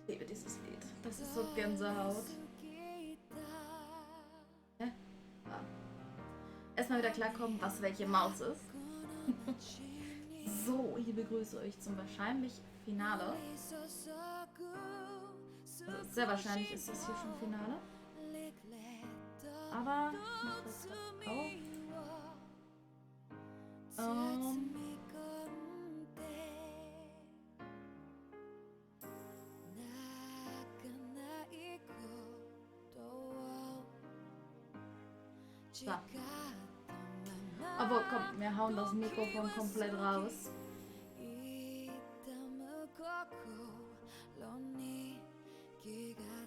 Ich liebe dieses Lied. Das ist so Gänsehaut. Ja? Ah. Erstmal wieder klarkommen, was welche Maus ist. So, ich begrüße euch zum wahrscheinlich Finale. Also sehr wahrscheinlich ist das hier schon Finale. Aber ich mache das gerade auf. So. Aber komm, wir hauen das Mikrofon komplett raus.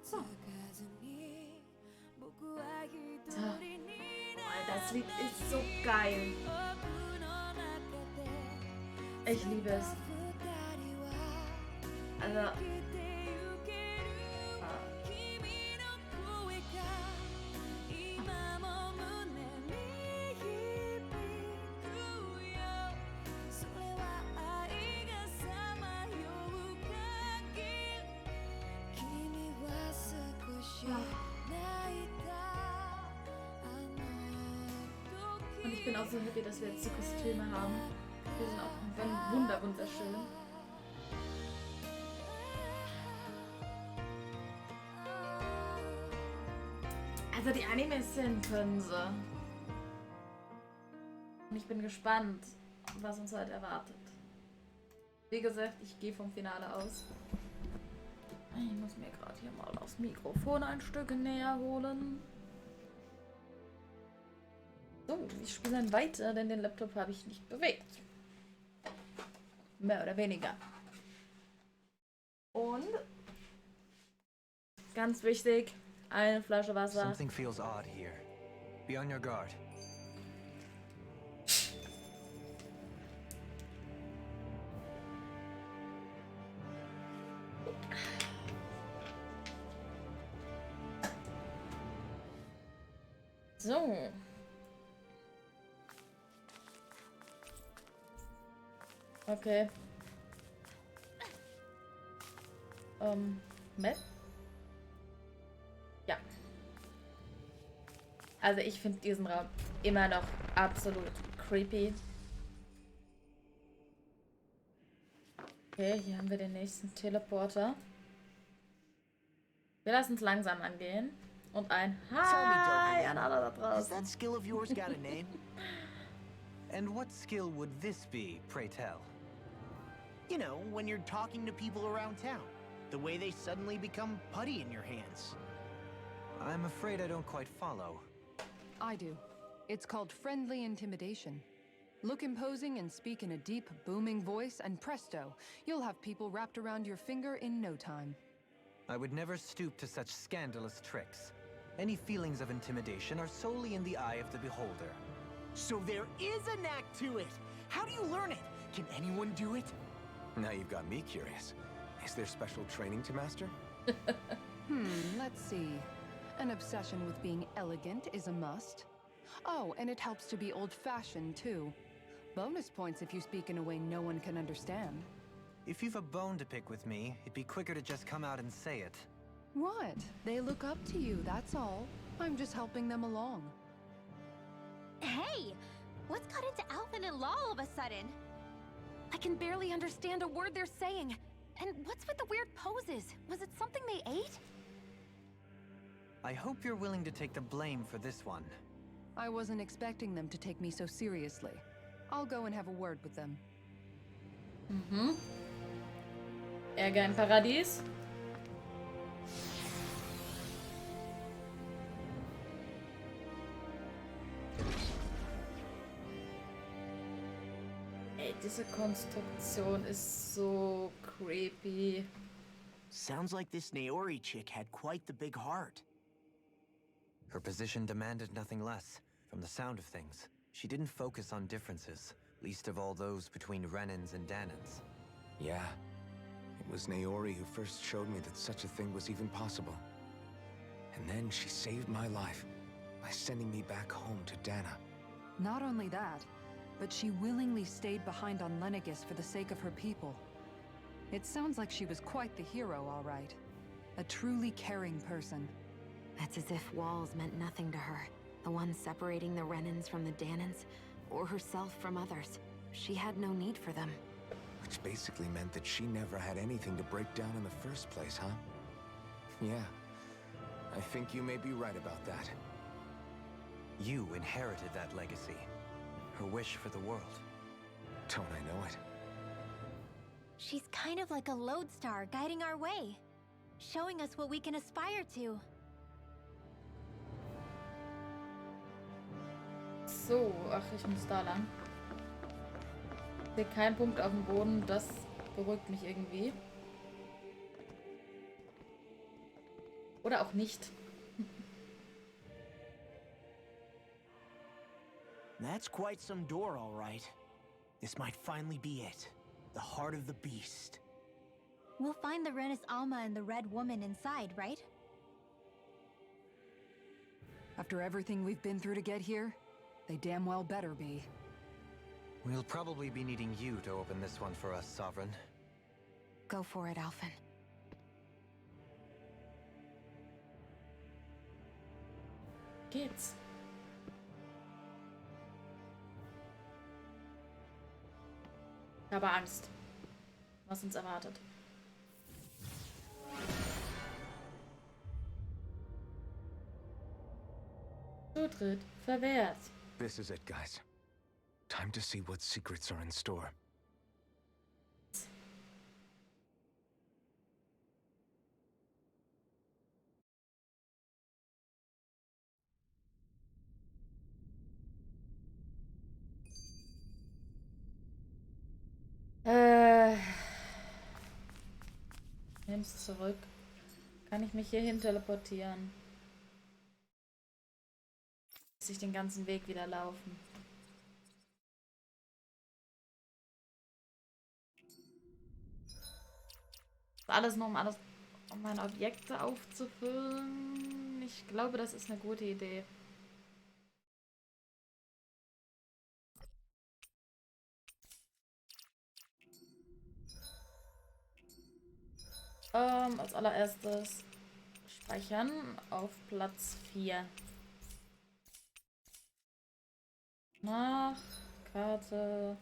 So. So. Oh, das Lied ist so geil. Ich liebe es. Also. Und ich bin auch so happy, dass wir jetzt die Kostüme haben. Die sind auch wunderschön. Also die Animes sind können sie. Und ich bin gespannt, was uns heute erwartet. Wie gesagt, ich gehe vom Finale aus. Ich muss mir gerade hier mal das Mikrofon ein Stück näher holen. So, wir spielen weiter, denn den Laptop habe ich nicht bewegt. Mehr oder weniger. Und ganz wichtig, eine Flasche Wasser. Something feels odd here. Be on your guard. So. Okay. Matt? Ja. Also ich finde diesen Raum immer noch absolut creepy. Okay, hier haben wir den nächsten Teleporter. Wir lassen es langsam angehen. Und ein Hi an alle da draußen. Has that skill of yours got a name? And what skill would this be, pray tell? You know, when you're talking to people around town. The way they suddenly become putty in your hands. I'm afraid I don't quite follow. I do. It's called friendly intimidation. Look imposing and speak in a deep, booming voice, and presto, you'll have people wrapped around your finger in no time. I would never stoop to such scandalous tricks. Any feelings of intimidation are solely in the eye of the beholder. So there is a knack to it! How do you learn it? Can anyone do it? Now you've got me curious. Is there special training to master? Let's see. An obsession with being elegant is a must. Oh, and it helps to be old-fashioned, too. Bonus points if you speak in a way no one can understand. If you've a bone to pick with me, it'd be quicker to just come out and say it. What? They look up to you, that's all. I'm just helping them along. Hey! What's got into Alvin and Law all of a sudden? I can barely understand a word they're saying. And what's with the weird poses? Was it something they ate? I hope you're willing to take the blame for this one. I wasn't expecting them to take me so seriously. I'll go and have a word with them. Ärger im Paradies. Ey, diese Konstruktion ist so creepy. Sounds like this Naori chick had quite the big heart. Her position demanded nothing less. From the sound of things, she didn't focus on differences, least of all those between Renans and Danans. Yeah. It was Naori who first showed me that such a thing was even possible. And then she saved my life by sending me back home to Dana. Not only that, but she willingly stayed behind on Lenegis for the sake of her people. It sounds like she was quite the hero, all right. A truly caring person. It's as if walls meant nothing to her. The ones separating the Renans from the Danans, or herself from others. She had no need for them. Which basically meant that she never had anything to break down in the first place, huh? Yeah. I think you may be right about that. You inherited that legacy. Her wish for the world. Don't I know it? She's kind of like a lodestar guiding our way, showing us what we can aspire to. So, ach, ich muss da lang. Ich sehe keinen Punkt auf dem Boden, das beruhigt mich irgendwie. Oder auch nicht. That's quite some door, all right. This might finally be it. The heart of the beast. We'll find the Renis Alma and the Red Woman inside, right? After everything we've been through to get here, they damn well better be. We'll probably be needing you to open this one for us, Sovereign. Go for it, Alphen. Geht's. Ich habe Angst, was uns erwartet. Zutritt verwehrt. This is it, guys. Time to see what secrets are in store. Nimm's zurück. Kann ich mich hierhin teleportieren? Muss ich den ganzen Weg wieder laufen? Alles nur, um meine Objekte aufzufüllen. Ich glaube, das ist eine gute Idee. Als allererstes speichern auf Platz 4. Nach Karte.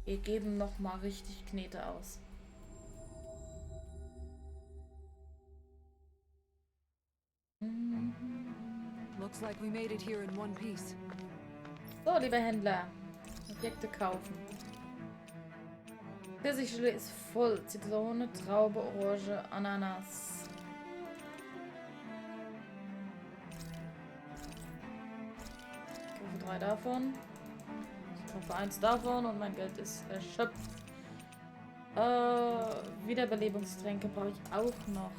Wir geben noch mal richtig Knete aus. Looks like we made it here in one piece. So, liebe Händler, Objekte kaufen. Pfirsichgelee ist voll. Zitrone, Traube, Orange, Ananas. Ich kaufe 3 davon. Ich kaufe 1 davon und mein Geld ist erschöpft. Wiederbelebungstränke brauche ich auch noch.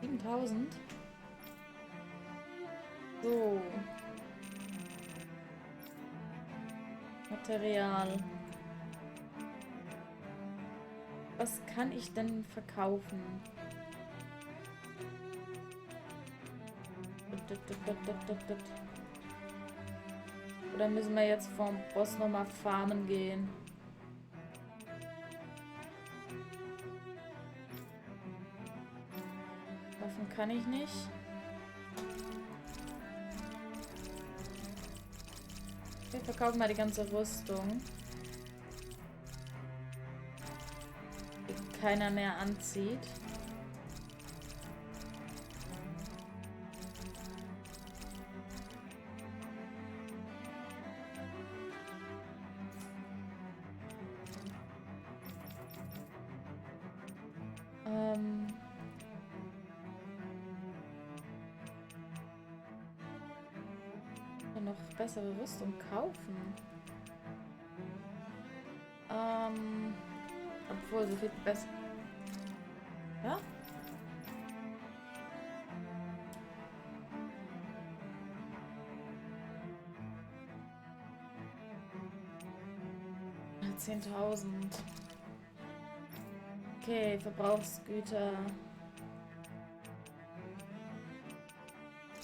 $7.000. So. Material. Was kann ich denn verkaufen? Oder müssen wir jetzt vom Boss nochmal farmen gehen? Waffen kann ich nicht. Wir verkaufen mal die ganze Rüstung, die keiner mehr anzieht. Noch bessere Rüstung kaufen. Obwohl, so viel besser. Ja? $10.000. Okay, Verbrauchsgüter.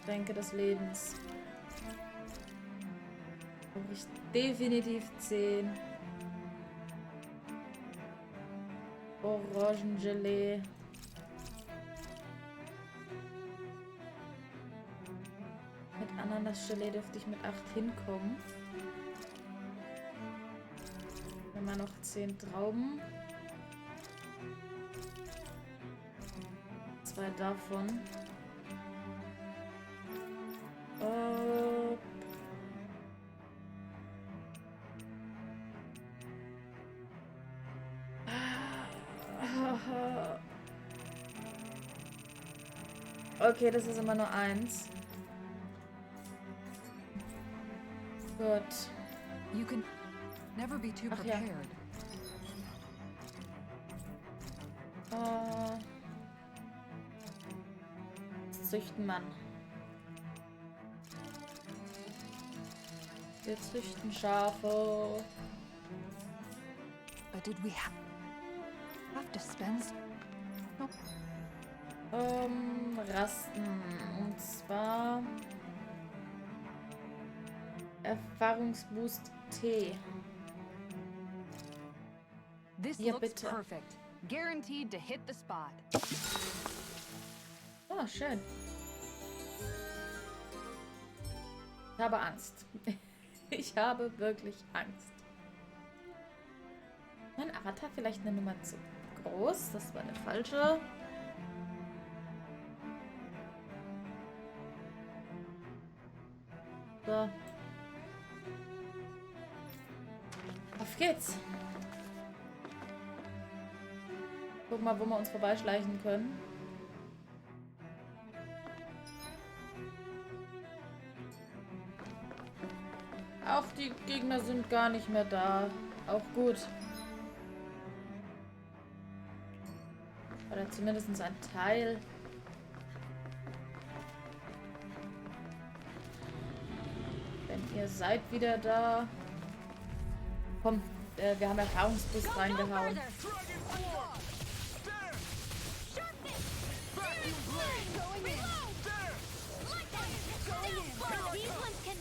Tränke des Lebens. Brauche ich definitiv 10. Orangengelee. Mit Ananasgelee dürfte ich mit 8 hinkommen. Wenn wir noch 10 Trauben. 2 davon. Okay, das ist immer nur 1. Gut. You can never be too Ach ja. prepared. Züchten Mann. Wir züchten Schafe. But did we have to spend? Rasten. Und zwar Erfahrungsboost T. This Ja, looks bitte. perfect. Guaranteed to hit the spot. Oh, schön. Ich habe Angst. Ich habe wirklich Angst. Mein Avatar vielleicht eine Nummer zu groß. Das war eine falsche. So. Auf geht's. Guck mal, wo wir uns vorbeischleichen können. Auch die Gegner sind gar nicht mehr da. Auch gut. Oder zumindest ein Teil. Wenn ihr seid wieder da. Komm, wir haben Erfahrungsboost reingehauen.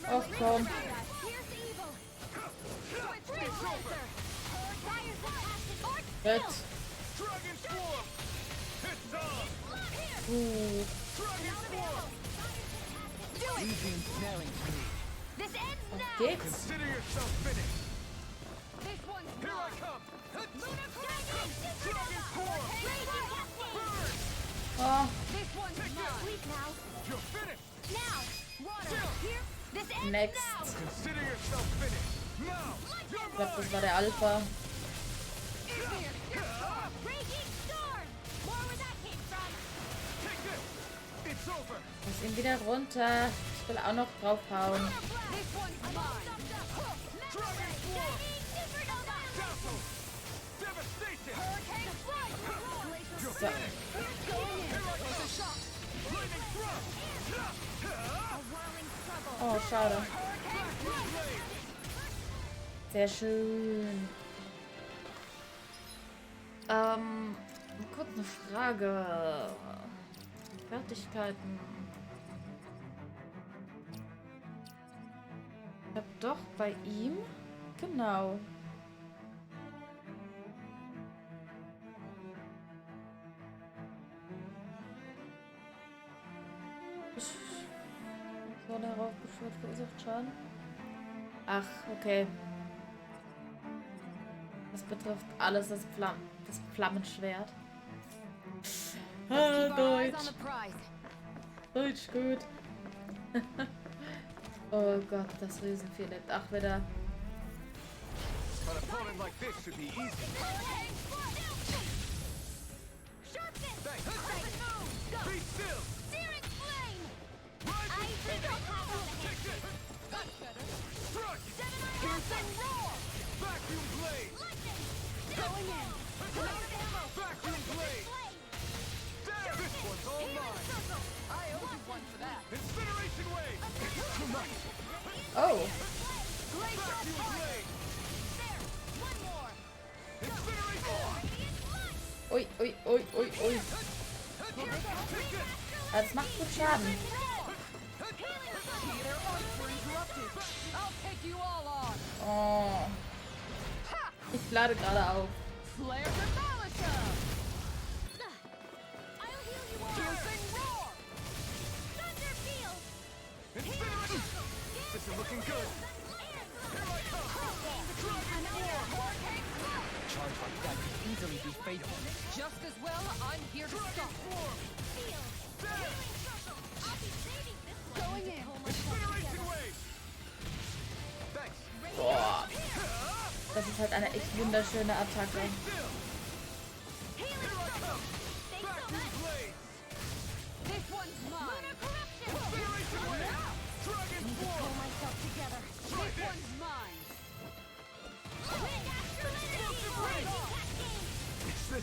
Ach komm. Gut. Auf geht's. Oh, next. Ich glaube, das war der Alpha. Lass ihn wieder runter. Ich will auch noch draufhauen. So. Oh, schade. Sehr schön. Kurz eine Frage. Fertigkeiten. Ich hab doch bei ihm. Genau. So darauf beschwört verursacht Schaden. Ach, okay. Das betrifft alles das Flammenschwert. Ah, Deutsch. Deutsch gut. Oh Gott, das Riesenvieh lebt. Ach, wieder. Oh. Ui, ui, ui, ui, ui. Das macht gut Schaden. I'll take you all lade gerade auf. Flare Demolisher! Piercing Roar! This is looking good. Charge like that could easily be fatal. Just as well, I'm here to stop. Going in. Boah. Das ist halt eine echt wunderschöne Attacke. This one's mine. Need to pull myself together. This one's mine.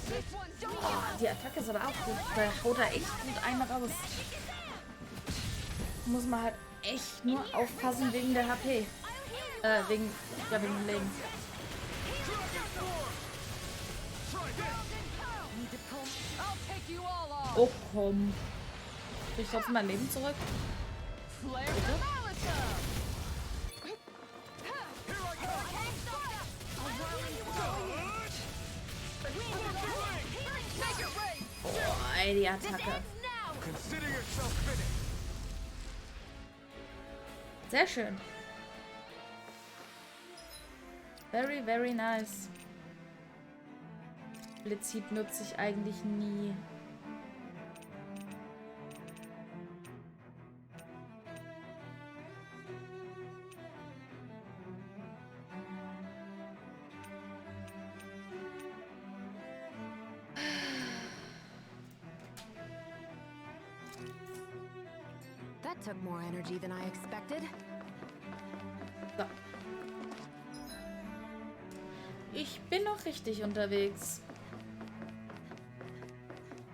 This one's yours. Oh, die Attacke ist aber auch gut. Da haut er echt gut einen raus. Muss man halt echt nur aufpassen wegen der HP. Wegen dem Leben. Need to pull. I'll take you all off. Oh komm. Krieg ich trotzdem mein Leben zurück? Flare Demolisher! Boah, ey, die Attacke. Consider yourself finished. Sehr schön. Very, very nice. Blitzhieb nutze ich eigentlich nie. That took more energy than I expected. So. Ich bin noch richtig unterwegs.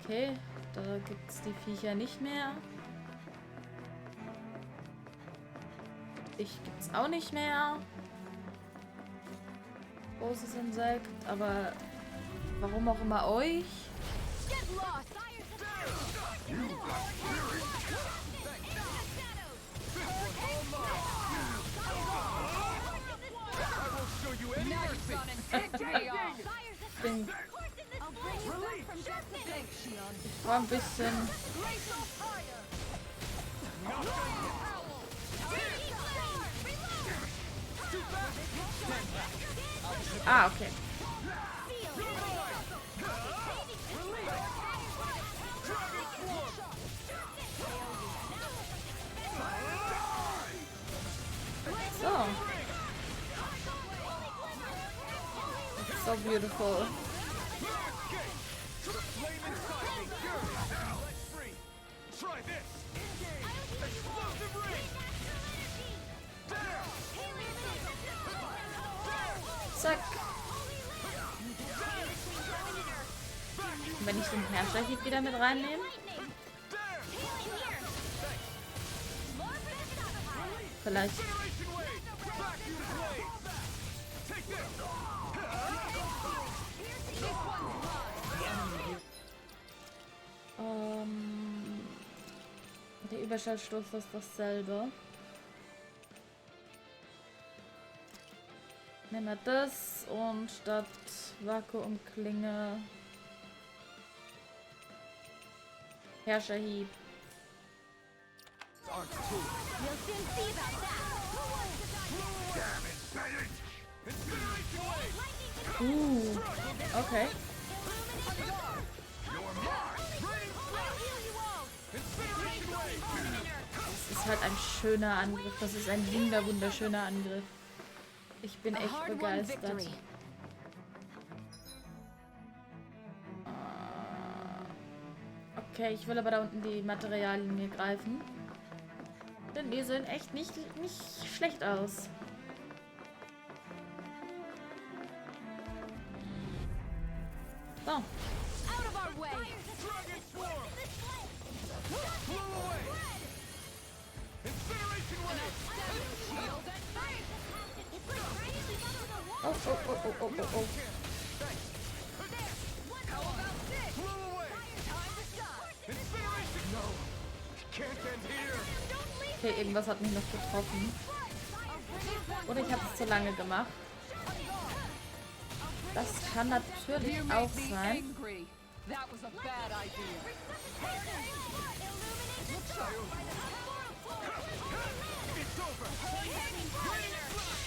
Okay, da gibt es die Viecher nicht mehr. Ich gibt's auch nicht mehr. Großes Insekt, aber warum auch immer euch? Get lost! Ich war ein bisschen... Ah, okay. So. So beautiful. Zack. Und wenn ich den Herrscherhieb wieder mit reinnehme. Vielleicht. Der Überschallstoß ist dasselbe. Nehmen wir das und statt Vakuumklinge Herrscherhieb. Okay. Das ist halt ein schöner Angriff. Das ist ein wunderschöner Angriff. Ich bin echt begeistert. Okay, ich will aber da unten die Materialien mir greifen. Denn die sehen echt nicht schlecht aus. So. Oh. Okay, irgendwas hat mich noch getroffen. Oder ich habe es zu lange gemacht. Das kann natürlich auch sein. That was a bad idea.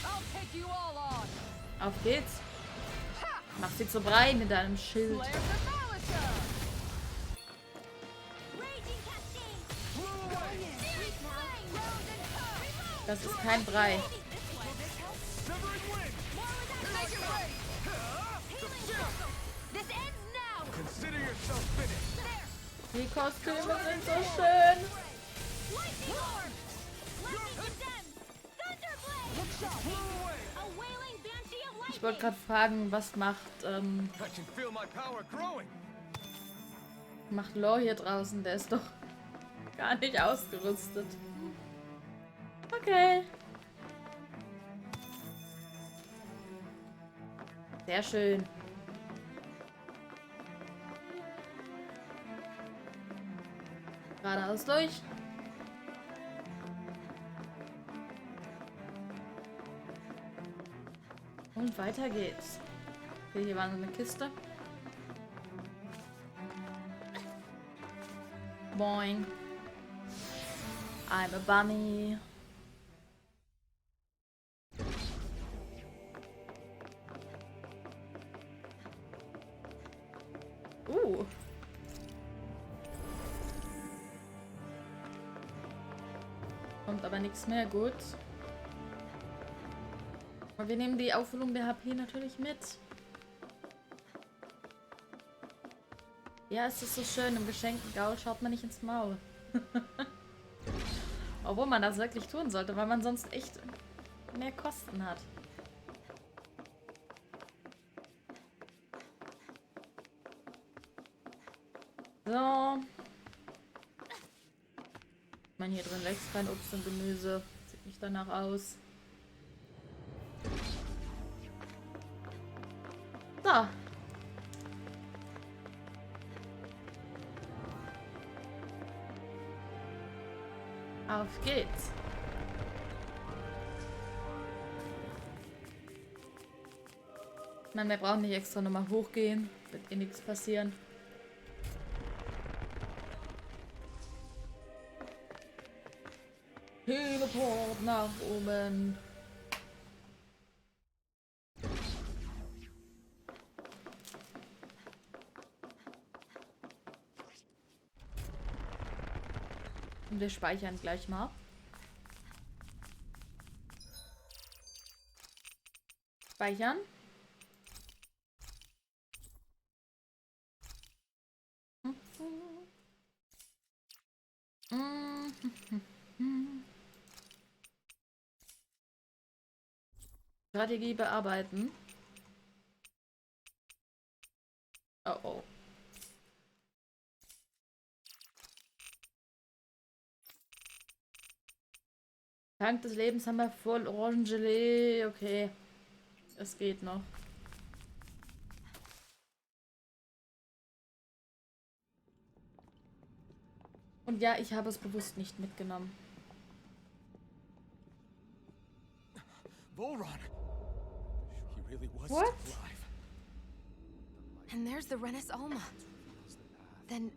I'll take you all on. Auf geht's. Mach sie zu Brei mit deinem Schild. Das ist kein Brei. Die Kostüme sind so schön. Ich wollte gerade fragen, was macht Law hier draußen? Der ist doch gar nicht ausgerüstet. Okay. Sehr schön. Geradeaus durch. Und weiter geht's. Okay, hier war so eine Kiste. Boing. I'm a bunny. Kommt aber nichts mehr, gut. Aber wir nehmen die Auffüllung der HP natürlich mit. Ja, es ist so schön, im geschenkten Gaul schaut man nicht ins Maul. Obwohl man das wirklich tun sollte, weil man sonst echt mehr Kosten hat. So. Ich meine, hier drin wächst kein Obst und Gemüse. Sieht nicht danach aus. So. Auf geht's. Ich meine, wir brauchen nicht extra nochmal hochgehen. Wird eh nichts passieren. Teleport nach oben. Und wir speichern gleich mal. Speichern. Strategie bearbeiten. Oh oh. Tank des Lebens haben wir voll Orangelee. Okay. Es geht noch. Und ja, ich habe es bewusst nicht mitgenommen. Volron. He really was What? still alive. And there's the Renis Alma. Then,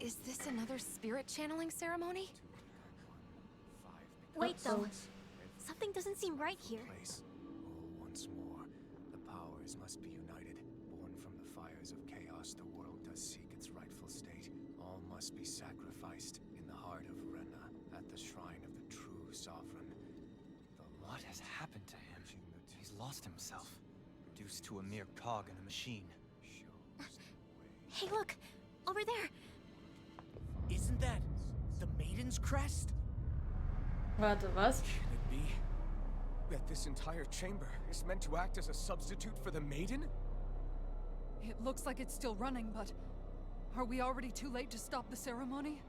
is this another spirit channeling ceremony? Wait though, So, something doesn't seem right here. Place. Oh, once more, the powers must be united. Born from the fires of chaos, the world does seek its rightful state. All must be sacrificed in the heart of Renna, at the shrine of the true sovereign. What has happened to him? He's lost himself. Reduced to a mere cog in a machine. Hey look, over there. Isn't that the Maiden's crest? warte, was? Can it be that this entire chamber is meant to act as a substitute for the Maiden? It looks like it's still running, but are we already too late to stop the ceremony?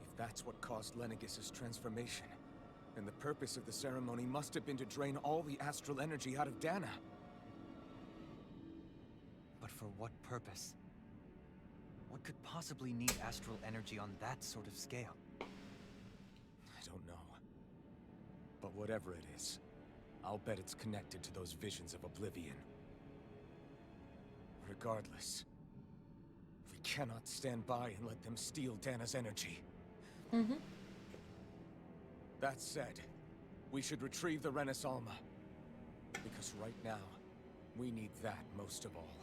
If that's what caused Lenegis' transformation, then the purpose of the ceremony must have been to drain all the astral energy out of Dana. But for what purpose? What could possibly need astral energy on that sort of scale? I don't know. But whatever it is, I'll bet it's connected to those visions of oblivion. Regardless, we cannot stand by and let them steal Dana's energy. That said, we should retrieve the Renaissance. Because right now, we need that most of all.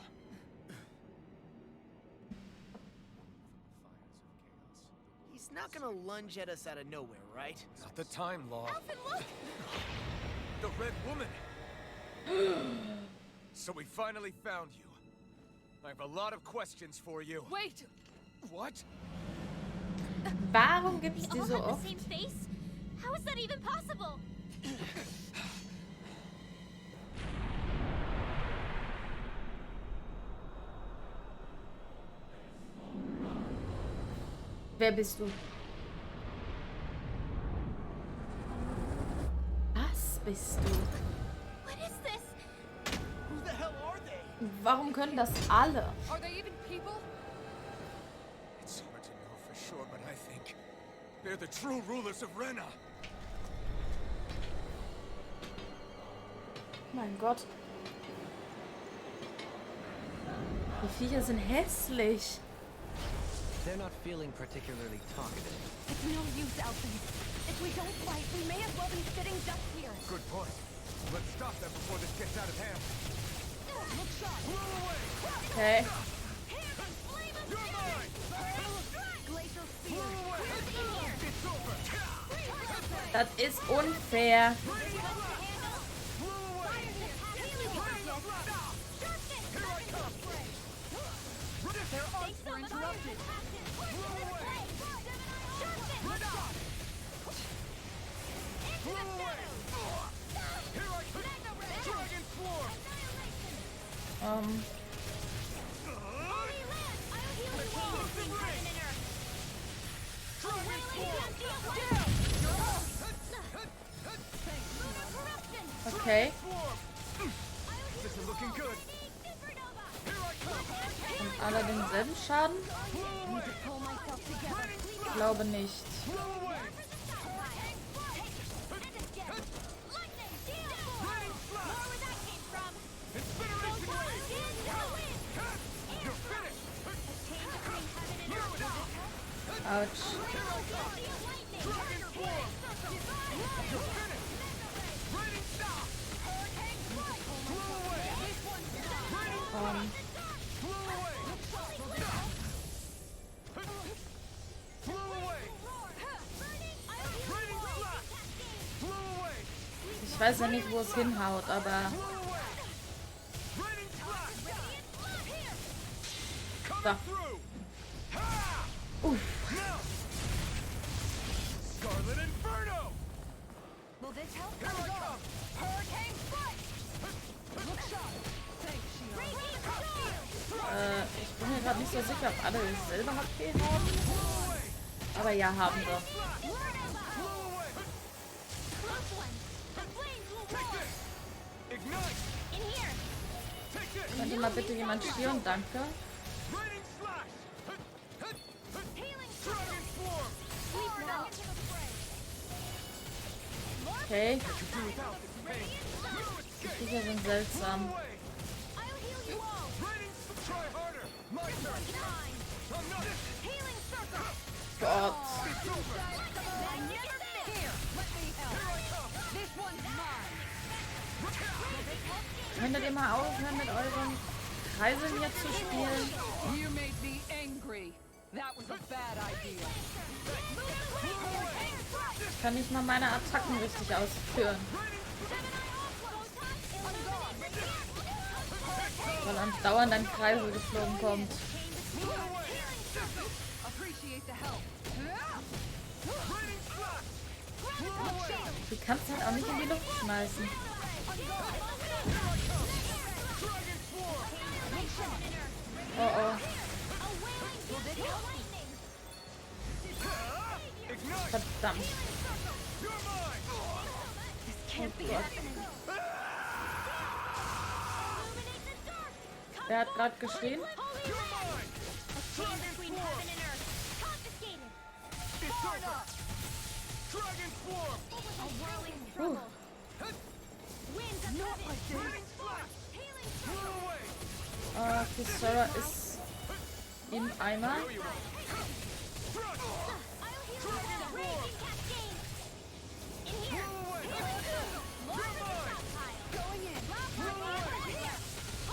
He's not gonna lunge at us out of nowhere, right? Not the time, Law. Alphen, look! The Red Woman! So we finally found you. I have a lot of questions for you. Wait! What? Warum gibt's We die all so have oft? the same face? How is that even possible? Wer bist du? Was bist du? What is this? Who the hell are they? Warum können das alle? Are they even people? It's hard to know for sure, but I think they're the true rulers of Renna. Mein Gott. Die Viecher sind hässlich. They're not feeling particularly talkative. It's no use, Alphen. If we don't fight, we may as well be sitting ducks here. Good point. Let's stop them before this gets out of hand. Look sharp. Okay. You're mine! Glacial spear. In here. It's over! Das ist unfair. Their arcs were interrupted. Okay. This is looking good. Und alle denselben Schaden? Ich glaube nicht. Autsch. Ich weiß ja nicht, wo es hinhaut, aber... Da. Scarlet Inferno! Will this help? Hurricane Look sharp. Thanks, Ich bin mir gerade nicht so sicher, ob alle dasselbe HP haben. Aber ja, haben wir. Ignite! In here. Take this! Könnte mal bitte jemand schieren, danke. Raining slash! Healing Dragon swarm! Sweep now. Okay, Do without this pain. die Viecher sind seltsam. Away! I'll heal you all. Raining try harder! My turn! Fine. I'm not Healing circle. Gott. It's over! Here, let me help. This one's mine. Könntet ihr mal aufhören, mit euren Kreiseln hier zu spielen? You made me angry. That was a bad idea. Ich kann nicht mal meine Attacken richtig ausführen. Weil andauernd ein Kreisel geflogen kommt. Appreciate the help. Du kannst halt auch nicht in die Luft schmeißen. Oh oh. Verdammt. Oh Gott. Wer hat gerade geschrien? Kisara ist im Eimer.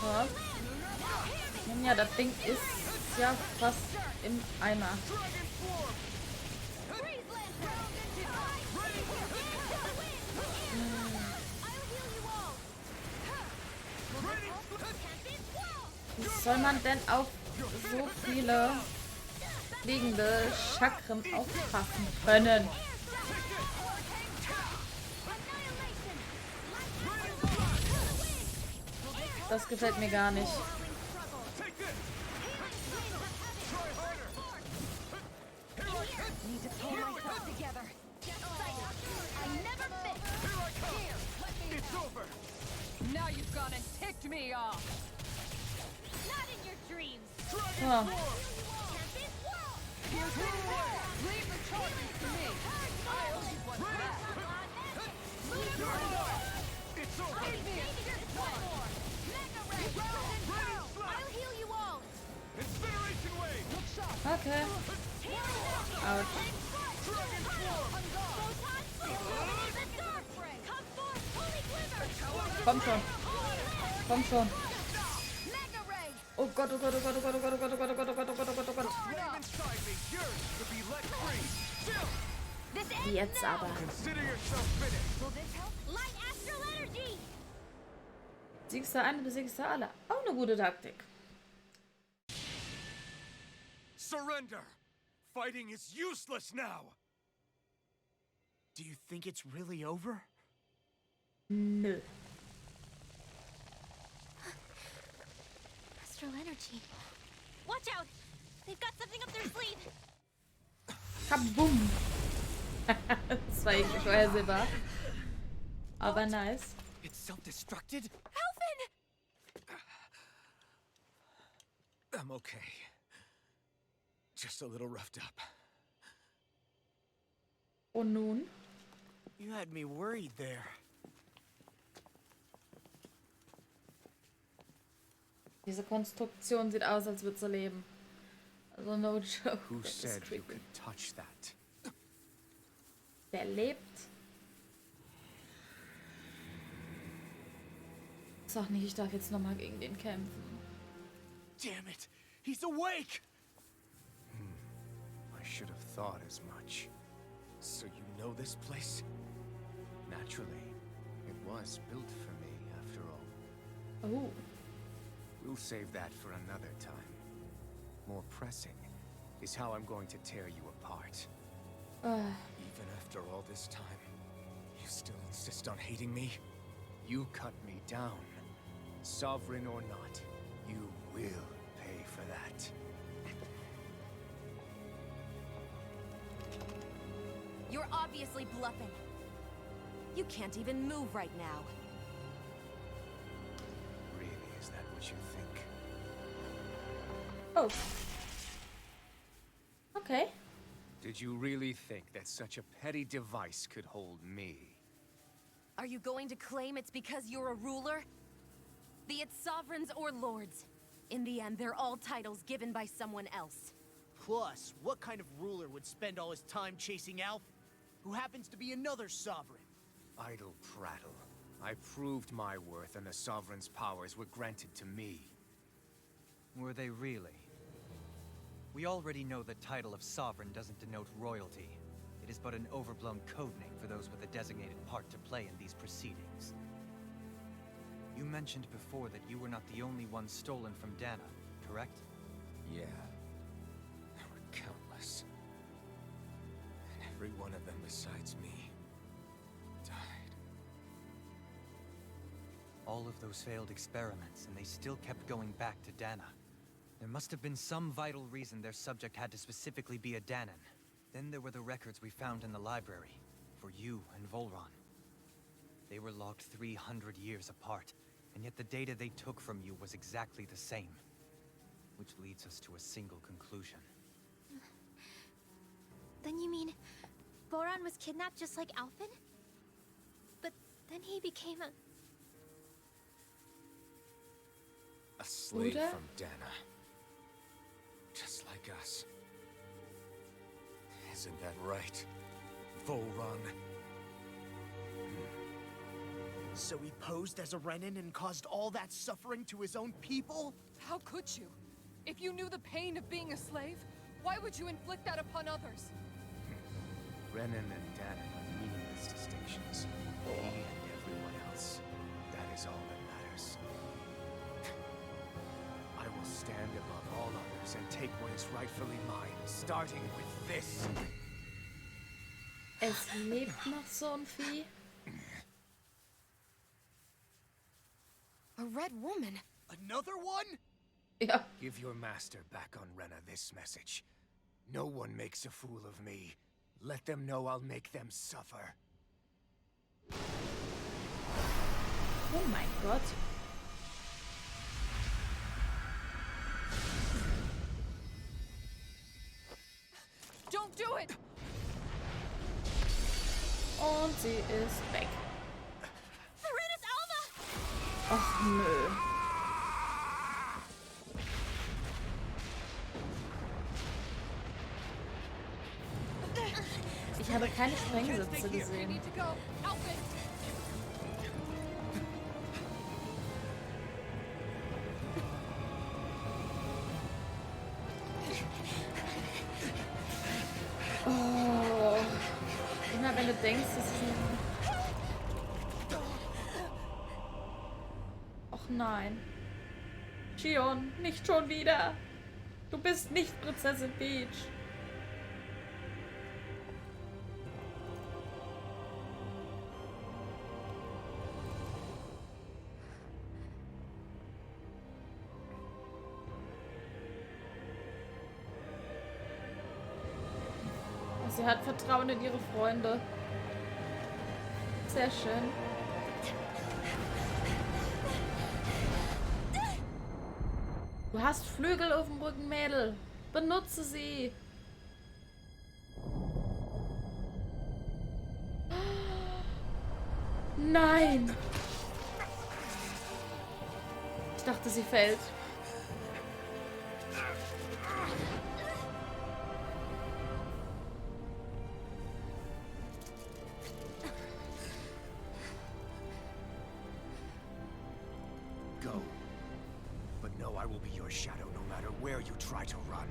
Ja. Ja, das Ding ist ja fast im Eimer. Wie soll man denn auf so viele fliegende Chakren aufpassen können? Das gefällt mir gar nicht. Now you've gone and ticked me off. Not in your dreams. Ja. Leave the charges to me. I owe you one back. It's over. I'll heal you all. Incineration wave. Okay. Out. Komm schon. Komm schon. Oh Gott, oh Gott, oh Gott, oh Gott, oh Gott, oh Gott, oh Gott, oh Gott, oh Gott, oh Gott, oh Gott, oh Gott. Flame inside me yearns to be let free. Jetzt aber. Consider yourself finished. Light astral energy. Siegst du eine, besiegst du alle. Auch eine gute Taktik. Surrender! Fighting is useless now! Do you think it's really over? Nö. Astral energy. Watch out! They've got something up their sleeve. Kabum. Das war irgendwie vorhersehbar. Aber nice. It's self-destructed? Alvin! I'm okay. Just a little roughed up. Und nun? You had me worried there. Diese Konstruktion sieht aus, als würde sie leben. Also no joke. Who Das ist said you creepy. could touch that? Der lebt. Sag nicht, ich darf jetzt nochmal gegen den kämpfen. Damn it! He's awake! I should have thought as much. So you know this place? Naturally. It was built for me, after all. Oh. We'll save that for another time. More pressing is how I'm going to tear you apart. Even after all this time, you still insist on hating me? You cut me down. Sovereign or not, you will pay for that. You're obviously bluffing. You can't even move right now. Really, is that what you think? Oh. Okay. Did you really think that such a petty device could hold me? Are you going to claim it's because you're a ruler? Be it sovereigns or lords. In the end, they're all titles given by someone else. Plus, what kind of ruler would spend all his time chasing Alf, who happens to be another sovereign? Idle prattle. I proved my worth and the Sovereign's powers were granted to me. Were they really? We already know the title of Sovereign doesn't denote royalty. It is but an overblown codename for those with a designated part to play in these proceedings. You mentioned before that you were not the only one stolen from Dana, correct? Yeah. There were countless. And every one of them besides me died. All of those failed experiments, and they still kept going back to Dana. There must have been some vital reason their subject had to specifically be a Danan. Then there were the records we found in the library, for you and Volron. They were logged 300 years apart, and yet the data they took from you was exactly the same. Which leads us to a single conclusion. Then you mean Boran was kidnapped just like Alphen? But then he became a A slave Oder? from Dana. Just like us. Isn't that right, Volron? So he posed as a Renin and caused all that suffering to his own people? How could you? If you knew the pain of being a slave, why would you inflict that upon others? Renin and Dana are meaningless distinctions. He and everyone else. That is all that matters. I will stand above all others and take what is rightfully mine, starting with this. Es lebt noch so ein Vieh. A red woman. Another one? Ja. Give your master back on Rena this message. No one makes a fool of me. Let them know I'll make them suffer. Oh mein Gott. Don't do it! Und sie ist weg. Serenus Alva! Ach nö. Ich habe keine Sprengsitze We gesehen. need to go. Alvin! Oh. Immer wenn du denkst, das ist ein... Och nein. Shion, nicht schon wieder. Du bist nicht Prinzessin Peach. Sie hat Vertrauen in ihre Freunde. Sehr schön. Du hast Flügel auf dem Rücken, Mädel. Benutze sie. Nein. Ich dachte, sie fällt. Go. But know I will be your shadow no matter where you try to run.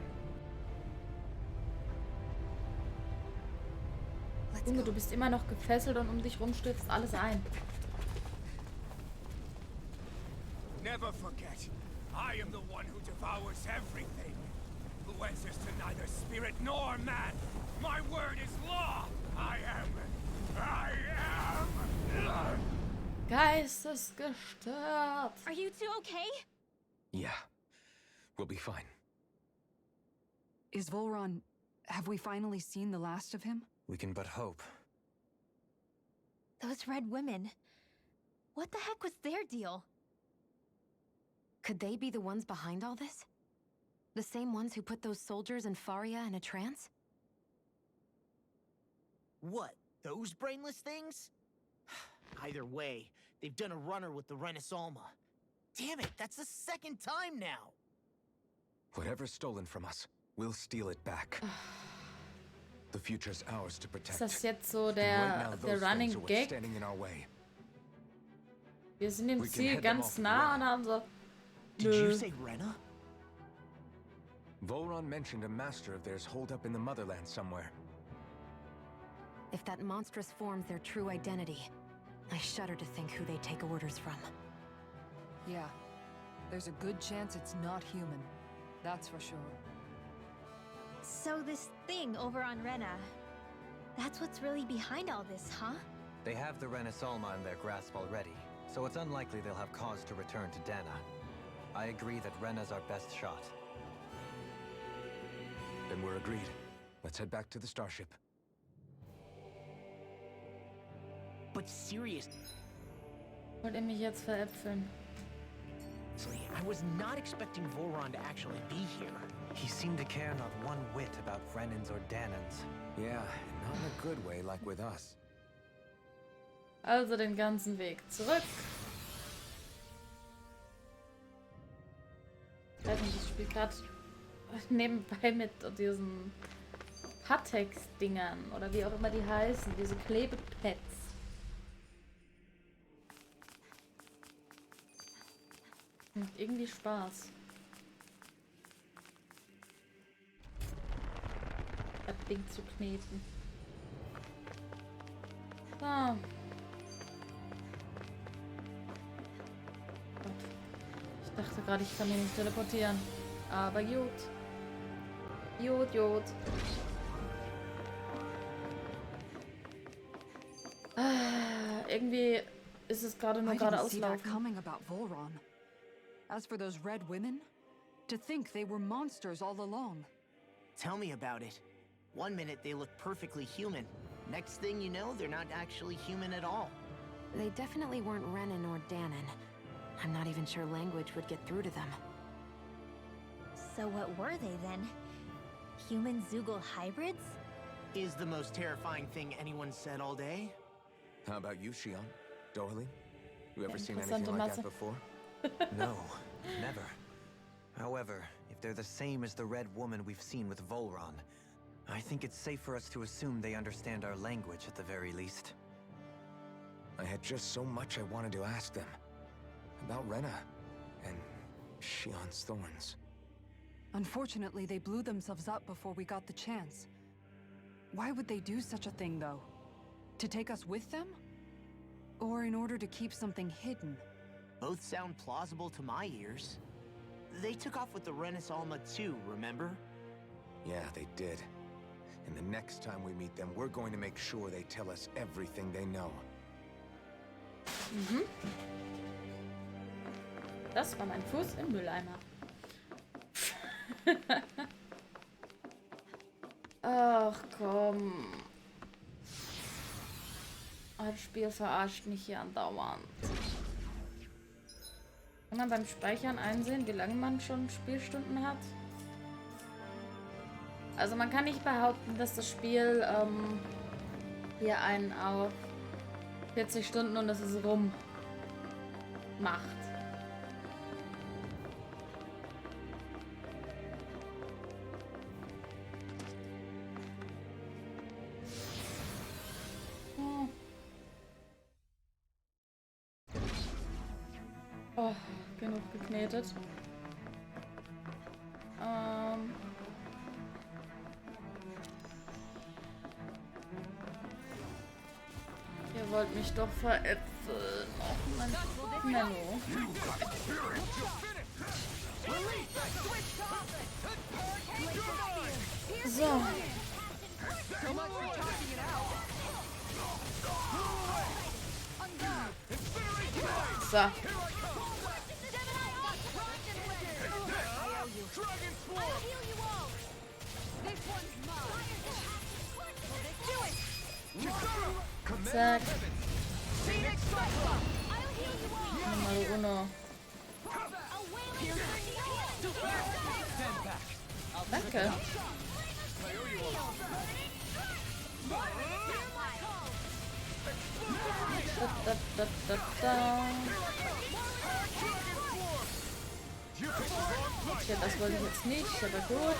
Junge, du bist immer noch gefesselt und um dich rum stürzt alles ein. Never forget, I am the one who devours everything. Who answers to neither spirit nor man. My word is law. I am. Geistesgestört. Are you two okay? Yeah, we'll be fine. Is Volron... Have we finally seen the last of him? We can but hope. Those red women. What the heck was their deal? Could they be the ones behind all this? The same ones who put those soldiers in Faria in a trance? What? Those brainless things? Either way, they've done a runner with the Renis Alma. Damn it, that's the second time now! Whatever's stolen from us, we'll steal it back. The future's ours to protect. Ist das jetzt so And right now, der those Running things are what's Gag? standing in our way. Wir sind dem We can Ziel head them ganz off nah well. und haben so... Did you Nö. say Rena? Volron mentioned a master of theirs holed up in the motherland somewhere. If that monstrous form's their true identity, I shudder to think who they take orders from. Yeah. There's a good chance it's not human. That's for sure. So this thing over on Rena, that's what's really behind all this, huh? They have the Renis Alma in their grasp already, so it's unlikely they'll have cause to return to Dana. I agree that Rena's our best shot. Then we're agreed. Let's head back to the starship. But seriously, Wollt ihr mich jetzt veräpfeln? I was not expecting Volron to actually be here. He seemed to care not one whit about Renans or Danans. Yeah, not in a good way like with us. Also den ganzen Weg zurück. weiß nicht, ich spiele gerade nebenbei mit diesen Patex-Dingern oder wie auch immer die heißen, diese Klebepads. Macht irgendwie Spaß. Das Ding zu kneten. So. Gott. Ich dachte gerade, ich kann mich nicht teleportieren. Aber gut. Gut. Irgendwie ist es gerade nur gerade auslaufen. Coming about Volron. As for those red women, to think they were monsters all along. Tell me about it. One minute they look perfectly human. Next thing you know, they're not actually human at all. They definitely weren't Renan or Danon. I'm not even sure language would get through to them. So what were they then? Human Zoogle hybrids? Is the most terrifying thing anyone said all day. How about you, Shion? Darling? You ever seen Interessante anything like Masse. that before? No, never. However, if they're the same as the red woman we've seen with Volron, I think it's safe for us to assume they understand our language at the very least. I had just so much I wanted to ask them. About Rena and Shion's thorns. Unfortunately, they blew themselves up before we got the chance. Why would they do such a thing, though? To take us with them? Or in order to keep something hidden? Both sound plausible to my ears. They took off with the Renis Alma too, remember? Yeah, they did. And the next time we meet them, we're going to make sure they tell us everything they know. Mhm. Das war mein Fuß im Mülleimer. Ach komm. Das Spiel verarscht mich hier andauernd. Kann man beim Speichern einsehen, wie lange man schon Spielstunden hat? Also man kann nicht behaupten, dass das Spiel hier einen auf 40 Stunden und es ist rum macht. Oh, genug geknetet. Ihr wollt mich doch veräpfeln. Oh, mein Menno. So. So. Zack. Nummer uno. Danke. Okay, das wollte ich jetzt nicht, aber gut.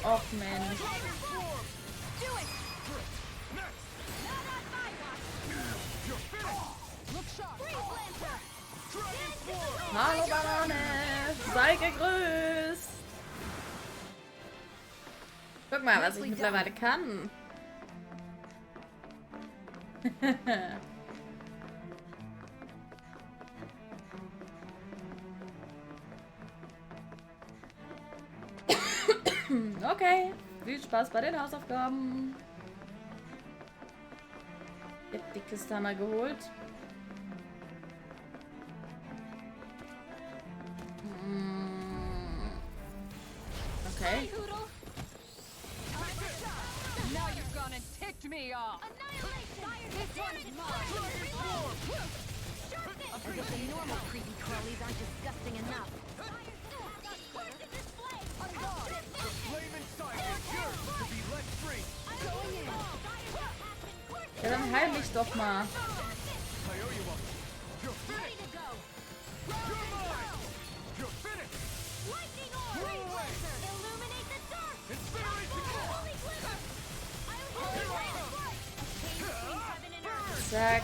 Och Mensch. Hallo Banane, sei gegrüßt. Guck mal, was ich mittlerweile kann. Okay, viel Spaß bei den Hausaufgaben. Ich hab die Kiste mal geholt. Okay. Now you've gone and ticked me off. As if the normal creepy crawlies aren't disgusting enough. The flame inside is yours to be let free. Dann heil mich doch mal. Zack.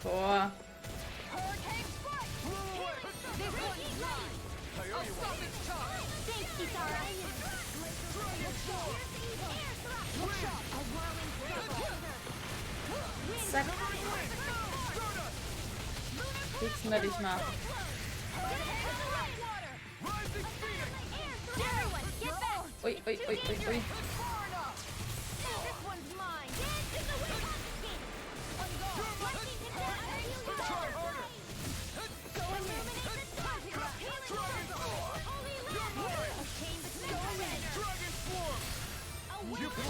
Boah. Zack. Kriegst wir dich mal. Ui, ui, ui, ui, ui.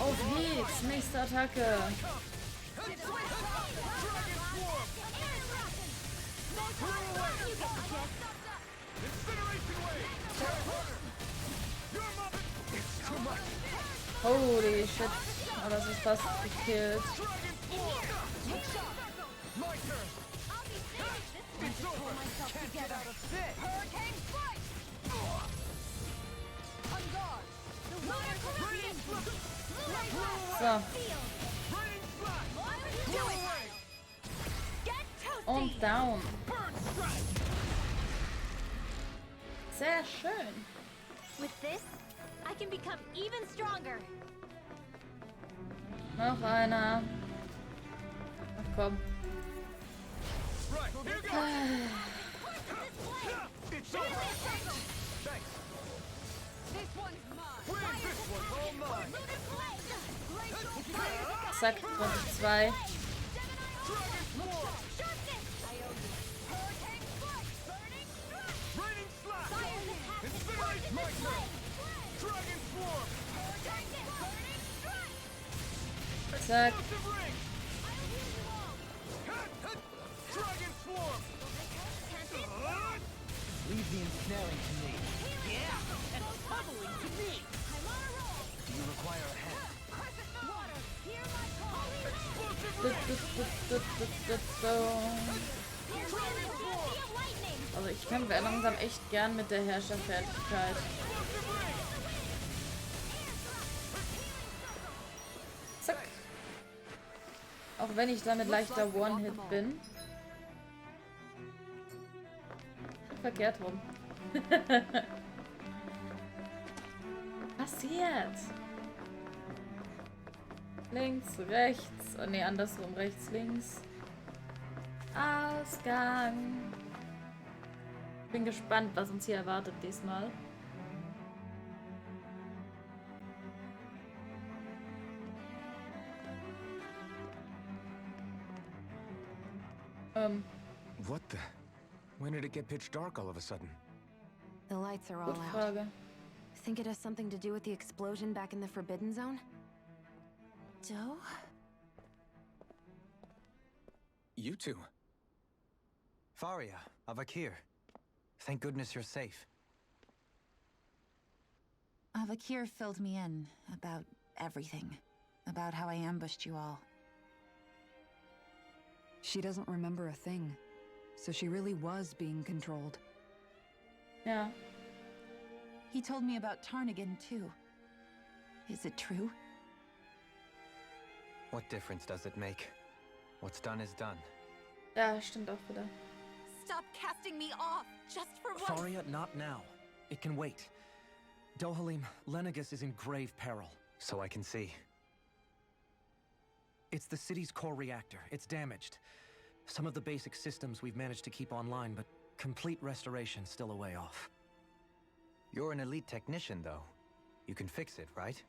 Auf geht's, nächste Attacke. Holy shit. Oh, das ist fast gekillt. So. Und down. Sehr schön. With this, I can become even stronger. Noch einer. Ach komm. Zack, 22. Zack. Leave the ensnaring to me. Yeah, and pummeling to me. Do you require a hand? Also ich kämpfe langsam echt gern mit der Herrscherfertigkeit. Zack. Auch wenn ich damit leichter One-Hit bin. Verkehrt rum. Passiert. Links, rechts. Oh, ne, andersrum. Rechts, links. Ausgang. Bin gespannt, was uns hier erwartet diesmal. What the? When did it get pitch dark all of a sudden? The lights are all Gute out. Frage. Think it has something to do with the explosion back in the Forbidden Zone? Doe? You two. Faria, Avakir. Thank goodness you're safe. Avakir filled me in about everything. About how I ambushed you all. She doesn't remember a thing, so she really was being controlled. Ja. He told me about Tarnigan, too. Is it true? What difference does it make? What's done is done. Ja, stimmt auch wieder. Stop casting me off, just for once! Faria, not now. It can wait. Dohalim, Lenegus is in grave peril. So I can see. It's the city's core reactor. It's damaged. Some of the basic systems we've managed to keep online, but complete restoration's still a way off. You're an elite technician, though. You can fix it, right?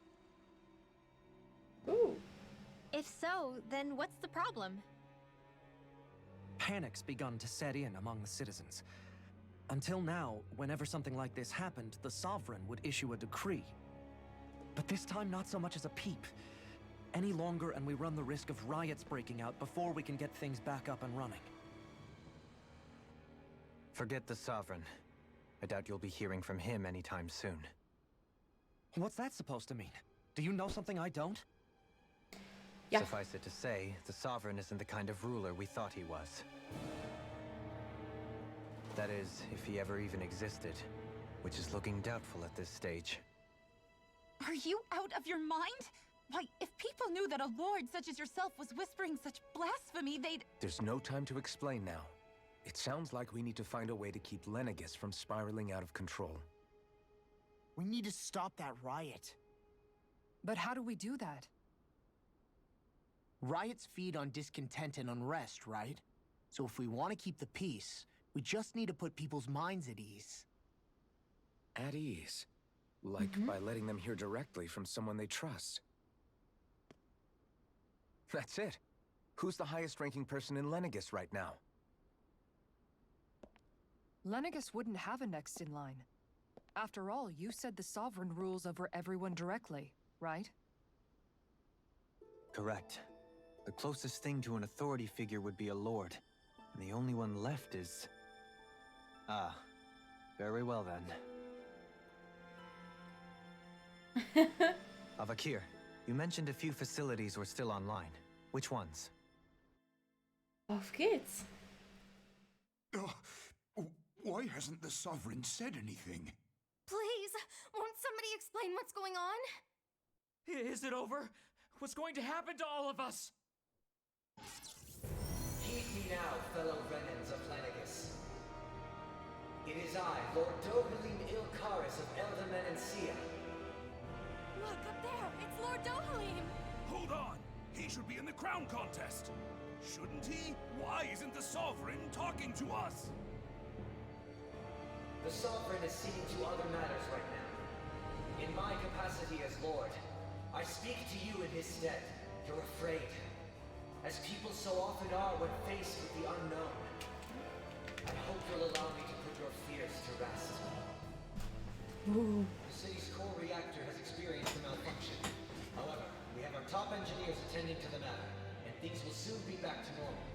Ooh. If so, then what's the problem? Panic's begun to set in among the citizens. Until now, whenever something like this happened, the Sovereign would issue a decree. But this time, not so much as a peep. Any longer and we run the risk of riots breaking out before we can get things back up and running. Forget the Sovereign. I doubt you'll be hearing from him anytime soon. What's that supposed to mean? Do you know something I don't? Yeah. Suffice it to say, the Sovereign isn't the kind of ruler we thought he was. That is, if he ever even existed, which is looking doubtful at this stage. Are you out of your mind? Why, if people knew that a lord such as yourself was whispering such blasphemy, they'd... There's no time to explain now. It sounds like we need to find a way to keep Lenegis from spiraling out of control. We need to stop that riot. But how do we do that? Riots feed on discontent and unrest, right? So if we want to keep the peace, we just need to put people's minds at ease. At ease? Like by letting them hear directly from someone they trust. That's it. Who's the highest-ranking person in Lenegis right now? Lenegis wouldn't have a next in line. After all, you said the Sovereign rules over everyone directly, right? Correct. The closest thing to an authority figure would be a lord. And the only one left is... Ah. Very well then. Avakir, you mentioned a few facilities were still online. Which ones? Auf geht's. Why hasn't the Sovereign said anything? Please, won't somebody explain what's going on? Is it over? What's going to happen to all of us? Heed me now, fellow Renans of Lenegis. It is I, Lord Dohalim Ilkaris of Eldaman and Sia. Look, up there! It's Lord Dohalim! Hold on! He should be in the crown contest! Shouldn't he? Why isn't the Sovereign talking to us? The Sovereign is seeing to other matters right now. In my capacity as Lord, I speak to you in his stead. You're afraid, as people so often are when faced with the unknown. I hope you'll allow me to put your fears to rest. Ooh. The city's core reactor has experienced a malfunction. However, we have our top engineers attending to the matter, and things will soon be back to normal.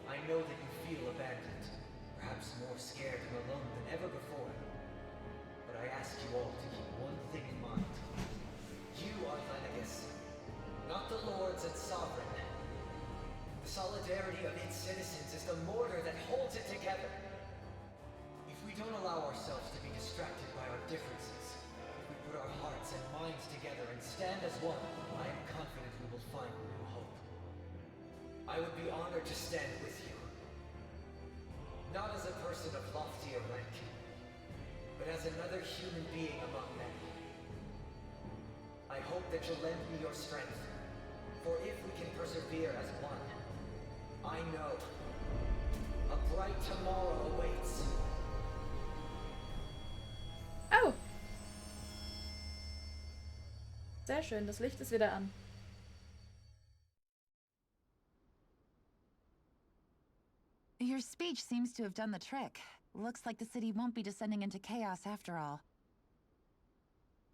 I know that you feel abandoned, perhaps more scared and alone than ever before. But I ask you all to keep one thing in mind. You are Lenegis, not the Lords and Sovereign. The solidarity of its citizens is the mortar that holds it together. If we don't allow ourselves to be distracted by our differences, if we put our hearts and minds together and stand as one, I am confident we will find new hope. I would be honored to stand with you. Not as a person of loftier rank, but as another human being among many. I hope that you'll lend me your strength, for if we can persevere as one, I know a bright tomorrow awaits. Oh! Sehr schön, das Licht ist wieder an. Your speech seems to have done the trick. Looks like the city won't be descending into chaos after all.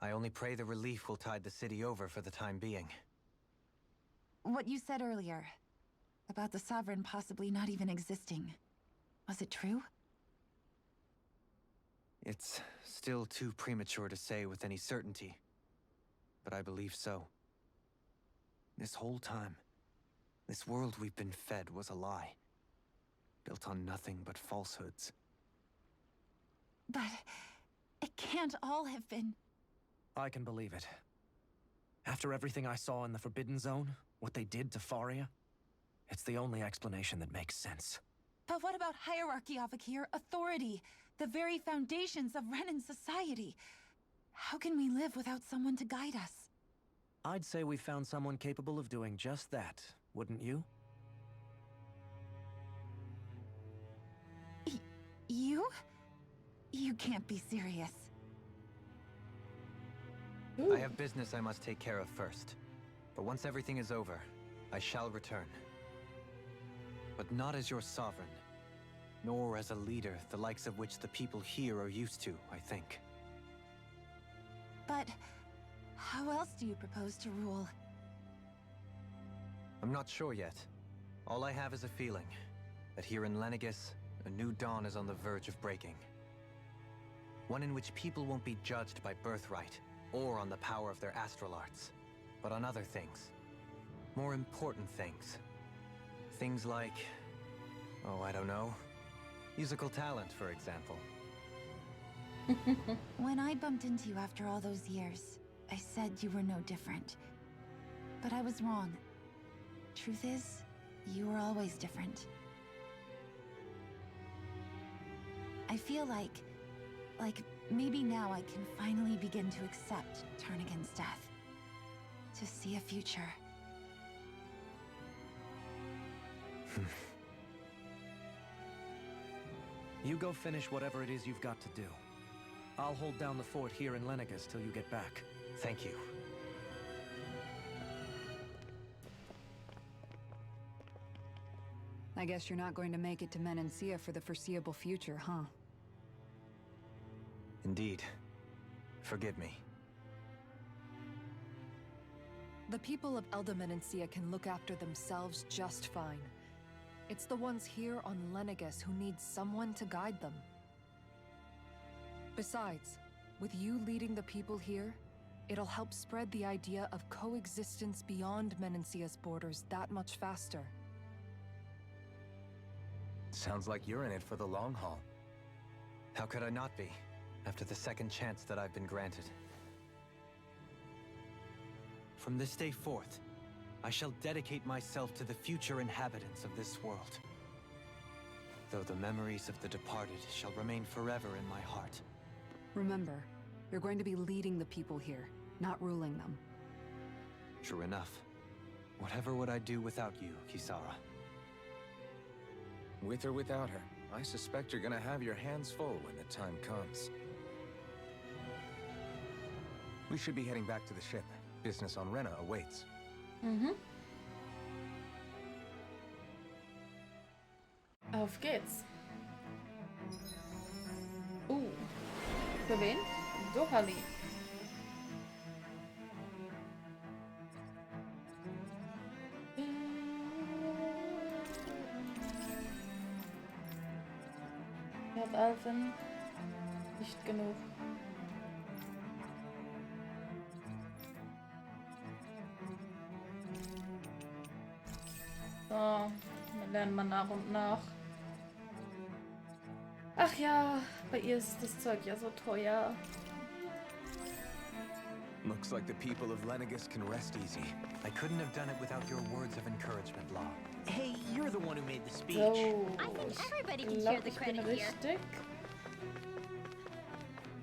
I only pray the relief will tide the city over for the time being. What you said earlier, about the Sovereign possibly not even existing, was it true? It's still too premature to say with any certainty, but I believe so. This whole time, this world we've been fed was a lie, built on nothing but falsehoods. But it can't all have been... I can believe it. After everything I saw in the Forbidden Zone, what they did to Faria, it's the only explanation that makes sense. But what about hierarchy, Avakir? Authority? The very foundations of Renan society? How can we live without someone to guide us? I'd say we found someone capable of doing just that, wouldn't you? You? You can't be serious. I have business I must take care of first. But once everything is over, I shall return. But not as your sovereign, nor as a leader the likes of which the people here are used to, I think. But how else do you propose to rule? I'm not sure yet. All I have is a feeling that here in Lenegis, A new dawn is on the verge of breaking. One in which people won't be judged by birthright or on the power of their astral arts, but on other things. More important things. Things like, oh, I don't know, musical talent, for example. When I bumped into you after all those years, I said you were no different. But I was wrong. Truth is, you were always different. I feel like maybe now I can finally begin to accept Turnigan's death. To see a future. You go finish whatever it is you've got to do. I'll hold down the fort here in Lenegus till you get back. Thank you. I guess you're not going to make it to Menancia for the foreseeable future, huh? Indeed. Forgive me. The people of Elda Menancia can look after themselves just fine. It's the ones here on Lenegus who need someone to guide them. Besides, with you leading the people here, it'll help spread the idea of coexistence beyond Menancia's borders that much faster. Sounds like you're in it for the long haul. How could I not be, after the second chance that I've been granted? From this day forth, I shall dedicate myself to the future inhabitants of this world. Though the memories of the departed shall remain forever in my heart. Remember, you're going to be leading the people here, not ruling them. True enough. Whatever would I do without you, Kisara? With or without her, I suspect you're gonna have your hands full when the time comes. We should be heading back to the ship. Business on Rena awaits. Auf geht's. Für wen? Dohali. Hat Alphen nicht genug. So, wir lernen mal nach und nach. Ach ja, bei ihr ist das Zeug ja so teuer. Looks like the people of Lenegus can rest easy. I couldn't have done it without your words of encouragement, Law. Hey, you're the one who made the speech. So, I think everybody ich can glaub, share the ich bin credit here. richtig,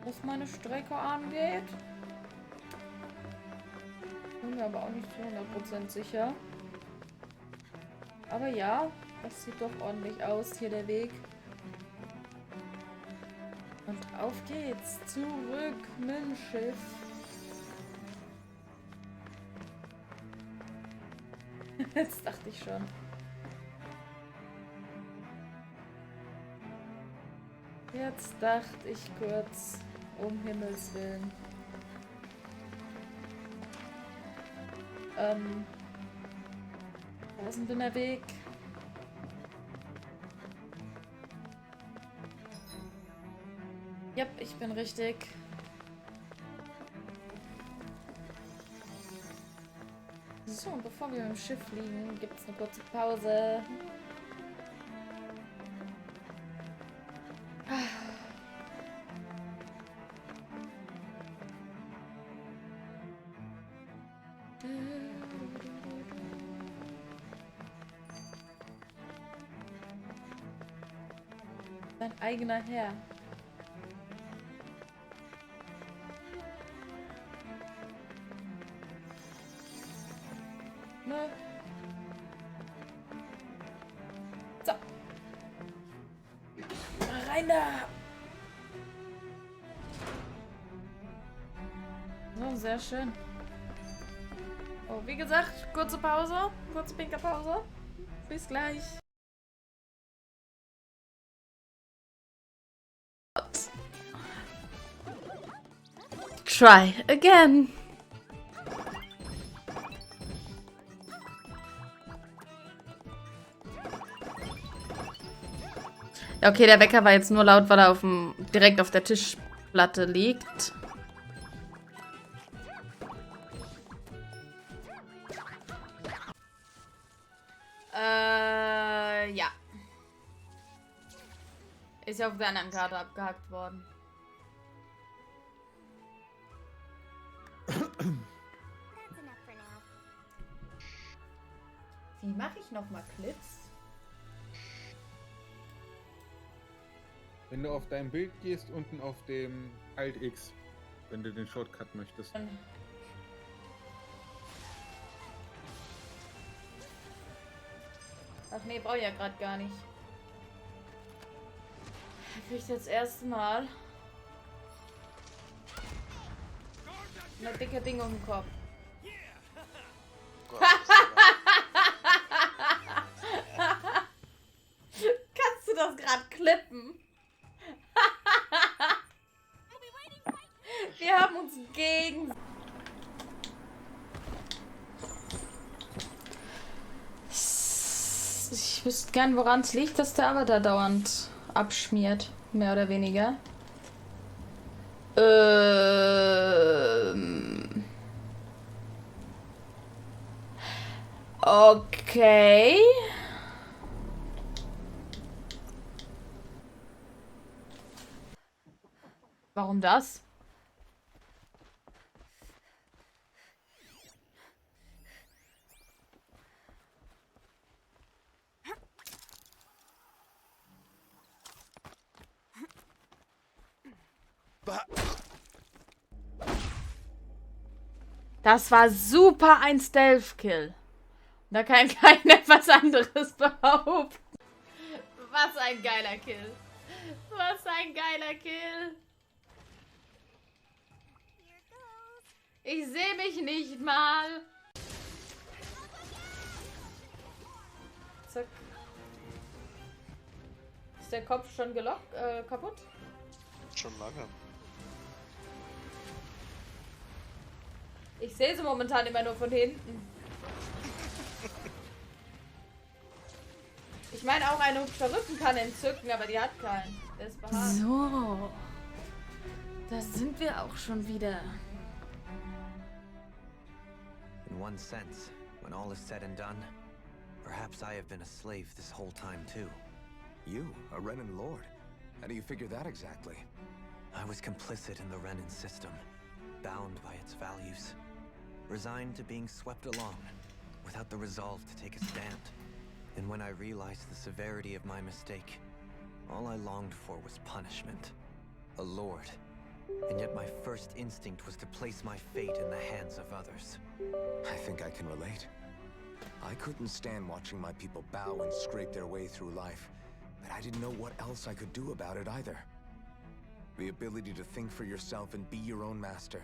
was meine Strecke angeht. Bin mir aber auch nicht zu 100% sicher. Aber ja, das sieht doch ordentlich aus, hier der Weg. Und auf geht's, zurück mit dem Schiff. Jetzt dachte ich schon. Jetzt dachte ich kurz, um Himmels Willen. Da ist ein dünner Weg. Yep, ich bin richtig. So, und bevor wir mit dem Schiff fliegen, gibt es eine kurze Pause. Dein eigener Herr. Ne? So. Rein da! So, sehr schön. Oh, wie gesagt, kurze Pause. Kurze Pinkerpause. Bis gleich. Try again. Ja, okay, der Wecker war jetzt nur laut, weil er direkt auf der Tischplatte liegt. Ja. Ist ja auf der anderen Karte abgehakt worden. Wie mache ich nochmal Clips? Wenn du auf dein Bild gehst, unten auf dem Alt-X, wenn du den Shortcut möchtest. Ach nee, brauche ich ja gerade gar nicht. Krieg ich das erste Mal eine dicke Ding um den Kopf. Kannst du das gerade klippen? Wir haben uns gegen... Ich wüsste gern, woran es liegt, dass der Avatar dauernd abschmiert. Mehr oder weniger. Okay. Warum das? Das war super ein Stealth-Kill. Da kann keiner was anderes behaupten. Was ein geiler Kill. Was ein geiler Kill. Ich sehe mich nicht mal. Zack. Ist der Kopf schon kaputt? Schon lange. Ich sehe sie momentan immer nur von hinten. Ich meine, auch eine hübsche Rücken kann entzücken, aber die hat keinen. Der ist behaart. So. Da sind wir auch schon wieder. In one sense, when all is said and done, perhaps I have been a slave this whole time too. You, a Renan lord? How do you figure that exactly? I was complicit in the Renan system, bound by its values, resigned to being swept along, without the resolve to take a stand. And when I realized the severity of my mistake, all I longed for was punishment. A lord. And yet my first instinct was to place my fate in the hands of others. I think I can relate. I couldn't stand watching my people bow and scrape their way through life, but I didn't know what else I could do about it either. The ability to think for yourself and be your own master.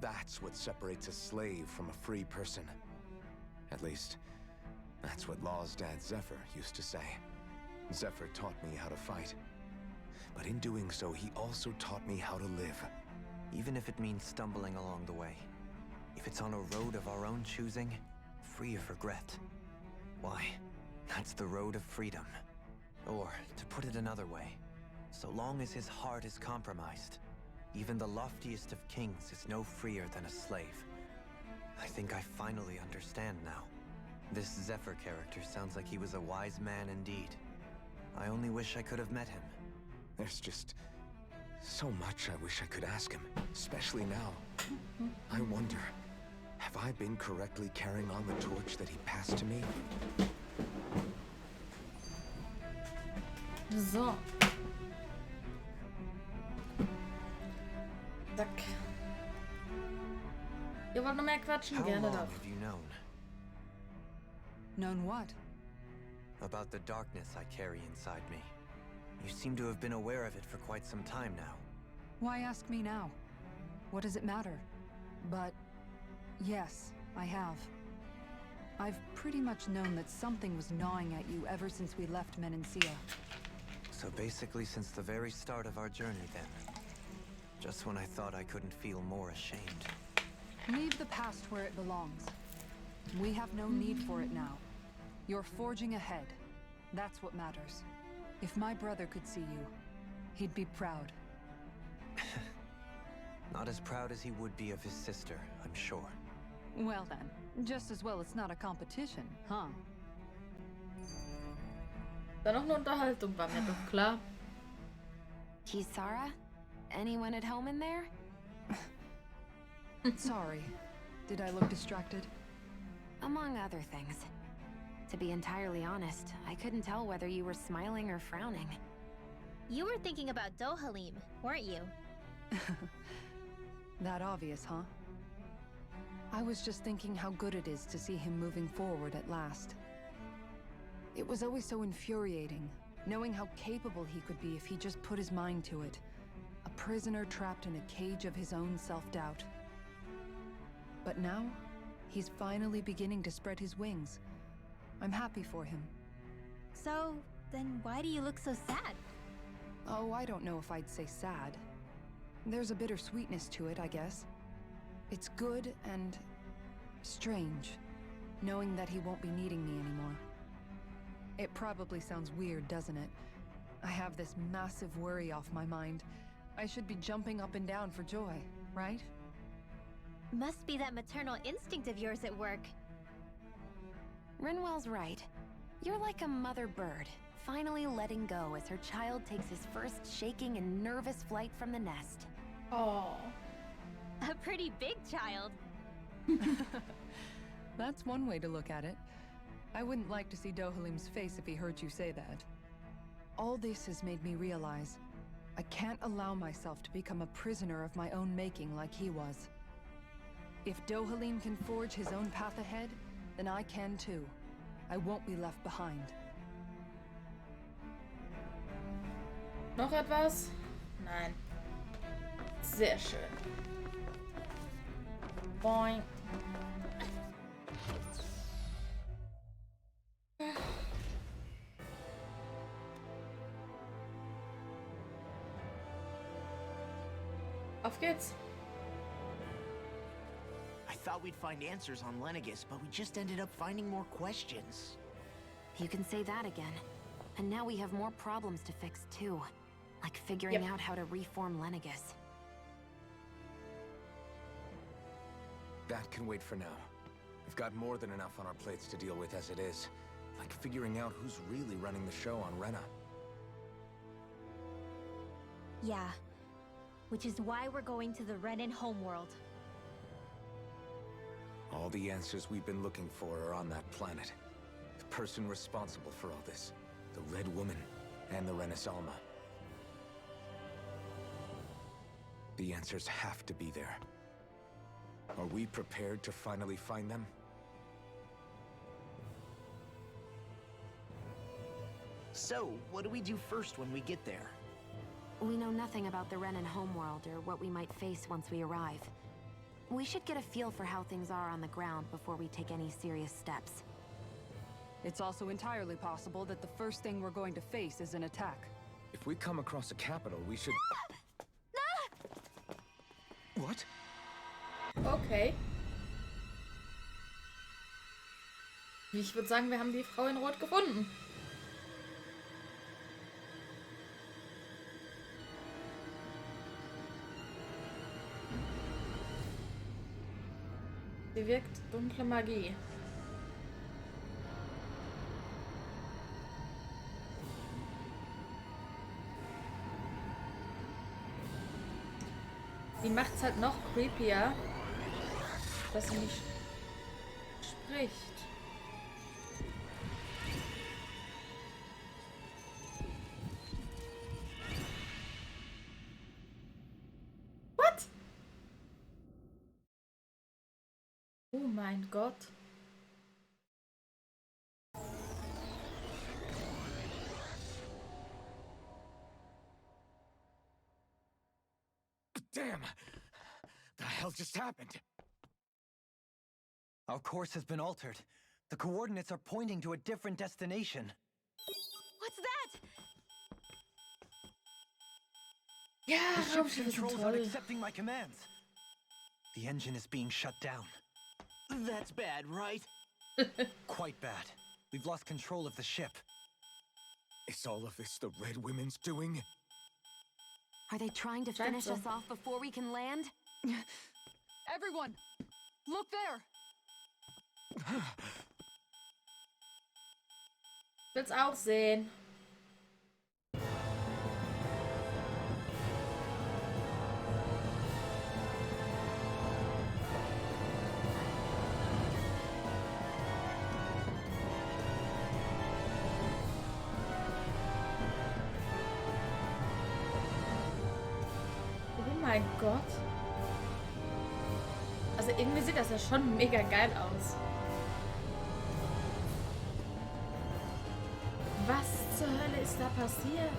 That's what separates a slave from a free person. At least, that's what Law's dad Zephyr used to say. Zephyr taught me how to fight. But in doing so, he also taught me how to live. Even if it means stumbling along the way. If it's on a road of our own choosing, free of regret. Why, that's the road of freedom. Or, to put it another way, so long as his heart is compromised, even the loftiest of kings is no freer than a slave. I think I finally understand now. This Zephyr character sounds like he was a wise man indeed. I only wish I could have met him. There's just so much I wish I could ask him, especially now. I wonder, have I been correctly carrying on the torch that he passed to me? So. Zack. Ihr wollt noch mehr quatschen? Gerne doch. Have you known? Known what? About the darkness I carry inside me. You seem to have been aware of it for quite some time now. Why ask me now? What does it matter? But yes, I have. I've pretty much known that something was gnawing at you ever since we left Menancia. So basically since the very start of our journey then. Just when I thought I couldn't feel more ashamed. Leave the past where it belongs. We have no need for it now. You're forging ahead. That's what matters. If my brother could see you, he'd be proud. Not as proud as he would be of his sister, I'm sure. Well then, just as well it's not a competition, huh? Dann noch eine Unterhaltung, war mir doch klar. Kisara? Anyone at home in there? Sorry. Did I look distracted? Among other things. To be entirely honest, I couldn't tell whether you were smiling or frowning. You were thinking about Dohalim, weren't you? That obvious, huh? I was just thinking how good it is to see him moving forward at last. It was always so infuriating, knowing how capable he could be if he just put his mind to it. A prisoner trapped in a cage of his own self-doubt. But now, he's finally beginning to spread his wings. I'm happy for him. So, then why do you look so sad? Oh, I don't know if I'd say sad. There's a bittersweetness to it, I guess. It's good and strange, knowing that he won't be needing me anymore. It probably sounds weird, doesn't it? I have this massive worry off my mind. I should be jumping up and down for joy, right? Must be that maternal instinct of yours at work. Rinwell's right. You're like a mother bird, finally letting go as her child takes his first shaking and nervous flight from the nest. Oh. A pretty big child. That's one way to look at it. I wouldn't like to see Dohalim's face if he heard you say that. All this has made me realize I can't allow myself to become a prisoner of my own making like he was. If Dohalim can forge his own path ahead, then I can too. I won't be left behind. Noch etwas? Nein. Sehr schön. Boing. Auf geht's. I thought we'd find answers on Lenegis, but we just ended up finding more questions. You can say that again. And now we have more problems to fix too. Like figuring out how to reform Lenegis. That can wait for now. We've got more than enough on our plates to deal with as it is. Like figuring out who's really running the show on Rena. Yeah. Which is why we're going to the Renan homeworld. All the answers we've been looking for are on that planet. The person responsible for all this. The Red Woman and the Renaissance. The answers have to be there. Are we prepared to finally find them? So, what do we do first when we get there? We know nothing about the Renan homeworld or what we might face once we arrive. We should get a feel for how things are on the ground before we take any serious steps. It's also entirely possible that the first thing we're going to face is an attack. If we come across a capital, we should... What? Okay. Ich würde sagen, wir haben die Frau in Rot gefunden. Sie wirkt dunkle Magie. Die macht's halt noch creepier, dass sie nicht spricht. What? Oh mein Gott. Damn! The hell just happened? Our course has been altered. The coordinates are pointing to a different destination. What's that? Ja, The ship's Raumschiffe sind controls aren't toll. accepting my commands. The engine is being shut down. That's bad, right? Quite bad. We've lost control of the ship. Is all of this the Red Women's doing? Are they trying to finish us off before we can land? Everyone! Look there! Will's auch sehen. Oh mein Gott. Also irgendwie sieht das ja schon mega geil aus. Was zur Hölle ist da passiert?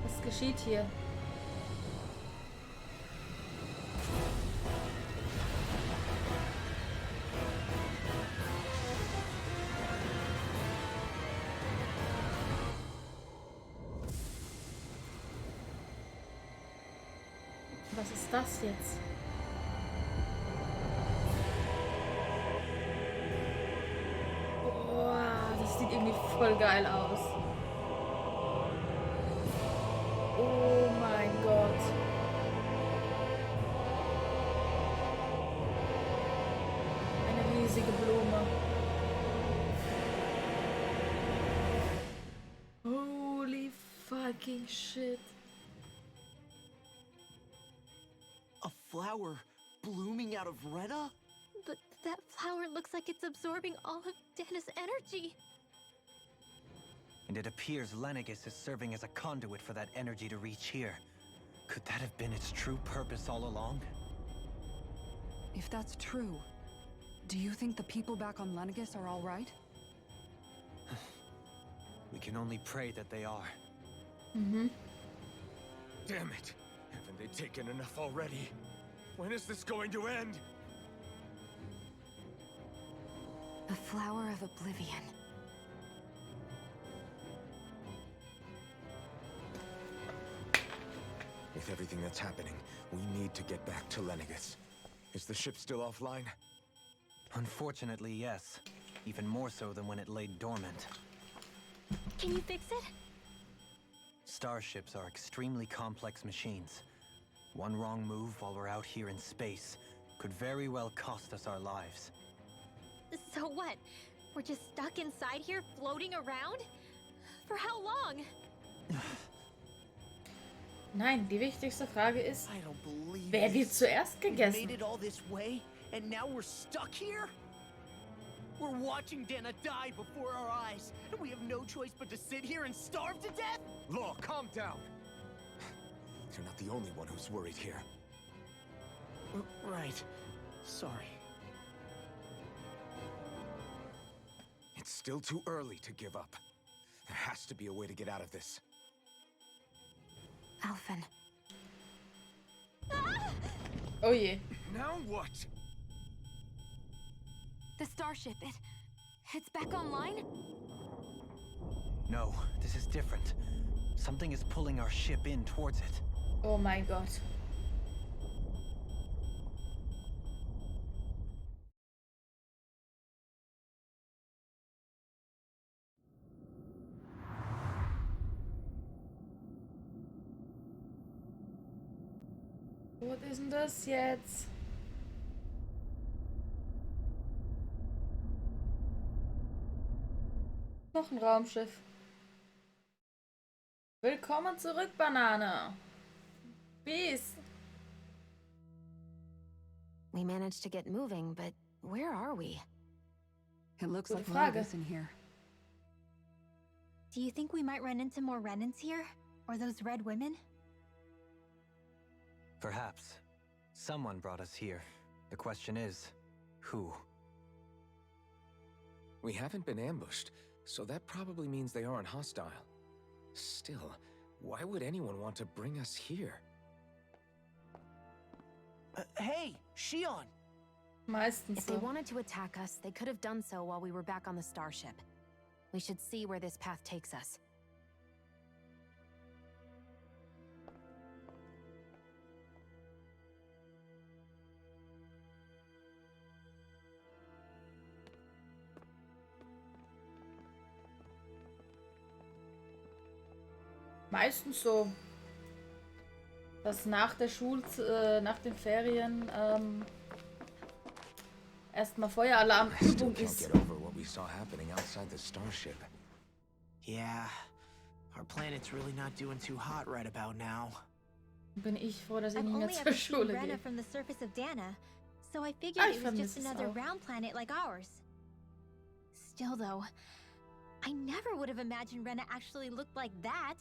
Was geschieht hier? Was ist das jetzt? Boah, das sieht irgendwie voll geil aus. Oh mein Gott. Eine riesige Blume. Holy fucking shit. A flower blooming out of Rena? But that flower looks like it's absorbing all of Dana's energy. And it appears Lenegis is serving as a conduit for that energy to reach here. Could that have been its true purpose all along? If that's true, do you think the people back on Lenegis are all right? We can only pray that they are. Mm-hmm. Damn it! Haven't they taken enough already? When is this going to end? The Flower of Oblivion. With everything that's happening, we need to get back to Lenegis. Is the ship still offline? Unfortunately, yes. Even more so than when it lay dormant. Can you fix it? Starships are extremely complex machines. One wrong move while we're out here in space could very well cost us our lives. So what? We're just stuck inside here, floating around? For how long? Nein, die wichtigste Frage ist, I don't believe wer wird zuerst we made gegessen? it all this way, and now we're stuck here? We're watching Dana die before our eyes, and we have no choice but to sit here and starve to death? Law, calm down! You're not the only one who's worried here. Right. Sorry. It's still too early to give up. There has to be a way to get out of this. Alphen. Oh je. Now what? The starship, it's back online? No, this is different. Something is pulling our ship in towards it. Oh mein Gott. Was ist denn das jetzt? Noch ein Raumschiff. Willkommen zurück, Banane. Peace. We managed to get moving, but where are we? It looks Gute like Frage. Lenegis in here. Do you think we might run into more Renans here? Or those red women? Perhaps. Someone brought us here. The question is, who? We haven't been ambushed, so that probably means they aren't hostile. Still, why would anyone want to bring us here? Hey, Shion! Meistens If they so. wanted to attack us, they could have done so while we were back on the starship. We should see where this path takes us. Meistens so. Dass nach der nach den Ferien erstmal Feueralarmübung ist. Yeah, our planet's really not doing too hot right about now. Bin ich froh, dass ich I've nicht mehr only zur ever seen Schule Rena gehe. from the surface of Dana, so I figured it was just vermisse es another auch. round planet like ours. Still though, I never would have imagined Rena actually looked like that.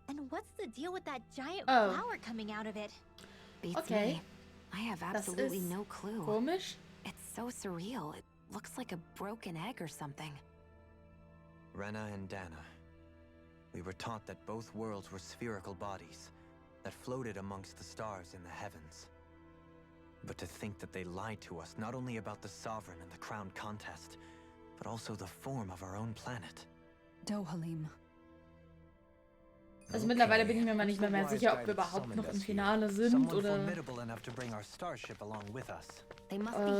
And what's the deal with that giant flower coming out of it? Beats me. I have absolutely no clue. Komisch. It's so surreal. It looks like a broken egg or something. Rena and Dana. We were taught that both worlds were spherical bodies that floated amongst the stars in the heavens. But to think that they lied to us not only about the Sovereign and the Crown contest, but also the form of our own planet. Dohalim. Also mittlerweile bin ich mir mal nicht mehr sicher, ob wir überhaupt noch im Finale sind oder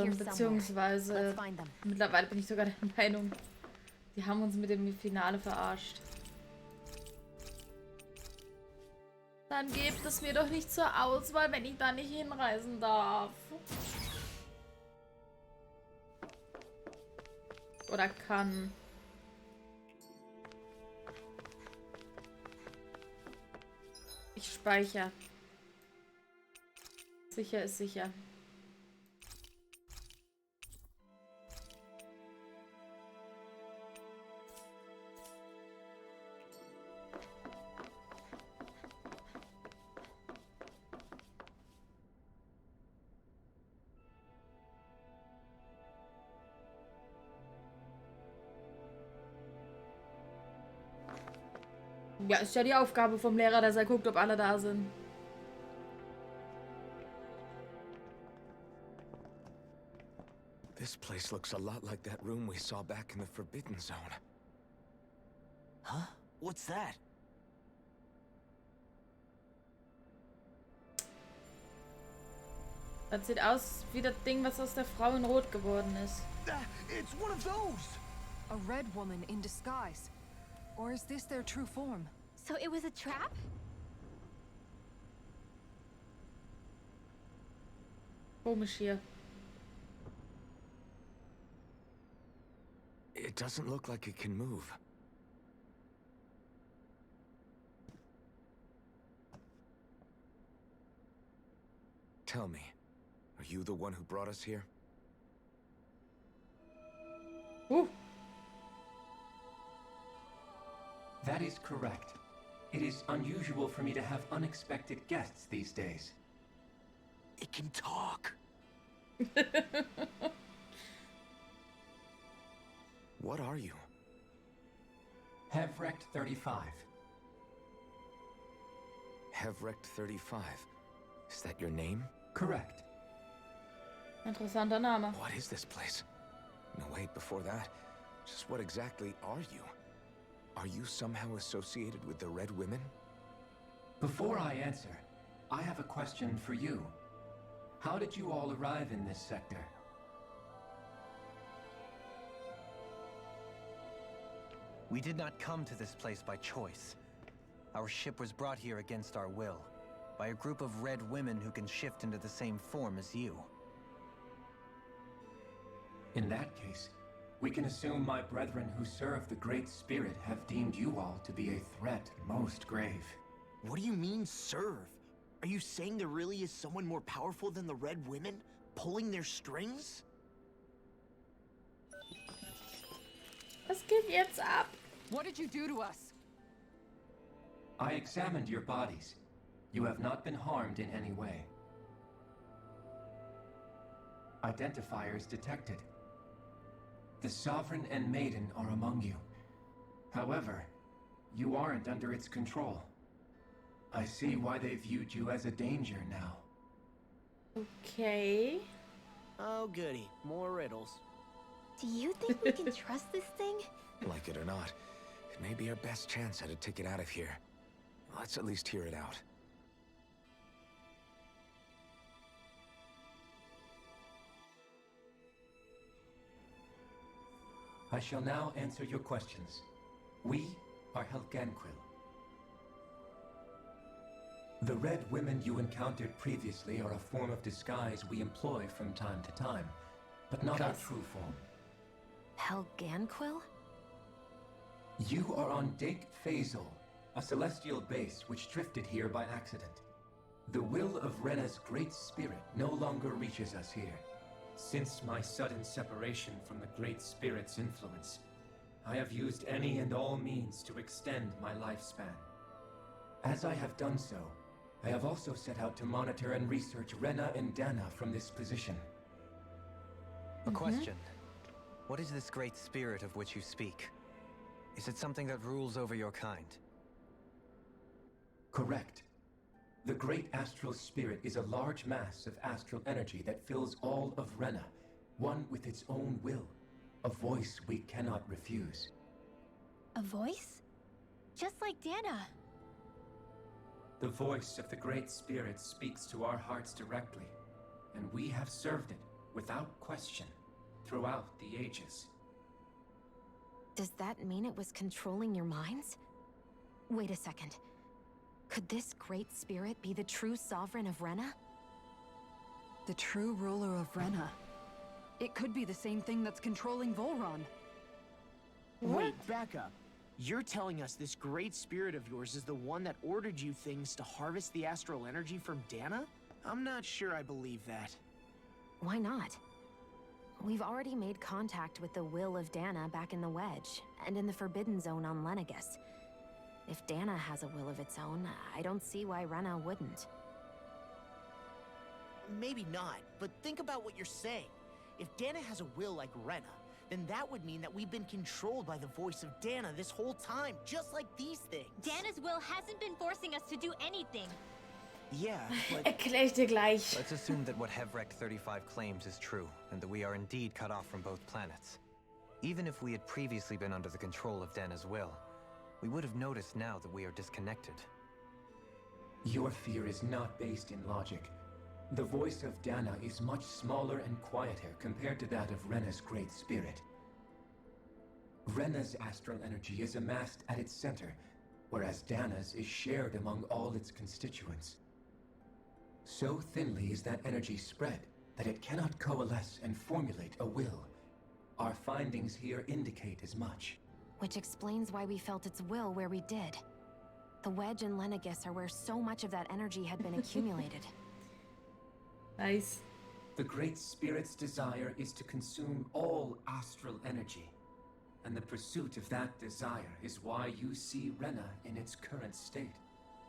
beziehungsweise mittlerweile bin ich sogar der Meinung, die haben uns mit dem Finale verarscht. Dann gebt es mir doch nicht zur Auswahl, wenn ich da nicht hinreisen darf. Oder kann. Ich speichere. Sicher ist sicher. Ja, ist ja die Aufgabe vom Lehrer, dass er guckt, ob alle da sind. This place looks a lot like that room we saw back in the Forbidden Zone. Huh? What's that? Das sieht aus wie das Ding, was aus der Frau in Rot geworden ist. It's one of those! A red woman in disguise. Or is this their true form? So it was a trap? Komisch hier. It doesn't look like it can move. Tell me, are you the one who brought us here? Ooh. That is correct. It is unusual for me to have unexpected guests these days. It can talk. What are you? Hevrect 35. Hevrect 35. Is that your name? Correct. Interessanter Name. What is this place? No, wait, before that, just what exactly are you? Are you somehow associated with the Red Women? Before I answer, I have a question for you. How did you all arrive in this sector? We did not come to this place by choice. Our ship was brought here against our will, by a group of red women who can shift into the same form as you. In that case, we can assume my brethren who serve the Great Spirit have deemed you all to be a threat most grave. What do you mean, serve? Are you saying there really is someone more powerful than the Red Women, pulling their strings? Was geht jetzt ab? What did you do to us? I examined your bodies. You have not been harmed in any way. Identifiers detected. The Sovereign and Maiden are among you. However, you aren't under its control. I see why they viewed you as a danger now. Okay. Oh, goody. More riddles. Do you think we can trust this thing? Like it or not, it may be our best chance at a ticket out of here. Let's at least hear it out. I shall now answer your questions. We are Helgenquil. The red women you encountered previously are a form of disguise we employ from time to time, but not our true form. Helganquil? You are on Dake Phasal, a celestial base which drifted here by accident. The will of Rena's great spirit no longer reaches us here. Since my sudden separation from the Great Spirit's influence, I have used any and all means to extend my lifespan. As I have done so, I have also set out to monitor and research Rena and Dana from this position. A question. What is this great spirit of which you speak? Is it something that rules over your kind? Correct. The great astral spirit is a large mass of astral energy that fills all of Rena, one with its own will, a voice we cannot refuse. A voice? Just like Dana. The voice of the great spirit speaks to our hearts directly, and we have served it without question throughout the ages. Does that mean it was controlling your minds? Wait a second. Could this great spirit be the true sovereign of Rena? The true ruler of Rena. It could be the same thing that's controlling Volron. Wait, back up. You're telling us this great spirit of yours is the one that ordered you things to harvest the astral energy from Dana? I'm not sure I believe that. Why not? We've already made contact with the will of Dana back in the Wedge, and in the Forbidden Zone on Lenegus. If Dana has a will of its own, I don't see why Rena wouldn't. Maybe not, but think about what you're saying. If Dana has a will like Rena, then that would mean that we've been controlled by the voice of Dana this whole time, just like these things. Dana's will hasn't been forcing us to do anything. Yeah, but... Erklär ich dir gleich. Let's assume that what Hevrect 35 claims is true, and that we are indeed cut off from both planets. Even if we had previously been under the control of Dana's will, we would have noticed now that we are disconnected. Your fear is not based in logic. The voice of Dana is much smaller and quieter compared to that of Rena's great spirit. Rena's astral energy is amassed at its center, whereas Dana's is shared among all its constituents. So thinly is that energy spread that it cannot coalesce and formulate a will. Our findings here indicate as much. Which explains why we felt its will where we did. The Wedge and Lenegus are where so much of that energy had been accumulated. Nice. The Great Spirit's desire is to consume all astral energy. And the pursuit of that desire is why you see Rena in its current state.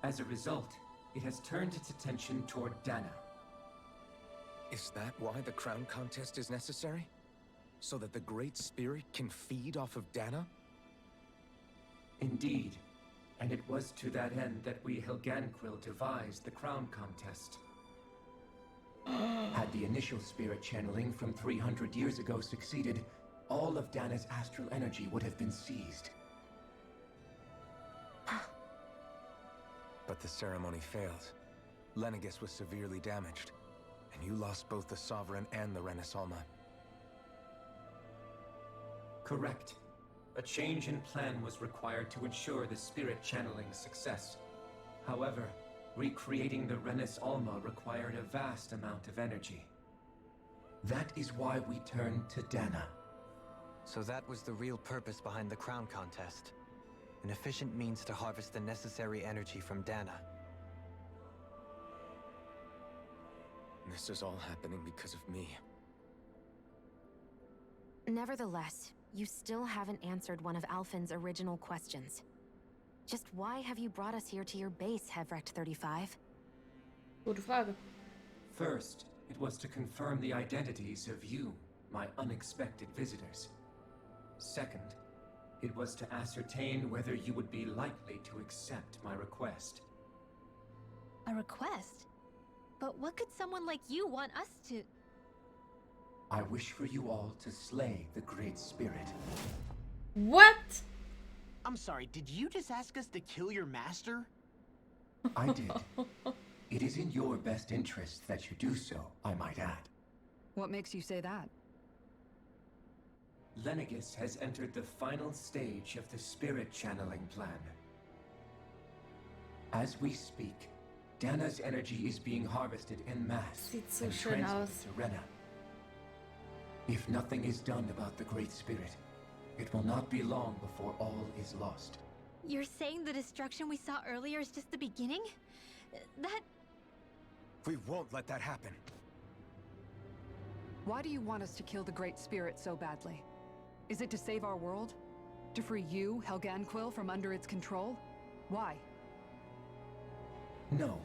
As a result, it has turned its attention toward Dana. Is that why the crown contest is necessary? So that the Great Spirit can feed off of Dana? Indeed. And it was to that end that we Helganquil devised the crown contest. Had the initial spirit channeling from 300 years ago succeeded, all of Dana's astral energy would have been seized. But the ceremony failed. Lenegus was severely damaged, and you lost both the Sovereign and the Renasalma. Correct. A change in plan was required to ensure the spirit channeling's success. However, recreating the Renasalma required a vast amount of energy. That is why we turned to Dana. So that was the real purpose behind the crown contest. An efficient means to harvest the necessary energy from Dana. This is all happening because of me. Nevertheless, you still haven't answered one of Alphen's original questions. Just why have you brought us here to your base, Hevrect 35? Gute Frage. First, it was to confirm the identities of you, my unexpected visitors. Second, it was to ascertain whether you would be likely to accept my request. A request? But what could someone like you want us to... I wish for you all to slay the Great Spirit. What? I'm sorry, did you just ask us to kill your master? I did. It is in your best interest that you do so, I might add. What makes you say that? Lenegus has entered the final stage of the spirit channeling plan. As we speak, Dana's energy is being harvested en masse Sieht so and schön transmitted aus. to Rena. If nothing is done about the Great Spirit, it will not be long before all is lost. You're saying the destruction we saw earlier is just the beginning? That... We won't let that happen. Why do you want us to kill the Great Spirit so badly? Is it to save our world? To free you, Helganquil, from under its control? Why? No.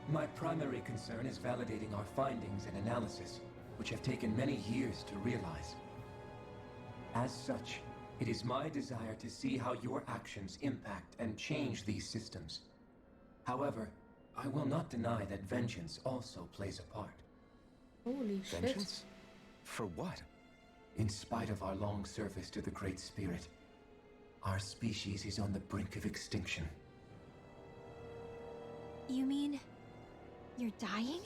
My primary concern is validating our findings and analysis, which have taken many years to realize. As such, it is my desire to see how your actions impact and change these systems. However, I will not deny that vengeance also plays a part. Holy shit. Vengeance? For what? In spite of our long service to the Great Spirit, our species is on the brink of extinction. You mean... you're dying?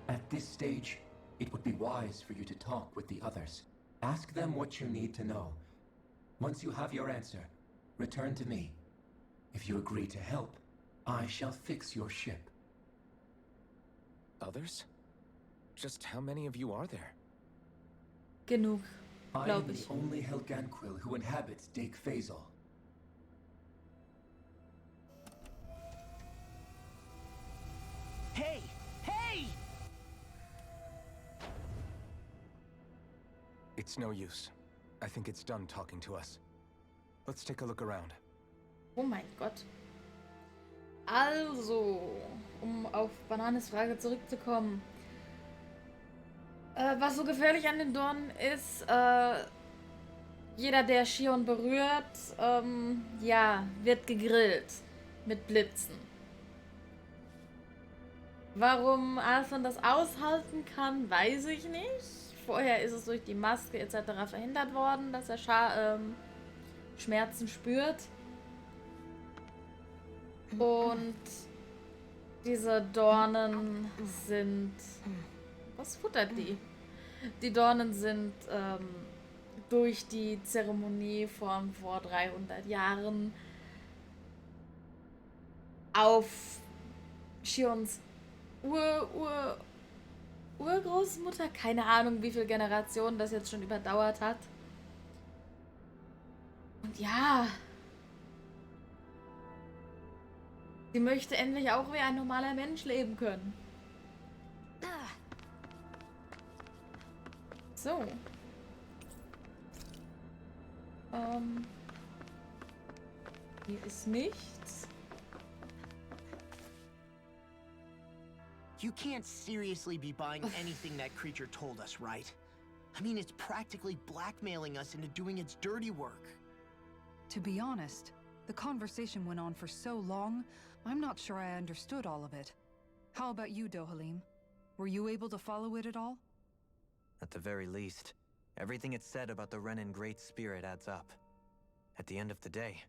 At this stage, it would be wise for you to talk with the others. Ask them what you need to know. Once you have your answer, return to me. If you agree to help, I shall fix your ship. Others? Just how many of you are there? Genug, I am glaube the ich. only Helganquil who inhabits Dake Phasal. Hey! Hey! It's no use. I think it's done talking to us. Let's take a look around. Oh mein Gott. Also, um auf Bananes Frage zurückzukommen. Was so gefährlich an den Dornen ist, jeder, der Shion berührt, ja, wird gegrillt mit Blitzen. Warum Alphen das aushalten kann, weiß ich nicht. Vorher ist es durch die Maske etc. verhindert worden, dass er Schmerzen spürt. Und diese Dornen sind... Was futtert die? Die Dornen sind durch die Zeremonie von vor 300 Jahren auf Shions Urgroßmutter, keine Ahnung, wie viele Generationen das jetzt schon überdauert hat. Und ja, sie möchte endlich auch wie ein normaler Mensch leben können. So. Hier ist nichts. You can't seriously be buying anything that creature told us, right? I mean, it's practically blackmailing us into doing its dirty work. To be honest, the conversation went on for so long, I'm not sure I understood all of it. How about you, Dohalim? Were you able to follow it at all? At the very least, everything it said about the Renan Great Spirit adds up. At the end of the day,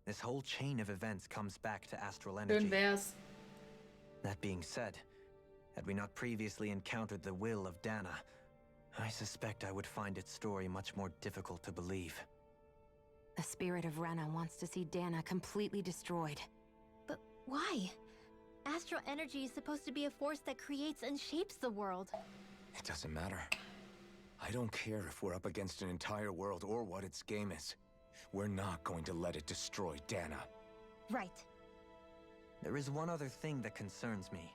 this whole chain of events comes back to astral energy. Schön wär's. That being said, had we not previously encountered the will of Dana, I suspect I would find its story much more difficult to believe. The spirit of Rena wants to see Dana completely destroyed. But why? Astral energy is supposed to be a force that creates and shapes the world. It doesn't matter. I don't care if we're up against an entire world or what its game is. We're not going to let it destroy Dana. Right. There is one other thing that concerns me.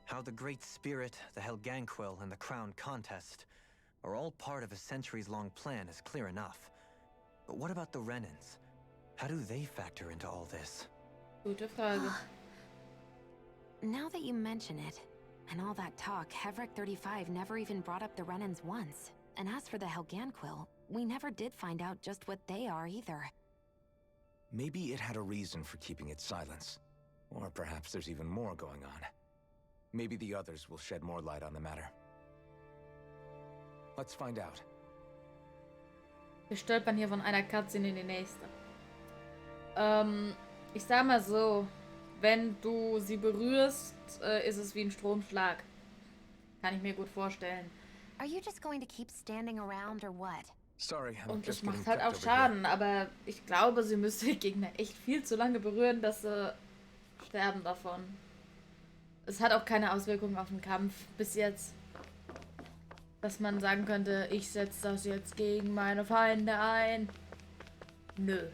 How the Great Spirit, the Helganquil, and the Crown Contest are all part of a centuries-long plan is clear enough. But what about the Renans? How do they factor into all this? Gute Frage. Now that you mention it, and all that talk, Hevric 35 never even brought up the Renans once. And as for the Helganquil, we never did find out just what they are either. Maybe it had a reason for keeping its silence. Or perhaps there's even more going on. Maybe the others will shed more light on the matter. Let's find out. Wir stolpern hier von einer Cutscene in die nächste. Ich sag mal so, wenn du sie berührst, ist es wie ein Stromschlag. Kann ich mir gut vorstellen. Are you just going to keep standing around or what? Sorry, I'm Und das just getting macht halt prepped auch over here. Schaden, aber ich glaube, sie müsste die Gegner echt viel zu lange berühren, dass sie sterben davon. Es hat auch keine Auswirkungen auf den Kampf bis jetzt. Dass man sagen könnte, ich setze das jetzt gegen meine Feinde ein. Nö.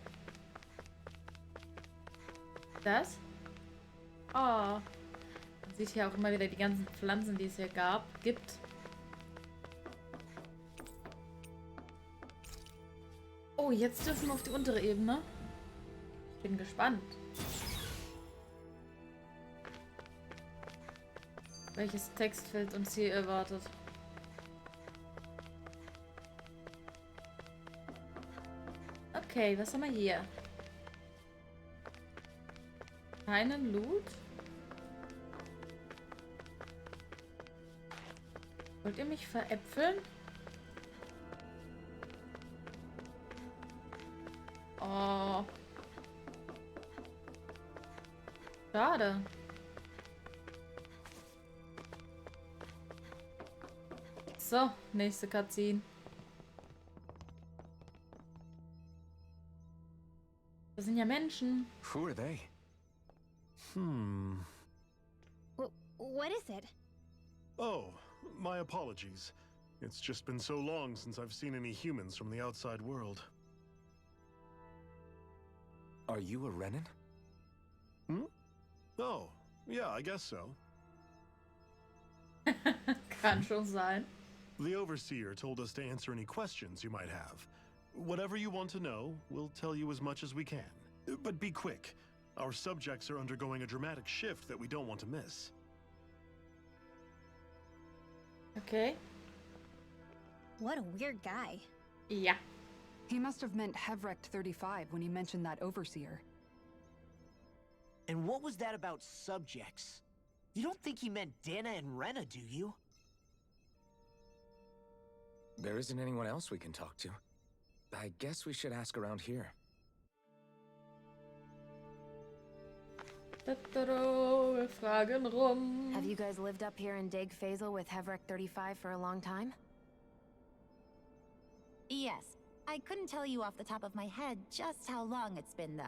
Das? Oh. Man sieht hier auch immer wieder die ganzen Pflanzen, die es hier gibt. Oh, jetzt dürfen wir auf die untere Ebene. Ich bin gespannt. Welches Textfeld uns hier erwartet. Okay, was haben wir hier? Keinen Loot? Wollt ihr mich veräpfeln? Oh. Schade. So, nächste Cutscene. Das sind ja Menschen. Who are they? What is it? Oh, my apologies. It's just been so long since I've seen any humans from the outside world. Are you a Renin? Oh, yeah, I guess so. Kann schon sein. The Overseer told us to answer any questions you might have. Whatever you want to know, we'll tell you as much as we can. But be quick. Our subjects are undergoing a dramatic shift that we don't want to miss. Okay. What a weird guy. Ja. He must have meant Hevrect 35 when he mentioned that Overseer. And what was that about subjects? You don't think he meant Dana and Rena, do you? There isn't anyone else we can talk to. I guess we should ask around here. Wir fragen rum. Have you guys lived up here in Dig Faisal with Hevrect 35 for a long time? Yes. I couldn't tell you off the top of my head just how long it's been, though.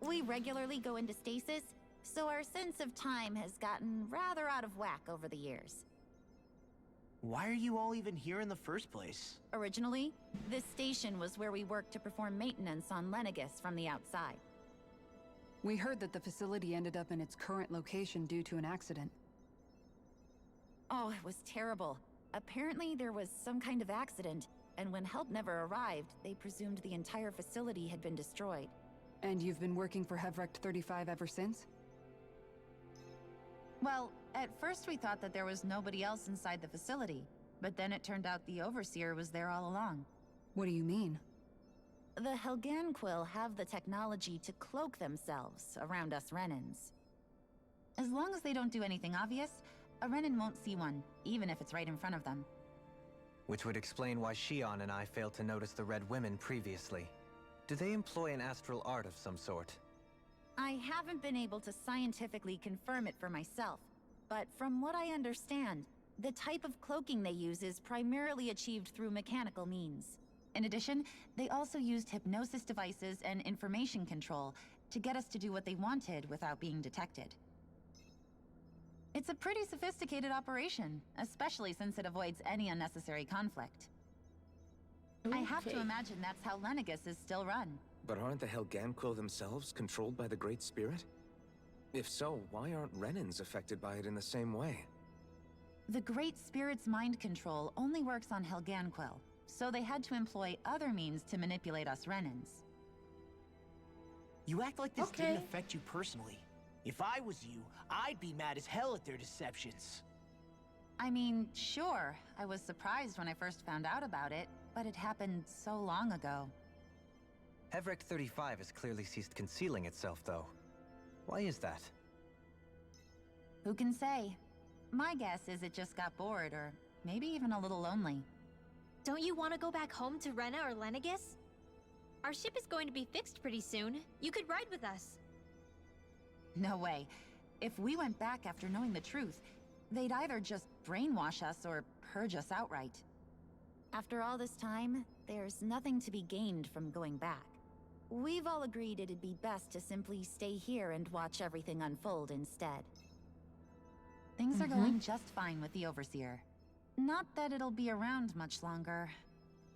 We regularly go into stasis, so our sense of time has gotten rather out of whack over the years. Why are you all even here in the first place? Originally, this station was where we worked to perform maintenance on Lenegus from the outside. We heard that the facility ended up in its current location due to an accident. Oh, it was terrible. Apparently there was some kind of accident, and when help never arrived, they presumed the entire facility had been destroyed. And you've been working for Hevrect 35 ever since? Well, at first we thought that there was nobody else inside the facility, but then it turned out the Overseer was there all along. What do you mean? The Helganquil have the technology to cloak themselves around us Renins. As long as they don't do anything obvious, a Renin won't see one, even if it's right in front of them. Which would explain why Shion and I failed to notice the Red Women previously. Do they employ an astral art of some sort? I haven't been able to scientifically confirm it for myself, but from what I understand, the type of cloaking they use is primarily achieved through mechanical means. In addition, they also used hypnosis devices and information control to get us to do what they wanted without being detected. It's a pretty sophisticated operation, especially since it avoids any unnecessary conflict. I have to imagine that's how Lenegus is still run. But aren't the Helganquil themselves controlled by the Great Spirit? If so, why aren't Renins affected by it in the same way? The Great Spirit's mind control only works on Helganquil, so they had to employ other means to manipulate us Renins. You act like this didn't affect you personally. If I was you, I'd be mad as hell at their deceptions. I mean, sure, I was surprised when I first found out about it, but it happened so long ago. Hevrect 35 has clearly ceased concealing itself, though. Why is that? Who can say? My guess is it just got bored, or maybe even a little lonely. Don't you want to go back home to Rena or Lenegus? Our ship is going to be fixed pretty soon. You could ride with us. No way. If we went back after knowing the truth, they'd either just brainwash us or purge us outright. After all this time, there's nothing to be gained from going back. We've all agreed it'd be best to simply stay here and watch everything unfold instead. Things are going just fine with the Overseer. Not that it'll be around much longer.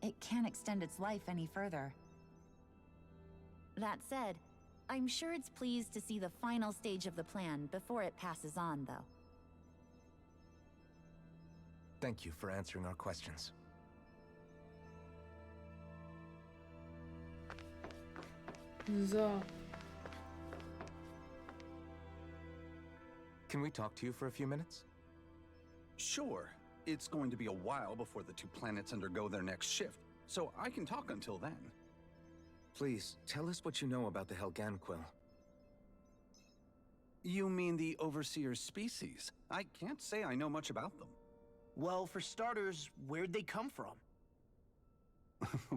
It can't extend its life any further. That said, I'm sure it's pleased to see the final stage of the plan before it passes on, though. Thank you for answering our questions. So. Can we talk to you for a few minutes? Sure. It's going to be a while before the two planets undergo their next shift, so I can talk until then. Please, tell us what you know about the Helganquil. You mean the Overseer's species? I can't say I know much about them. Well, for starters, where'd they come from?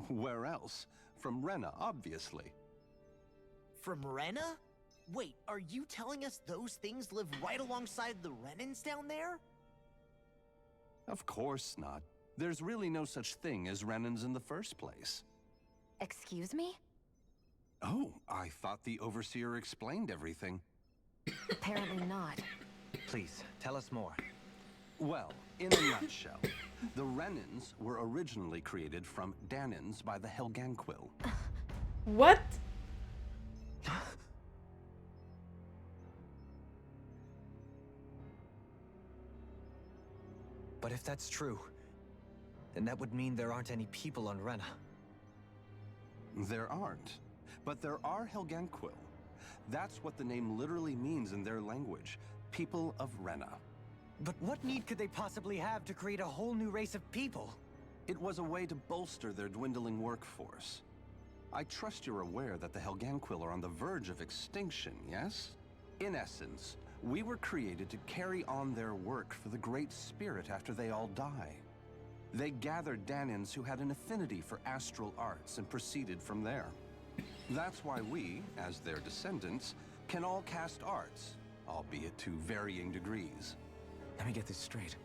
Where else? From Rena, obviously. From Rena? Wait, are you telling us those things live right alongside the Renans down there? Of course not. There's really no such thing as Renans in the first place. Excuse me? Oh, I thought the Overseer explained everything. Apparently not. Please, tell us more. Well, in a nutshell, the Renans were originally created from Danans by the Helganquil. What? But if that's true, then that would mean there aren't any people on Rena. There aren't. But there are Helganquil. That's what the name literally means in their language. People of Rena. But what need could they possibly have to create a whole new race of people? It was a way to bolster their dwindling workforce. I trust you're aware that the Helganquil are on the verge of extinction, yes? In essence, we were created to carry on their work for the Great Spirit after they all die. They gathered Danans who had an affinity for astral arts and proceeded from there. That's why we, as their descendants, can all cast arts, albeit to varying degrees. Let me get this straight.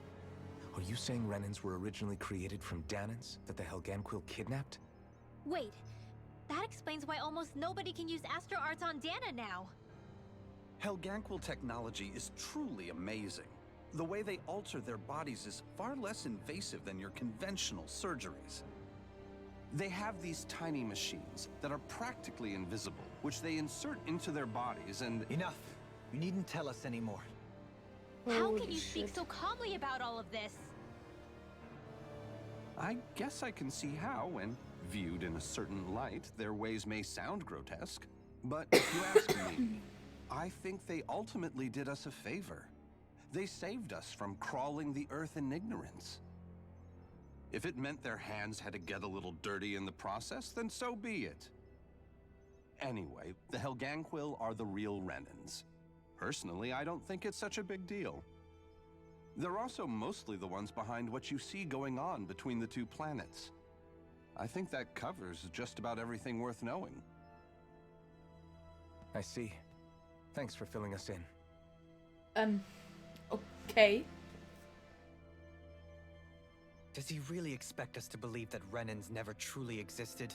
Are you saying Renans were originally created from Danans that the Helganquil kidnapped? Wait, that explains why almost nobody can use astro arts on Dana now. Helganquil technology is truly amazing. The way they alter their bodies is far less invasive than your conventional surgeries. They have these tiny machines that are practically invisible, which they insert into their bodies and... Enough! You needn't tell us anymore. How can you speak so calmly about all of this? I guess I can see how, when viewed in a certain light, their ways may sound grotesque. But if you ask me, I think they ultimately did us a favor. They saved us from crawling the earth in ignorance. If it meant their hands had to get a little dirty in the process, then so be it. Anyway, the Helganquil are the real Renans. Personally, I don't think it's such a big deal. They're also mostly the ones behind what you see going on between the two planets. I think that covers just about everything worth knowing. I see. Thanks for filling us in. Okay. Does he really expect us to believe that Renans never truly existed?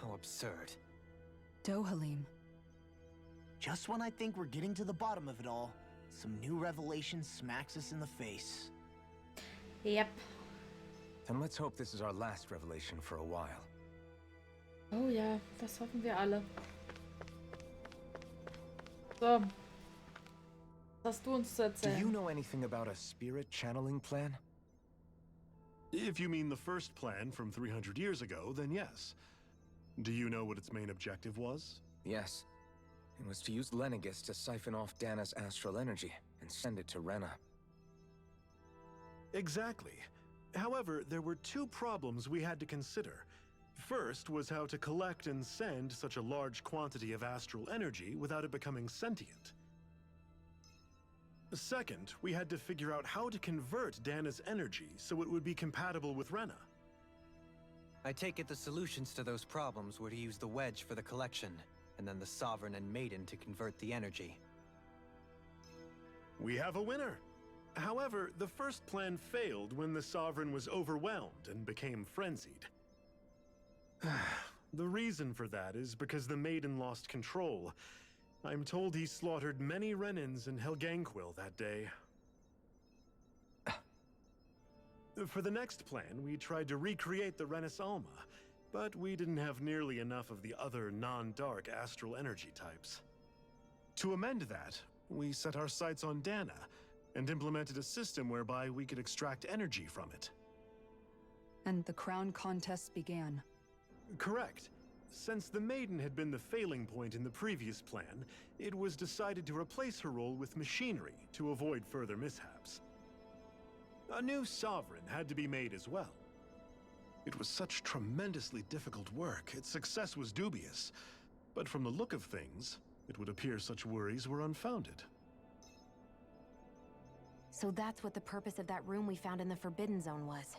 How absurd. Dohalim. Just when I think we're getting to the bottom of it all, some new revelation smacks us in the face. Yep. Then let's hope this is our last revelation for a while. Oh ja, das hoffen wir alle. So. Was hast du uns zu erzählen? Do you know anything about a spirit channeling plan? If you mean the first plan from 300 years ago, then yes. Do you know what its main objective was? Yes. It was to use Lenegis to siphon off Dana's astral energy and send it to Rena. Exactly. However, there were two problems we had to consider. First was how to collect and send such a large quantity of astral energy without it becoming sentient. Second, we had to figure out how to convert Dana's energy so it would be compatible with Rena. I take it the solutions to those problems were to use the wedge for the collection, and then the Sovereign and Maiden to convert the energy. We have a winner. However, the first plan failed when the Sovereign was overwhelmed and became frenzied. The reason for that is because the Maiden lost control. I'm told he slaughtered many Renans in Helganquil that day. For the next plan, we tried to recreate the Renis Alma, but we didn't have nearly enough of the other non-dark astral energy types. To amend that, we set our sights on Dana, and implemented a system whereby we could extract energy from it. And the crown contests began. Correct. Since the Maiden had been the failing point in the previous plan, it was decided to replace her role with machinery to avoid further mishaps. A new Sovereign had to be made as well. It was such tremendously difficult work, its success was dubious. But from the look of things, it would appear such worries were unfounded. So that's what the purpose of that room we found in the Forbidden Zone was.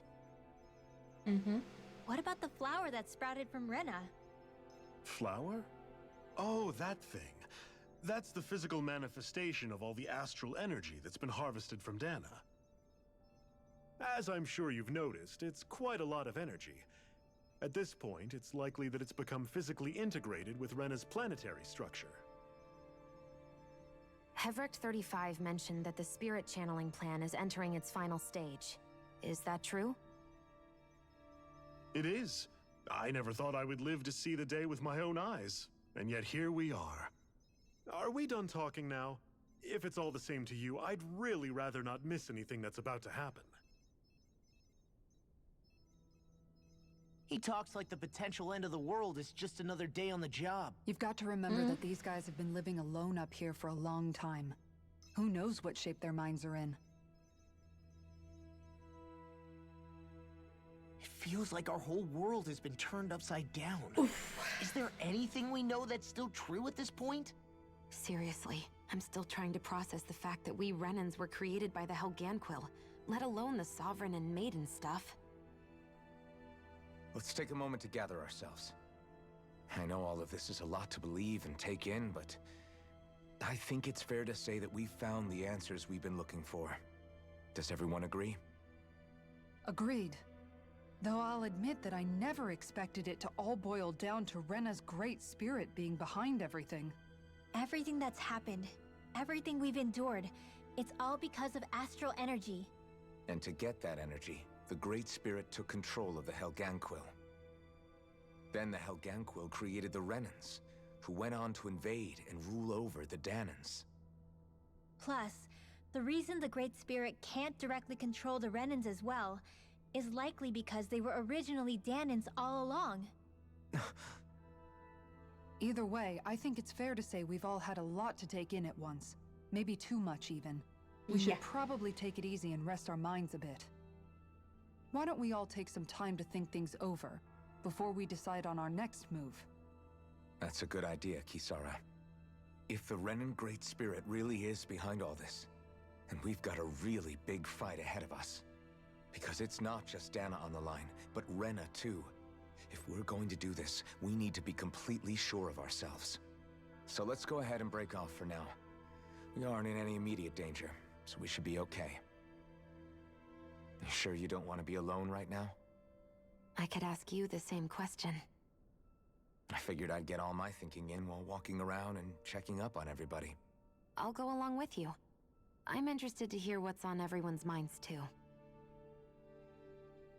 Mhm. What about the flower that sprouted from Rena? Flower? Oh, that thing. That's the physical manifestation of all the astral energy that's been harvested from Dana. As I'm sure you've noticed, it's quite a lot of energy. At this point, it's likely that it's become physically integrated with Rena's planetary structure. Hevricht 35 mentioned that the spirit channeling plan is entering its final stage. Is that true? It is. I never thought I would live to see the day with my own eyes, and yet here we are. Are we done talking now? If it's all the same to you, I'd really rather not miss anything that's about to happen. He talks like the potential end of the world is just another day on the job. You've got to remember that these guys have been living alone up here for a long time. Who knows what shape their minds are in? It feels like our whole world has been turned upside down. Is there anything we know that's still true at this point? Seriously, I'm still trying to process the fact that we Renans were created by the Helganquil, let alone the Sovereign and Maiden stuff. Let's take a moment to gather ourselves. I know all of this is a lot to believe and take in, but I think it's fair to say that we've found the answers we've been looking for. Does everyone agree? Agreed. Though I'll admit that I never expected it to all boil down to Rena's great spirit being behind everything. Everything that's happened, everything we've endured, it's all because of astral energy. And to get that energy, the Great Spirit took control of the Helganquil. Then the Helganquil created the Renans, who went on to invade and rule over the Danans. Plus, the reason the Great Spirit can't directly control the Renans as well is likely because they were originally Danans all along. Either way, I think it's fair to say we've all had a lot to take in at once. Maybe too much, even. We should probably take it easy and rest our minds a bit. Why don't we all take some time to think things over before we decide on our next move? That's a good idea, Kisara. If the Renan Great Spirit really is behind all this, then we've got a really big fight ahead of us. Because it's not just Dana on the line, but Rena too. If we're going to do this, we need to be completely sure of ourselves. So let's go ahead and break off for now. We aren't in any immediate danger, so we should be okay. You sure you don't want to be alone right now? I could ask you the same question. I figured I'd get all my thinking in while walking around and checking up on everybody. I'll go along with you. I'm interested to hear what's on everyone's minds too.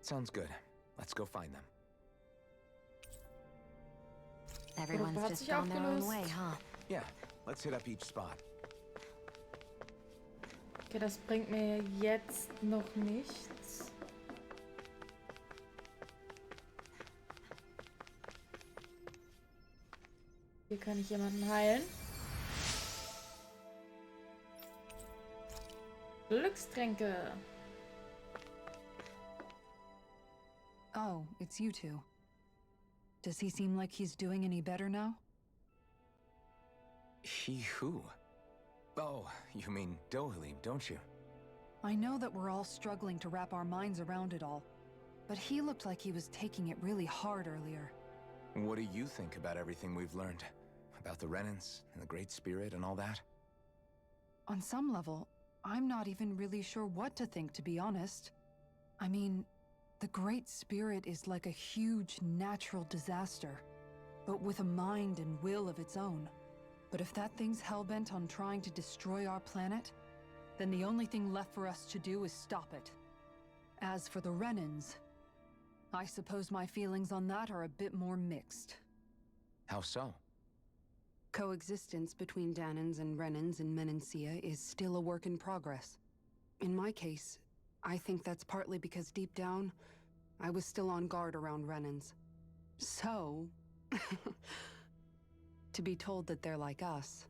Sounds good. Let's go find them. Everyone's just on their own way, huh? Yeah, let's hit up each spot. Okay, das bringt mir jetzt noch nichts. Hier kann ich jemanden heilen. Glückstränke. Oh, it's you two. Does he seem like he's doing any better now? He who? Oh, you mean Dohalim, don't you? I know that we're all struggling to wrap our minds around it all, but he looked like he was taking it really hard earlier. What do you think about everything we've learned? About the Renans and the Great Spirit and all that? On some level, I'm not even really sure what to think, to be honest. I mean, the Great Spirit is like a huge natural disaster, but with a mind and will of its own. But if that thing's hellbent on trying to destroy our planet, then the only thing left for us to do is stop it. As for the Renans, I suppose my feelings on that are a bit more mixed. How so? Coexistence between Danans and Renans in Menancia is still a work in progress. In my case, I think that's partly because deep down, I was still on guard around Renans. So, to be told that they're like us,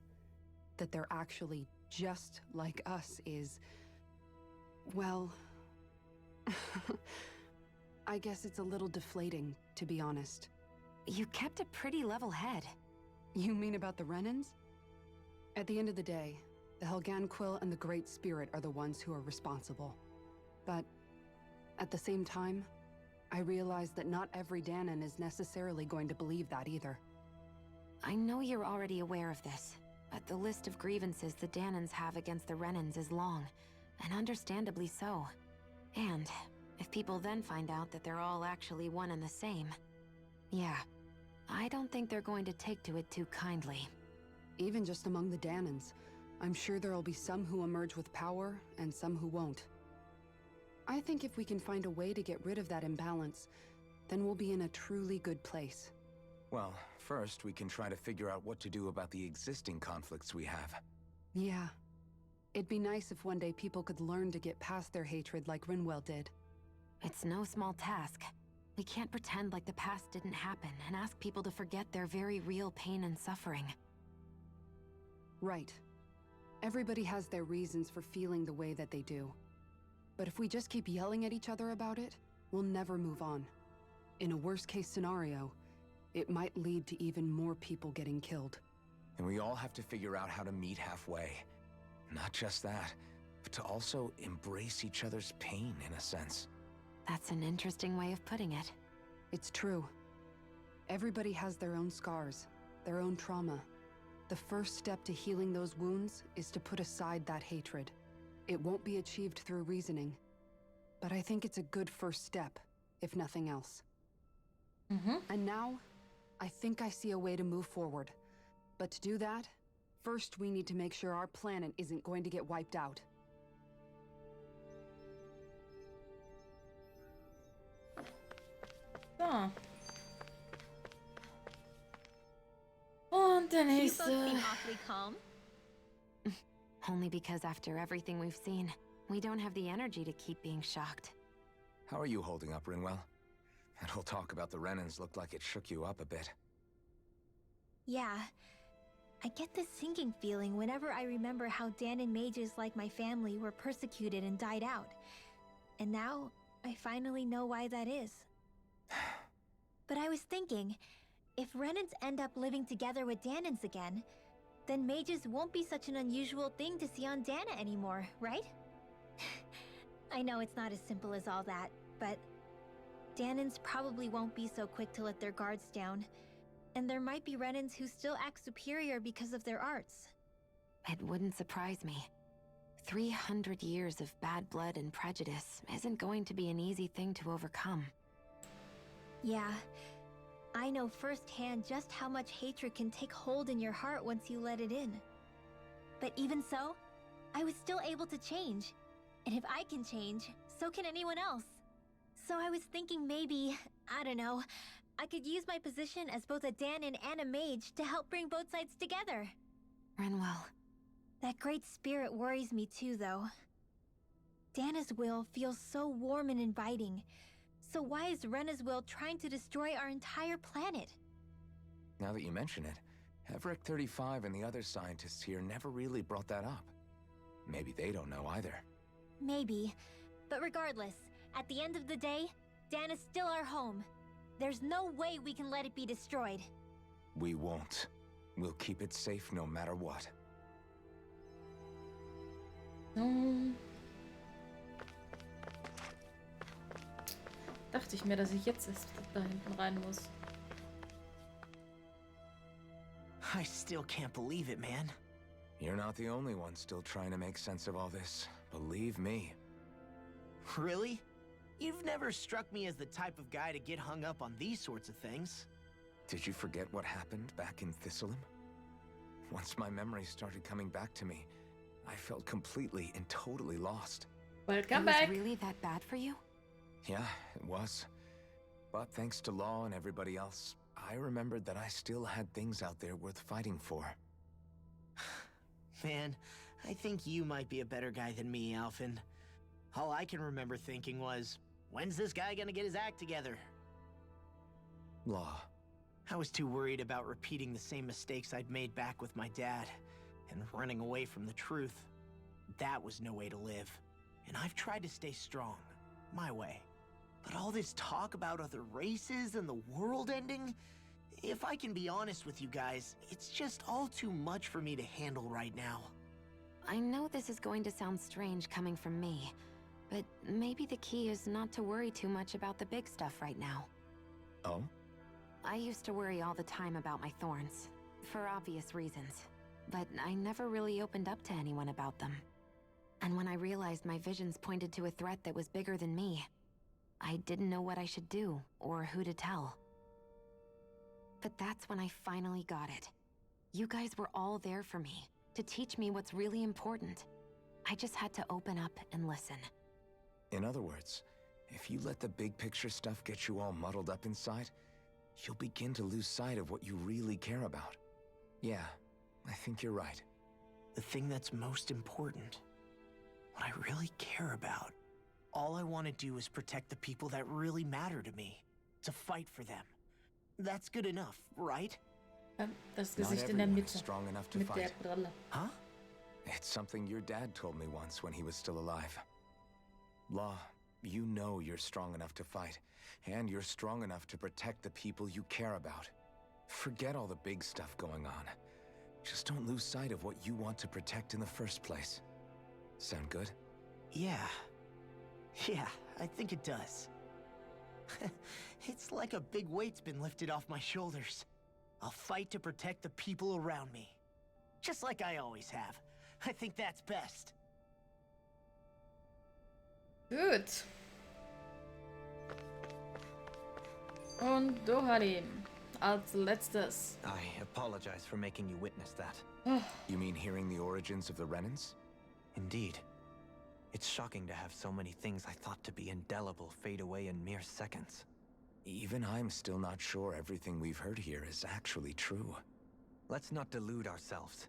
that they're actually just like us is, well, I guess it's a little deflating, to be honest. You kept a pretty level head. You mean about the Renans? At the end of the day, the Helganquil and the Great Spirit are the ones who are responsible. But at the same time, I realize that not every Danan is necessarily going to believe that either. I know you're already aware of this, but the list of grievances the Danans have against the Renans is long, and understandably so. And if people then find out that they're all actually one and the same, yeah, I don't think they're going to take to it too kindly. Even just among the Danans, I'm sure there'll be some who emerge with power and some who won't. I think if we can find a way to get rid of that imbalance, then we'll be in a truly good place. Well, first we can try to figure out what to do about the existing conflicts we have. Yeah. It'd be nice if one day people could learn to get past their hatred like Rinwell did. It's no small task. We can't pretend like the past didn't happen and ask people to forget their very real pain and suffering. Right. Everybody has their reasons for feeling the way that they do. But if we just keep yelling at each other about it, we'll never move on. In a worst-case scenario, it might lead to even more people getting killed. And we all have to figure out how to meet halfway. Not just that, but to also embrace each other's pain, in a sense. That's an interesting way of putting it. It's true. Everybody has their own scars, their own trauma. The first step to healing those wounds is to put aside that hatred. It won't be achieved through reasoning, but I think it's a good first step, if nothing else. And now, I think I see a way to move forward. But to do that, first we need to make sure our planet isn't going to get wiped out. So. Und der You folks nächste. seem awfully calm. Only because after everything we've seen, we don't have the energy to keep being shocked. How are you holding up, Rinwell? That whole talk about the Renans looked like it shook you up a bit. Yeah. I get this sinking feeling whenever I remember how Danan mages like my family were persecuted and died out. And now, I finally know why that is. But I was thinking, if Renans end up living together with Danans again, then mages won't be such an unusual thing to see on Dana anymore, right? I know it's not as simple as all that, but Danans probably won't be so quick to let their guards down. And there might be Renans who still act superior because of their arts. It wouldn't surprise me. 300 years of bad blood and prejudice isn't going to be an easy thing to overcome. Yeah. I know firsthand just how much hatred can take hold in your heart once you let it in. But even so, I was still able to change. And if I can change, so can anyone else. So I was thinking maybe, I don't know, I could use my position as both a Danan and a mage to help bring both sides together. Rinwell. That great spirit worries me too, though. Dana's will feels so warm and inviting. So why is Rena's will trying to destroy our entire planet? Now that you mention it, Everett 35 and the other scientists here never really brought that up. Maybe they don't know either. Maybe. But regardless, at the end of the day, Dana's still our home. There's no way we can let it be destroyed. We won't. We'll keep it safe no matter what. Dachte ich mir, dass ich jetzt erst da hinten rein muss. I still can't believe it, man. You're not the only one still trying to make sense of all this. Believe me. Really? You've never struck me as the type of guy to get hung up on these sorts of things. Did you forget what happened back in Thistleum? Once my memories started coming back to me, I felt completely and totally lost. Welcome it back. Was really that bad for you? Yeah, it was. But thanks to Law and everybody else, I remembered that I still had things out there worth fighting for. Man, I think you might be a better guy than me, Alphen. All I can remember thinking was, when's this guy gonna get his act together? Law. I was too worried about repeating the same mistakes I'd made back with my dad, and running away from the truth. That was no way to live. And I've tried to stay strong, my way. But all this talk about other races and the world ending, if I can be honest with you guys, it's just all too much for me to handle right now. I know this is going to sound strange coming from me, but maybe the key is not to worry too much about the big stuff right now. Oh? I used to worry all the time about my thorns, for obvious reasons, but I never really opened up to anyone about them. And when I realized my visions pointed to a threat that was bigger than me, I didn't know what I should do, or who to tell. But that's when I finally got it. You guys were all there for me, to teach me what's really important. I just had to open up and listen. In other words, if you let the big picture stuff get you all muddled up inside, you'll begin to lose sight of what you really care about. Yeah, I think you're right. The thing that's most important, what I really care about, all I want to do is protect the people that really matter to me, to fight for them. That's good enough, right? Das Gesicht in der Mitte. Strong enough to Mit fight. der Brille. Huh? It's something your dad told me once when he was still alive. Law, you know you're strong enough to fight, and you're strong enough to protect the people you care about. Forget all the big stuff going on. Just don't lose sight of what you want to protect in the first place. Sound good? Yeah. Yeah, I think it does. It's like a big weight's been lifted off my shoulders. I'll fight to protect the people around me. Just like I always have. I think that's best. Gut. Und Dohalim. Als letztes. I apologize for making you witness that. You mean hearing the origins of the Renans? Indeed. It's shocking to have so many things I thought to be indelible fade away in mere seconds. Even I'm still not sure everything we've heard here is actually true. Let's not delude ourselves.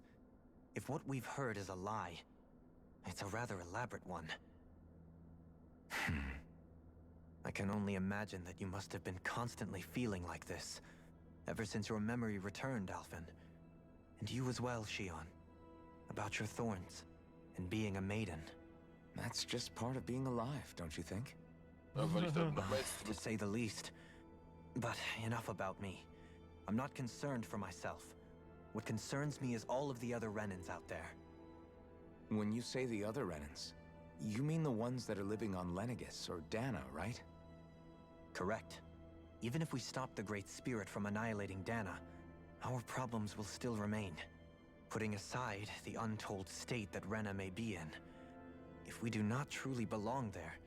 If what we've heard is a lie, it's a rather elaborate one. I can only imagine that you must have been constantly feeling like this, ever since your memory returned, Alphen. And you as well, Shion. About your thorns, and being a maiden. That's just part of being alive, don't you think? To say the least. But enough about me. I'm not concerned for myself. What concerns me is all of the other Renans out there. When you say the other Renans, you mean the ones that are living on Lenegis or Dana, right? Correct. Even if we stop the Great Spirit from annihilating Dana, our problems will still remain. Putting aside the untold state that Rena may be in, if we do not truly belong there,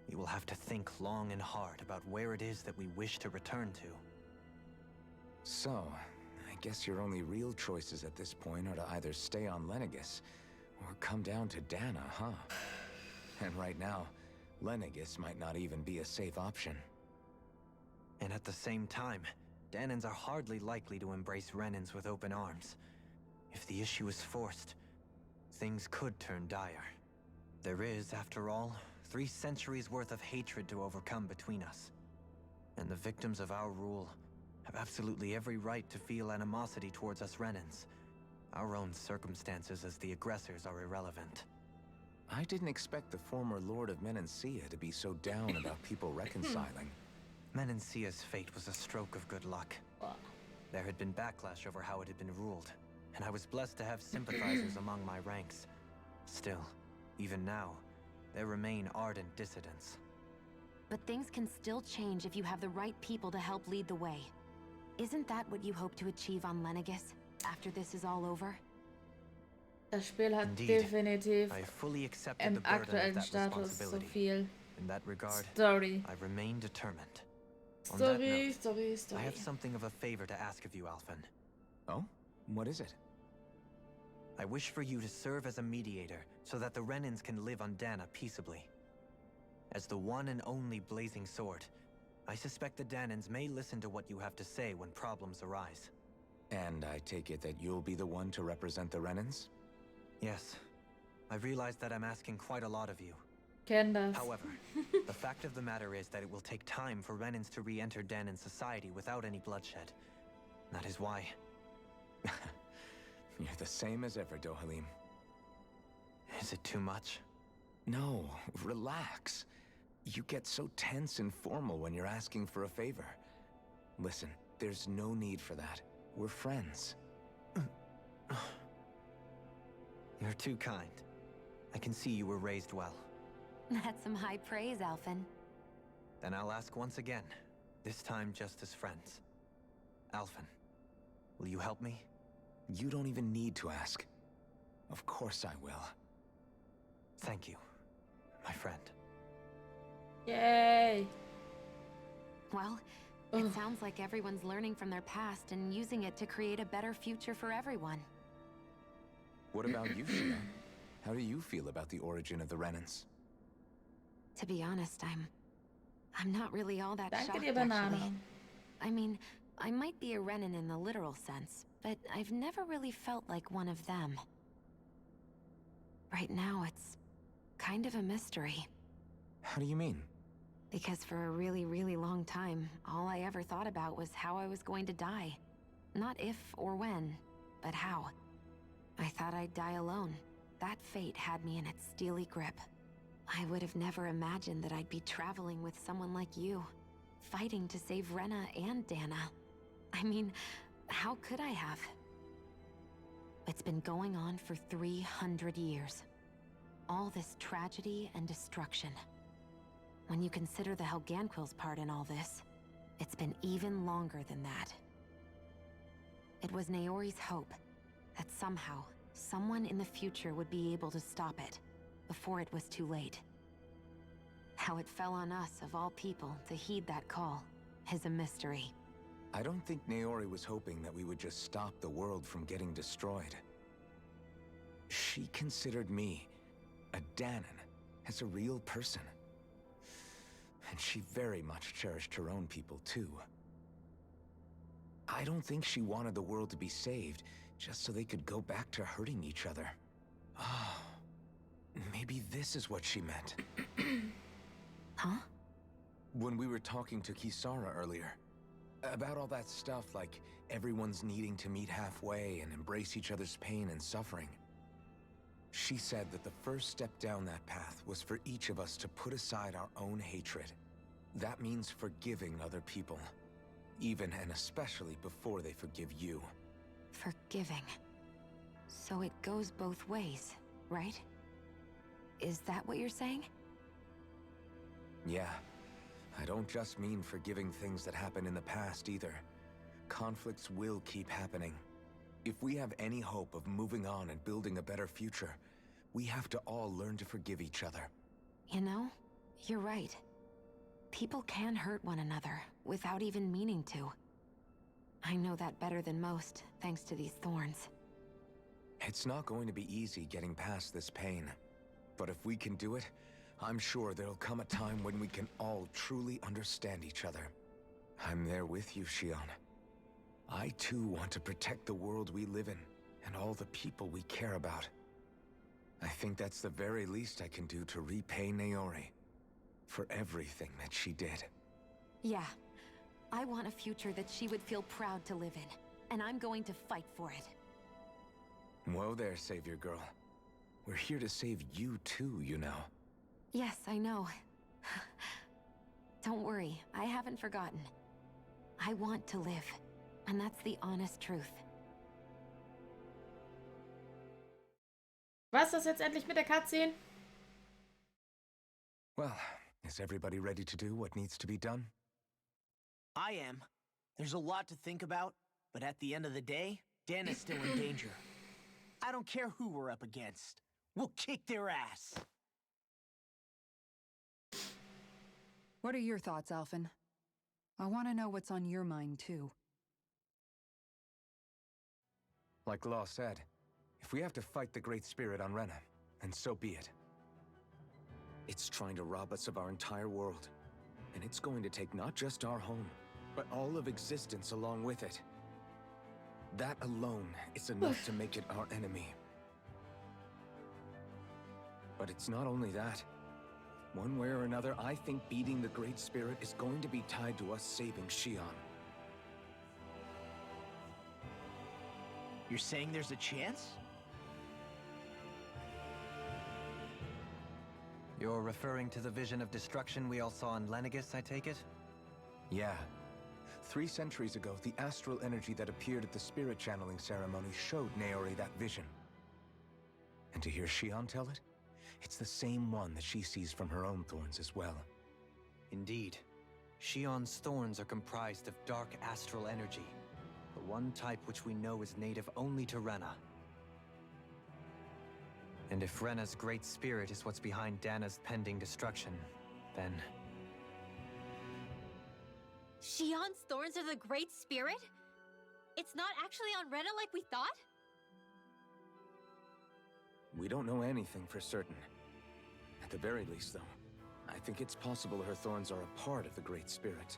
we will have to think long and hard about where it is that we wish to return to. So, I guess your only real choices at this point are to either stay on Lenegis or come down to Dana, huh? And right now, Lenegis might not even be a safe option. And at the same time, Danans are hardly likely to embrace Renans with open arms. If the issue is forced, things could turn dire. There is, after all, 3 centuries worth of hatred to overcome between us. And the victims of our rule have absolutely every right to feel animosity towards us Renans. Our own circumstances as the aggressors are irrelevant. I didn't expect the former Lord of Menancia to be so down about people reconciling. Menancia's fate was a stroke of good luck. There had been backlash over how it had been ruled, and I was blessed to have sympathizers among my ranks. Still, even now, there remain ardent dissidents. But things can still change if you have the right people to help lead the way. Isn't that what you hope to achieve on Lenegis, after this is all over? Das Spiel hat Indeed, definitiv I fully accepted im the burden of aktuellen that Status so responsibility. viel In that regard, Story. I remain determined. On that Story, note, Story, I Story. have something of a favor to ask of you, Alphen. Oh? What is it? I wish for you to serve as a mediator so that the Renans can live on Dana peaceably. As the one and only blazing sword, I suspect the Danans may listen to what you have to say when problems arise. And I take it that you'll be the one to represent the Renans? Yes. I realize that I'm asking quite a lot of you. Kenn das. However, the fact of the matter is that it will take time for Renans to re-enter Danan society without any bloodshed. That is why... You're the same as ever, Dohalim. Is it too much? No, relax. You get so tense and formal when you're asking for a favor. Listen, there's no need for that. We're friends. You're too kind. I can see you were raised well. That's some high praise, Alphen. Then I'll ask once again, this time just as friends. Alphen, will you help me? You don't even need to ask. Of course I will. Thank you, my friend. Yay! Well, it sounds like everyone's learning from their past and using it to create a better future for everyone. What about you, Shia? How do you feel about the origin of the Renans? To be honest, I'm not really all that Danke shocked, dir, Banane. actually. I mean, I might be a Renan in the literal sense, but I've never really felt like one of them. Right now, it's kind of a mystery. How do you mean? Because for a really, really long time, all I ever thought about was how I was going to die. Not if or when, but how. I thought I'd die alone. That fate had me in its steely grip. I would have never imagined that I'd be traveling with someone like you, fighting to save Rena and Dana. I mean, how could I have? It's been going on for 300 years. All this tragedy and destruction. When you consider the Helganquil's part in all this, it's been even longer than that. It was Naori's hope that somehow, someone in the future would be able to stop it, before it was too late. How it fell on us, of all people, to heed that call, is a mystery. I don't think Naori was hoping that we would just stop the world from getting destroyed. She considered me, a Danan, as a real person. And she very much cherished her own people, too. I don't think she wanted the world to be saved, just so they could go back to hurting each other. Oh, maybe this is what she meant. Huh? When we were talking to Kisara earlier, about all that stuff like everyone's needing to meet halfway and embrace each other's pain and suffering. She said that the first step down that path was for each of us to put aside our own hatred. That means forgiving other people, even and especially before they forgive you. Forgiving. So it goes both ways, right? Is that what you're saying? Yeah. I don't just mean forgiving things that happened in the past either. Conflicts will keep happening. If we have any hope of moving on and building a better future, we have to all learn to forgive each other. You know, you're right. People can hurt one another without even meaning to. I know that better than most, thanks to these thorns. It's not going to be easy getting past this pain. But if we can do it, I'm sure there'll come a time when we can all truly understand each other. I'm there with you, Shion. I too want to protect the world we live in, and all the people we care about. I think that's the very least I can do to repay Naori for everything that she did. Yeah. I want a future that she would feel proud to live in, and I'm going to fight for it. Whoa there, Savior Girl. We're here to save you too, you know. Yes, I know. Don't worry, I haven't forgotten. I want to live, and that's the honest truth. Was ist das jetzt endlich mit der Cutscene? Well, is everybody ready to do what needs to be done? I am. There's a lot to think about, but at the end of the day, Dan is still in danger. I don't care who we're up against. We'll kick their ass. What are your thoughts, Alphen? I want to know what's on your mind, too. Like Law said, if we have to fight the Great Spirit on Rena, then so be it. It's trying to rob us of our entire world. And it's going to take not just our home, but all of existence along with it. That alone is enough to make it our enemy. But it's not only that. One way or another, I think beating the Great Spirit is going to be tied to us saving Xion. You're saying there's a chance? You're referring to the vision of destruction we all saw in Lenegis, I take it? Yeah. 3 centuries ago, the astral energy that appeared at the spirit channeling ceremony showed Naori that vision. And to hear Xion tell it, it's the same one that she sees from her own thorns as well. Indeed. Xion's thorns are comprised of dark astral energy, the one type which we know is native only to Rena. And if Rena's great spirit is what's behind Dana's pending destruction, then... Xion's thorns are the Great Spirit? It's not actually on Rena like we thought? We don't know anything for certain. At the very least, though, I think it's possible her thorns are a part of the Great Spirit.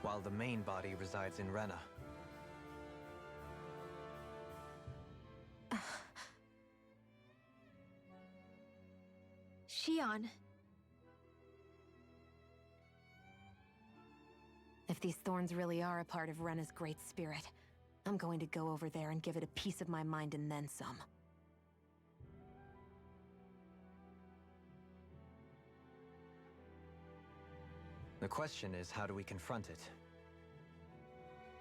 While the main body resides in Rena. Xion. If these thorns really are a part of Rena's Great Spirit, I'm going to go over there and give it a piece of my mind and then some. The question is, how do we confront it?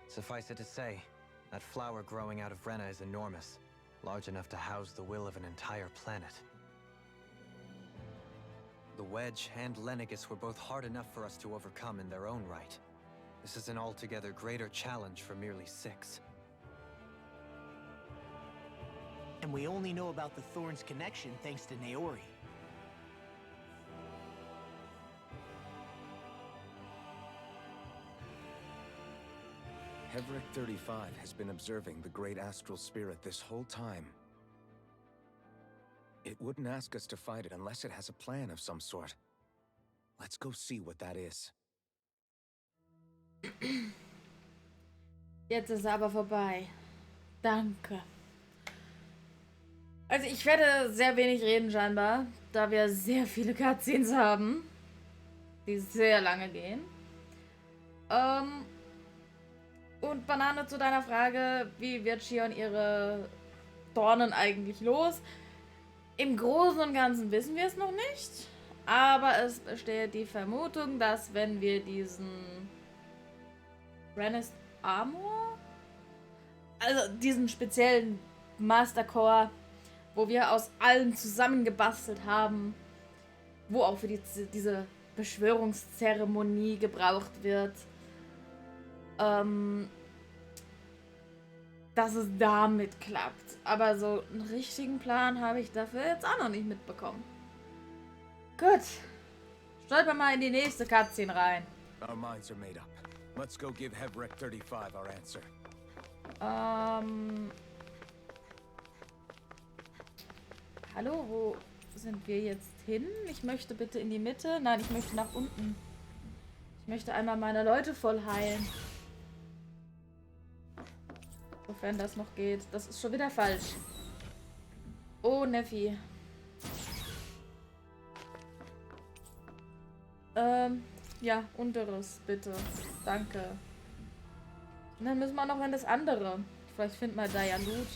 Suffice it to say, that flower growing out of Rena is enormous, large enough to house the will of an entire planet. The Wedge and Lenegis were both hard enough for us to overcome in their own right. This is an altogether greater challenge for merely 6. And we only know about the Thorns connection thanks to Naori. Hevric 35 has been observing the Great Astral Spirit this whole time. It wouldn't ask us to fight it unless it has a plan of some sort. Let's go see what that is. Jetzt ist er aber vorbei. Danke. Also ich werde sehr wenig reden scheinbar, da wir sehr viele Cutscenes haben, die sehr lange gehen. Und Banane, zu deiner Frage, wie wird Xion ihre Dornen eigentlich los? Im Großen und Ganzen wissen wir es noch nicht, aber es besteht die Vermutung, dass wenn wir diesen Rena's Armor, also diesen speziellen Mastercore, wo wir aus allen zusammengebastelt haben, wo auch für diese Beschwörungszeremonie gebraucht wird, dass es damit klappt. Aber so einen richtigen Plan habe ich dafür jetzt auch noch nicht mitbekommen. Gut. Stolpern mal in die nächste Cutscene rein. Our minds are made up. Let's go give Hevric 35 our answer. Hallo, wo sind wir jetzt hin? Ich möchte bitte in die Mitte. Nein, ich möchte nach unten. Ich möchte einmal meine Leute voll heilen. Sofern das noch geht. Das ist schon wieder falsch. Oh, Neffi. Ja, unteres, bitte. Danke. Und dann müssen wir noch in das andere. Vielleicht finden wir da ja Loot.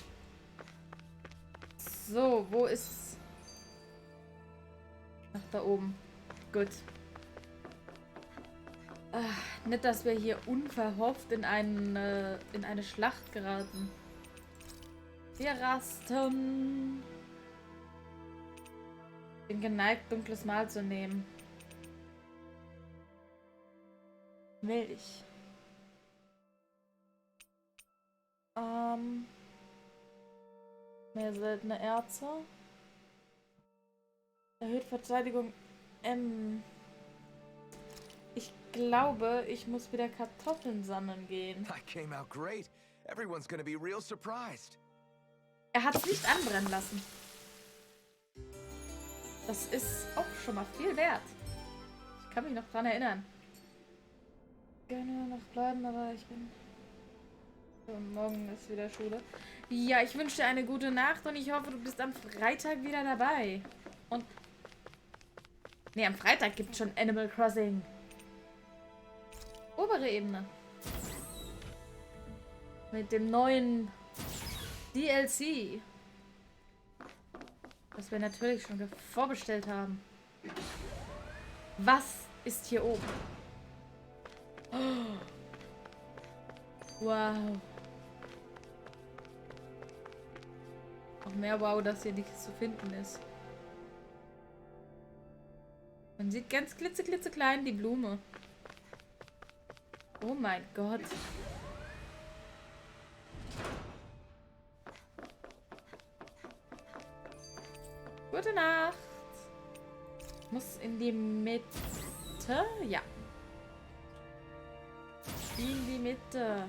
So, wo ist... Ach, da oben. Gut. Ach, nicht, dass wir hier unverhofft in eine Schlacht geraten. Wir rasten. Bin geneigt, dunkles Mal zu nehmen. Will ich. Mehr seltene Erze. Erhöht Verteidigung M. Ich glaube, ich muss wieder Kartoffeln sammeln gehen. I came out great. Everyone's gonna be real surprised. Er hat es nicht anbrennen lassen. Das ist auch schon mal viel wert. Ich kann mich noch dran erinnern. Gerne noch bleiben, aber ich bin... So, morgen ist wieder Schule. Ja, ich wünsche dir eine gute Nacht und ich hoffe, du bist am Freitag wieder dabei. Und... Ne, am Freitag gibt es schon Animal Crossing. Obere Ebene. Mit dem neuen DLC. Das wir natürlich schon vorbestellt haben. Was ist hier oben? Oh. Wow. Auch mehr wow, dass hier nichts zu finden ist. Man sieht ganz klitzeklein die Blume. Oh mein Gott. Gute Nacht. Ich muss in die Mitte. Ja. In die Mitte.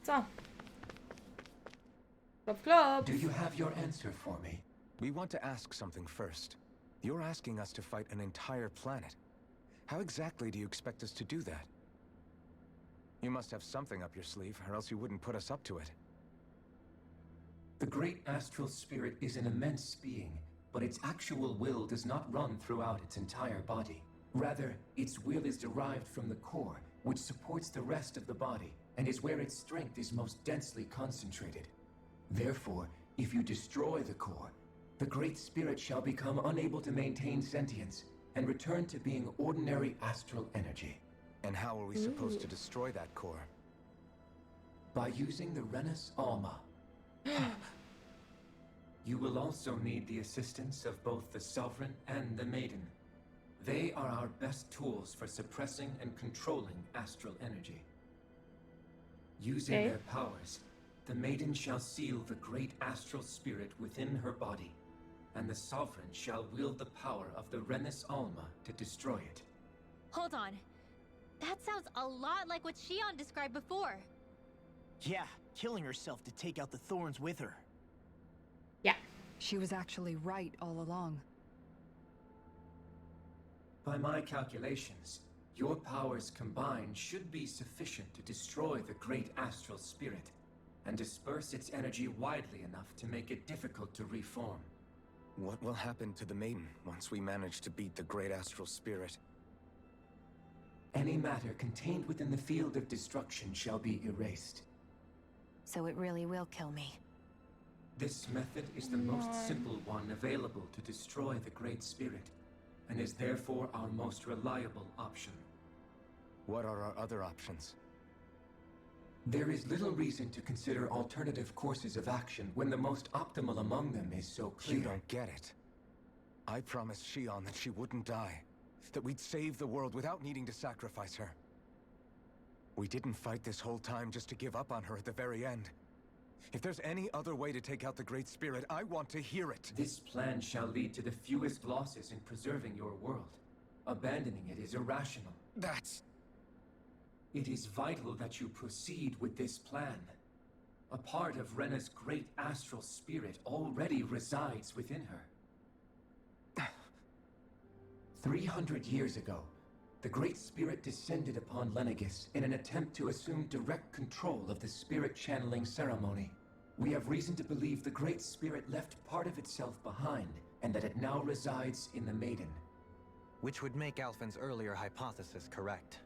So. Klopf, klopf. Do you have your answer for me? We want to ask something first. You're asking us to fight an entire planet. How exactly do you expect us to do that? You must have something up your sleeve, or else you wouldn't put us up to it. The great astral spirit is an immense being, but its actual will does not run throughout its entire body. Rather, its will is derived from the core, which supports the rest of the body, and is where its strength is most densely concentrated. Therefore, if you destroy the core, the great spirit shall become unable to maintain sentience, and return to being ordinary astral energy. And how are we supposed to destroy that core? By using the Renus Alma. You will also need the assistance of both the Sovereign and the Maiden. They are our best tools for suppressing and controlling astral energy. Using their powers, the Maiden shall seal the great astral spirit within her body, and the Sovereign shall wield the power of the Renus Alma to destroy it. Hold on. That sounds a lot like what Shion described before. Yeah, killing herself to take out the thorns with her. Yeah. She was actually right all along. By my calculations, your powers combined should be sufficient to destroy the great astral spirit, and disperse its energy widely enough to make it difficult to reform. What will happen to the Maiden once we manage to beat the great astral spirit? Any matter contained within the field of destruction shall be erased. So it really will kill me. This method is the most simple one available to destroy the Great Spirit, and is therefore our most reliable option. What are our other options? There is little reason to consider alternative courses of action when the most optimal among them is so clear. You don't get it. I promised Shion that she wouldn't die. That we'd save the world without needing to sacrifice her. We didn't fight this whole time just to give up on her at the very end. If there's any other way to take out the Great Spirit, I want to hear it. This plan shall lead to the fewest losses in preserving your world. Abandoning it is irrational. That's... It is vital that you proceed with this plan. A part of Rena's great astral spirit already resides within her. 300 years ago, the Great Spirit descended upon Lenegis in an attempt to assume direct control of the spirit channeling ceremony. We have reason to believe the Great Spirit left part of itself behind, and that it now resides in the Maiden. Which would make Alphen's earlier hypothesis correct.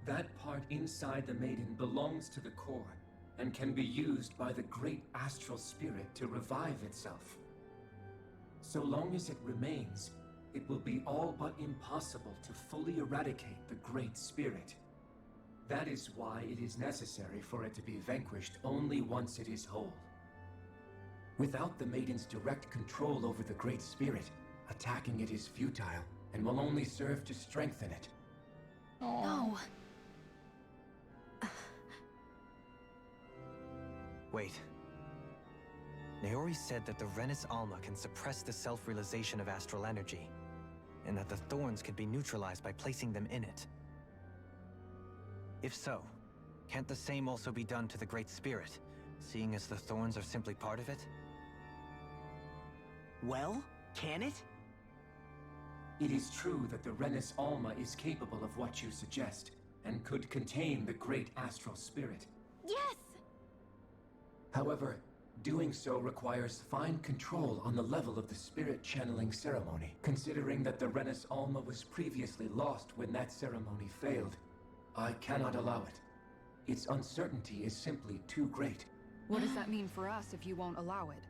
That part inside the Maiden belongs to the core, and can be used by the great astral spirit to revive itself. So long as it remains, it will be all but impossible to fully eradicate the Great Spirit. That is why it is necessary for it to be vanquished only once it is whole. Without the Maiden's direct control over the Great Spirit, attacking it is futile, and will only serve to strengthen it. No, Wait. Naori said that the Renis Alma can suppress the self-realization of astral energy, and that the thorns can be neutralized by placing them in it. If so, can't the same also be done to the Great Spirit, seeing as the thorns are simply part of it? Well, can it? It is true that the Renis Alma is capable of what you suggest, and could contain the great astral spirit. Yes! However, doing so requires fine control on the level of the spirit channeling ceremony. Considering that the Renis Alma was previously lost when that ceremony failed, I cannot allow it. Its uncertainty is simply too great. What does that mean for us if you won't allow it?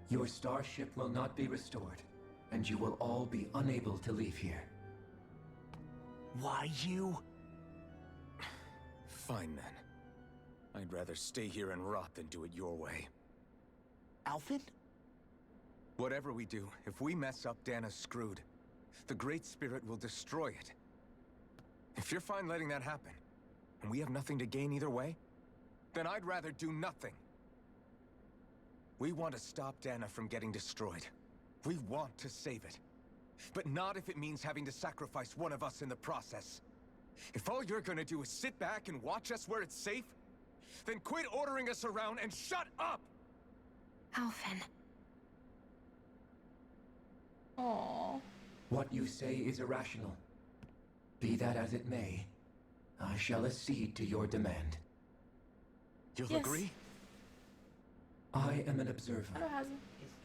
Your starship will not be restored, and you will all be unable to leave here. Why you? Fine then. I'd rather stay here and rot than do it your way. Alphen? Whatever we do, if we mess up, Dana's screwed. The Great Spirit will destroy it. If you're fine letting that happen, and we have nothing to gain either way, then I'd rather do nothing. We want to stop Dana from getting destroyed. We want to save it. But not if it means having to sacrifice one of us in the process. If all you're gonna do is sit back and watch us where it's safe, then quit ordering us around and shut up! Alphen. Aww. What you say is irrational. Be that as it may, I shall accede to your demand. You'll agree? I am an observer. Hallo Hase.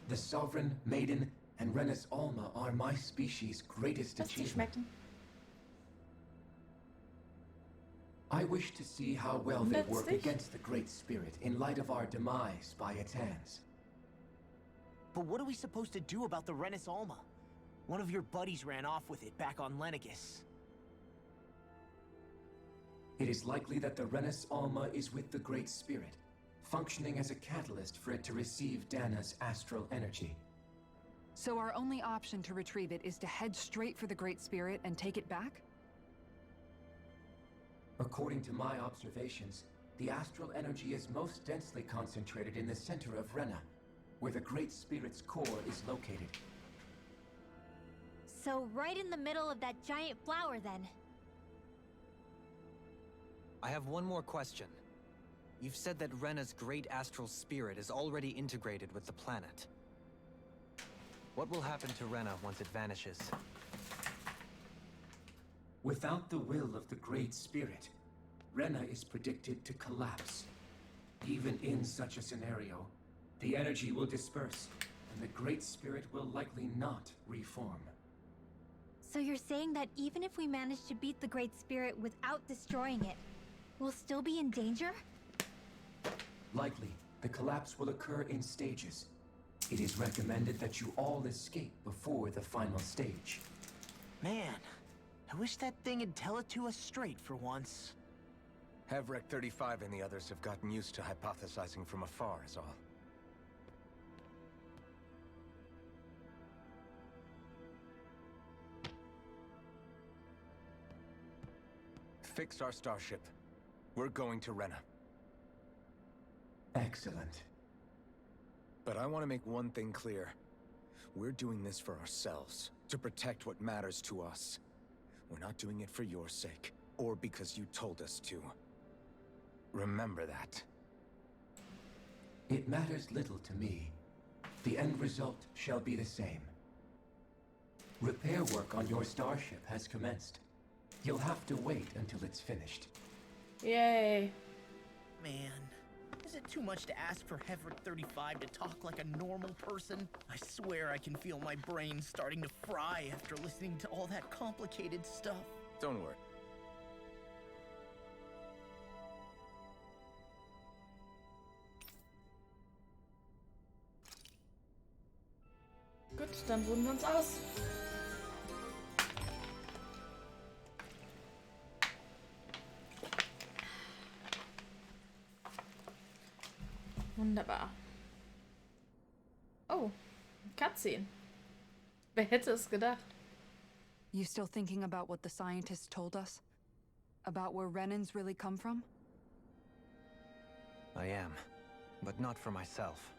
The Sovereign, Maiden, and Renis Alma are my species' greatest Lass die achievement. schmecken. I wish to see how well they work Letztlich? against the Great Spirit in light of our demise by its hands. But what are we supposed to do about the Renis Alma? One of your buddies ran off with it back on Lenegis. It is likely that the Renis Alma is with the Great Spirit, functioning as a catalyst for it to receive Dana's astral energy. So our only option to retrieve it is to head straight for the Great Spirit and take it back? According to my observations, the astral energy is most densely concentrated in the center of Rena, where the Great Spirit's core is located. So right in the middle of that giant flower then. I have one more question. You've said that Rena's great astral spirit is already integrated with the planet. What will happen to Rena once it vanishes? Without the will of the Great Spirit, Rena is predicted to collapse. Even in such a scenario, the energy will disperse, and the Great Spirit will likely not reform. So you're saying that even if we manage to beat the Great Spirit without destroying it, we'll still be in danger? Likely, the collapse will occur in stages. It is recommended that you all escape before the final stage. Man, I wish that thing would tell it to us straight for once. Havrek 35 and the others have gotten used to hypothesizing from afar is all. Fix our starship. We're going to Rena. Excellent. But I want to make one thing clear. We're doing this for ourselves, to protect what matters to us. We're not doing it for your sake, or because you told us to. Remember that. It matters little to me. The end result shall be the same. Repair work on your starship has commenced. You'll have to wait until it's finished. Yay. Man, is it too much to ask for Havrek 35 to talk like a normal person? I swear I can feel my brain starting to fry after listening to all that complicated stuff. Don't worry. Gut, dann ruhen wir uns aus. Wunderbar. Oh, Cutscene. Wer hätte es gedacht? You still thinking about what the scientists told us? About where Renans really come from? I am, but not for myself.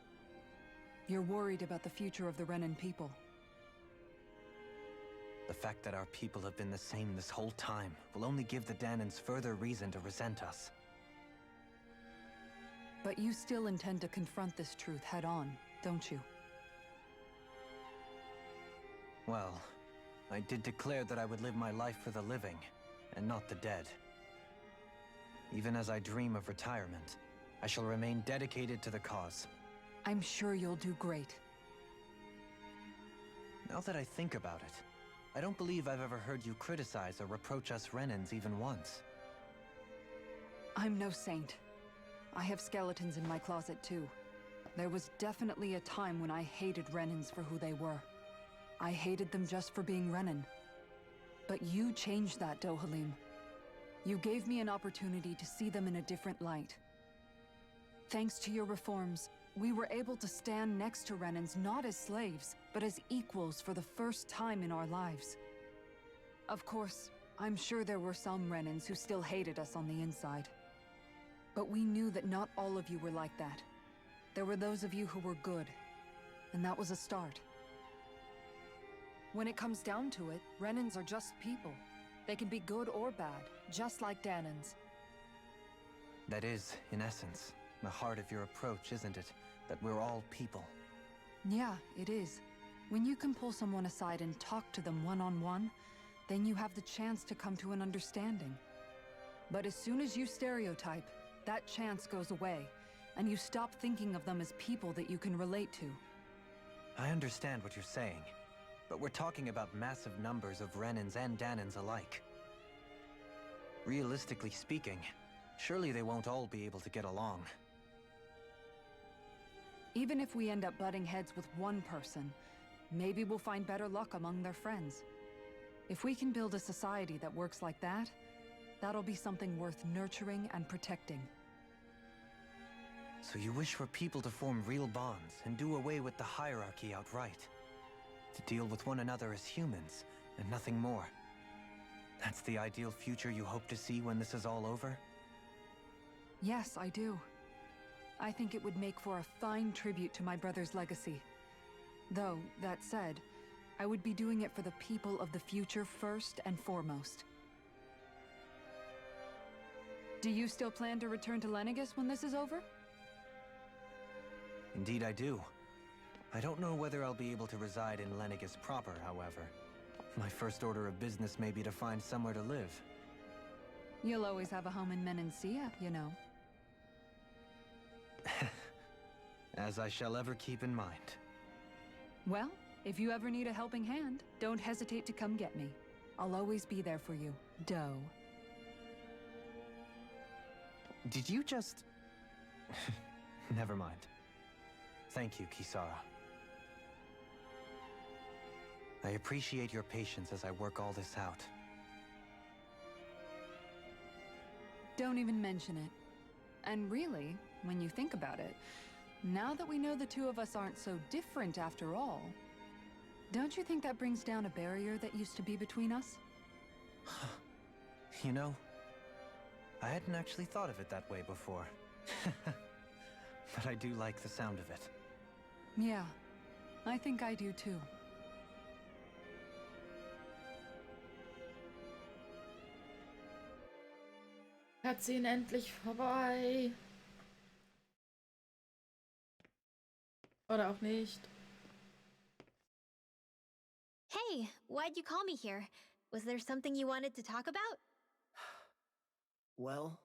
You're worried about the future of the Renan people. The fact that our people have been the same this whole time will only give the Danans further reason to resent us. But you still intend to confront this truth head-on, don't you? Well, I did declare that I would live my life for the living, and not the dead. Even as I dream of retirement, I shall remain dedicated to the cause. I'm sure you'll do great. Now that I think about it, I don't believe I've ever heard you criticize or reproach us Renans even once. I'm no saint. I have skeletons in my closet too. There was definitely a time when I hated Renans for who they were. I hated them just for being Renan. But you changed that, Dohalim. You gave me an opportunity to see them in a different light. Thanks to your reforms, we were able to stand next to Renans not as slaves, but as equals for the first time in our lives. Of course, I'm sure there were some Renans who still hated us on the inside. But we knew that not all of you were like that. There were those of you who were good, and that was a start. When it comes down to it, Renans are just people. They can be good or bad, just like Danans. That is, in essence, the heart of your approach, isn't it? That we're all people. Yeah, it is. When you can pull someone aside and talk to them one-on-one, then you have the chance to come to an understanding. But as soon as you stereotype, that chance goes away, and you stop thinking of them as people that you can relate to. I understand what you're saying, but we're talking about massive numbers of Renans and Danans alike. Realistically speaking, surely they won't all be able to get along. Even if we end up butting heads with one person, maybe we'll find better luck among their friends. If we can build a society that works like that, that'll be something worth nurturing and protecting. So you wish for people to form real bonds and do away with the hierarchy outright? To deal with one another as humans, and nothing more? That's the ideal future you hope to see when this is all over? Yes, I do. I think it would make for a fine tribute to my brother's legacy. Though, that said, I would be doing it for the people of the future first and foremost. Do you still plan to return to Lenegis when this is over? Indeed I do. I don't know whether I'll be able to reside in Lenegis proper, however. My first order of business may be to find somewhere to live. You'll always have a home in Menancia, you know. As I shall ever keep in mind. Well, if you ever need a helping hand, don't hesitate to come get me. I'll always be there for you, Doe. Did you just... Never mind. Thank you, Kisara. I appreciate your patience as I work all this out. Don't even mention it. And really, when you think about it, now that we know the two of us aren't so different after all, don't you think that brings down a barrier that used to be between us? You know, I hadn't actually thought of it that way before. But I do like the sound of it. Yeah, I think I do too. Cutscene endlich vorbei. Oder auch nicht. Hey, why'd you call me here? Was there something you wanted to talk about? Well,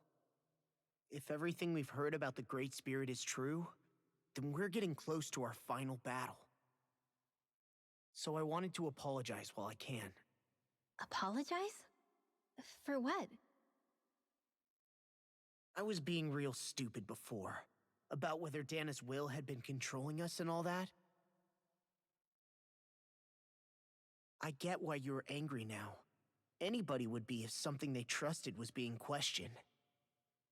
if everything we've heard about the Great Spirit is true, then we're getting close to our final battle. So I wanted to apologize while I can. Apologize? For what? I was being real stupid before, about whether Dana's will had been controlling us and all that. I get why you're angry now. Anybody would be if something they trusted was being questioned.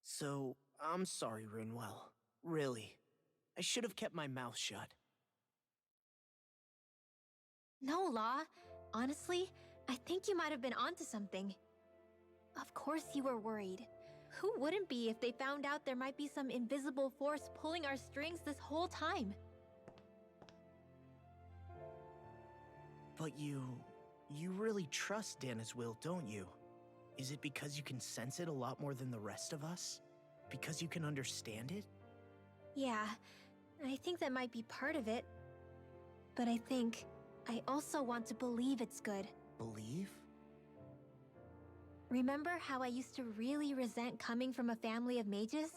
So, I'm sorry, Rinwell. Really. I should have kept my mouth shut. No, Law. Honestly, I think you might have been onto something. Of course you were worried. Who wouldn't be if they found out there might be some invisible force pulling our strings this whole time? But you really trust Dana's will, don't you? Is it because you can sense it a lot more than the rest of us? Because you can understand it? Yeah, I think that might be part of it. But I think I also want to believe it's good. Believe? Remember how I used to really resent coming from a family of mages?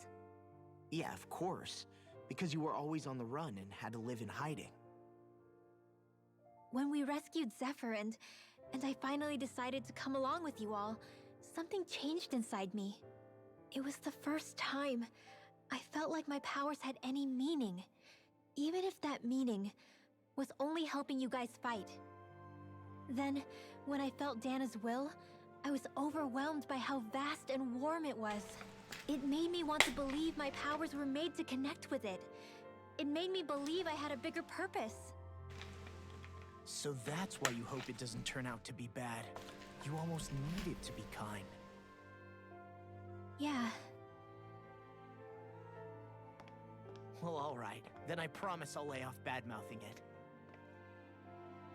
Yeah, of course. Because you were always on the run and had to live in hiding. When we rescued Zephyr and I finally decided to come along with you all, something changed inside me. It was the first time I felt like my powers had any meaning, even if that meaning was only helping you guys fight. Then, when I felt Dana's will, I was overwhelmed by how vast and warm it was. It made me want to believe my powers were made to connect with it. It made me believe I had a bigger purpose. So that's why you hope it doesn't turn out to be bad. You almost need it to be kind. Yeah. Well, alright. Then I promise I'll lay off bad-mouthing it.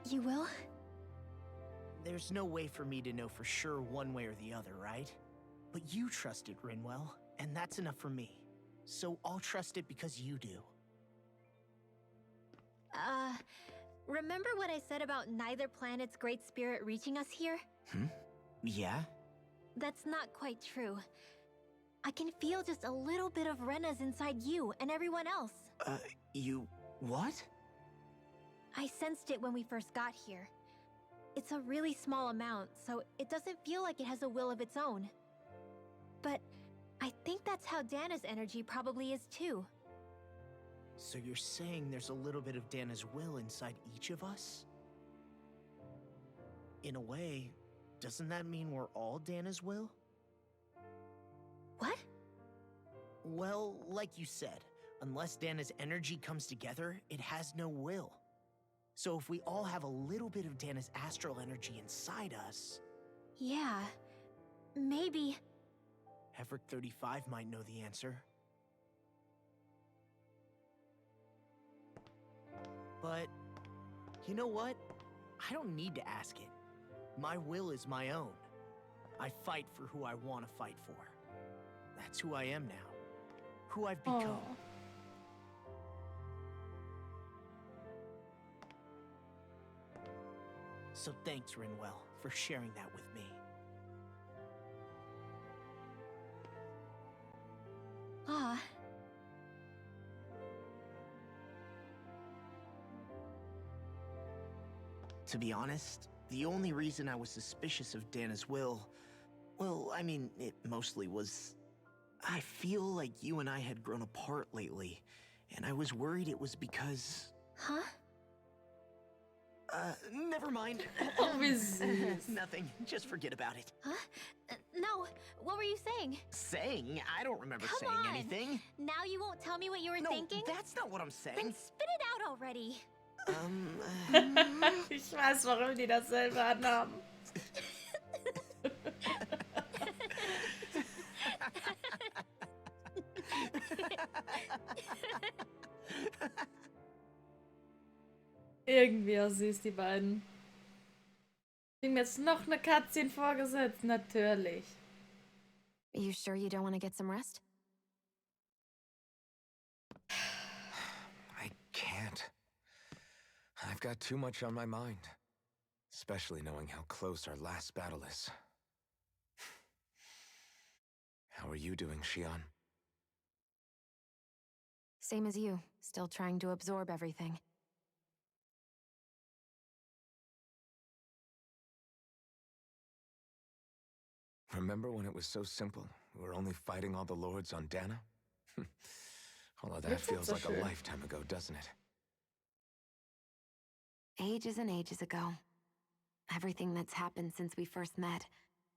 You will? There's no way for me to know for sure one way or the other, right? But you trust it, Rinwell, and that's enough for me. So I'll trust it because you do. Remember what I said about neither planet's great spirit reaching us here? Yeah? That's not quite true. I can feel just a little bit of Rena's inside you and everyone else. You... what? I sensed it when we first got here. It's a really small amount, so it doesn't feel like it has a will of its own. But I think that's how Dana's energy probably is too. So you're saying there's a little bit of Dana's will inside each of us? In a way, doesn't that mean we're all Dana's will? What? Well, like you said, unless Dana's energy comes together, it has no will. So if we all have a little bit of Dana's astral energy inside us... Yeah, maybe... Hefric 35 might know the answer. But, you know what? I don't need to ask it. My will is my own. I fight for who I want to fight for. That's who I am now. Who I've become. So thanks, Rinwell, for sharing that with me. Ah. To be honest, the only reason I was suspicious of Dana's will, well, I mean, it mostly was... I feel like you and I had grown apart lately, and I was worried it was because... Huh? Never mind. Oh, wie süß. Nothing. Just forget about it. Huh? No, what were you saying? Saying? I don't remember Come saying on. anything. Now you won't tell me what you were No, thinking? that's not what I'm saying. Then spit it out already. Ich weiß, warum die dasselbe anhaben. Irgendwie auch süß, die beiden. Kriegen mir jetzt noch eine Cutscene vorgesetzt? Natürlich. You sure you don't want to get some rest? I can't. I've got too much on my mind. Especially knowing how close our last battle is. How are you doing, Xion? Same as you, still trying to absorb everything. Remember when it was so simple? We were only fighting all the lords on Dana? All of that feels like a lifetime ago, doesn't it? Ages and ages ago. Everything that's happened since we first met.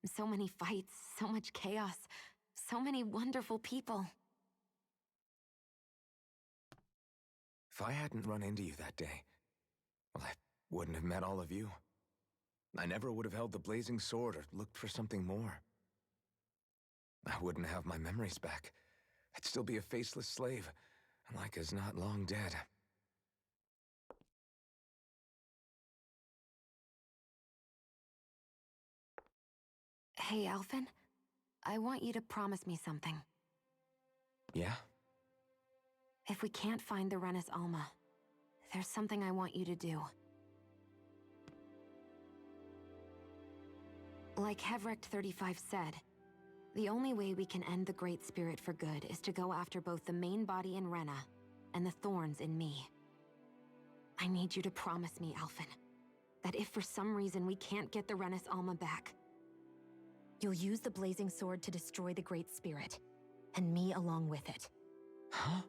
So many fights, so much chaos, so many wonderful people. If I hadn't run into you that day, well, I wouldn't have met all of you. I never would have held the blazing sword or looked for something more. I wouldn't have my memories back. I'd still be a faceless slave, like as not long dead. Hey, Alphen. I want you to promise me something. Yeah? If we can't find the Renis Alma, there's something I want you to do. Like Hevrect 35 said, the only way we can end the Great Spirit for good is to go after both the main body in Rena and the thorns in me. I need you to promise me, Alphen, that if for some reason we can't get the Renis Alma back, you'll use the Blazing Sword to destroy the Great Spirit, and me along with it. Huh?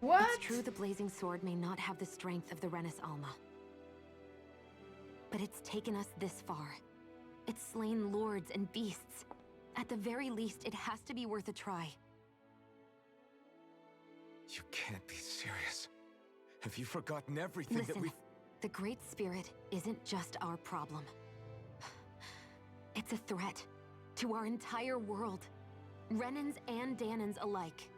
What? It's true the Blazing Sword may not have the strength of the Renis Alma. But it's taken us this far. It's slain lords and beasts. At the very least, it has to be worth a try. You can't be serious. Have you forgotten everything Listen, that we've... the Great Spirit isn't just our problem. It's a threat to our entire world. Renans and Danans alike.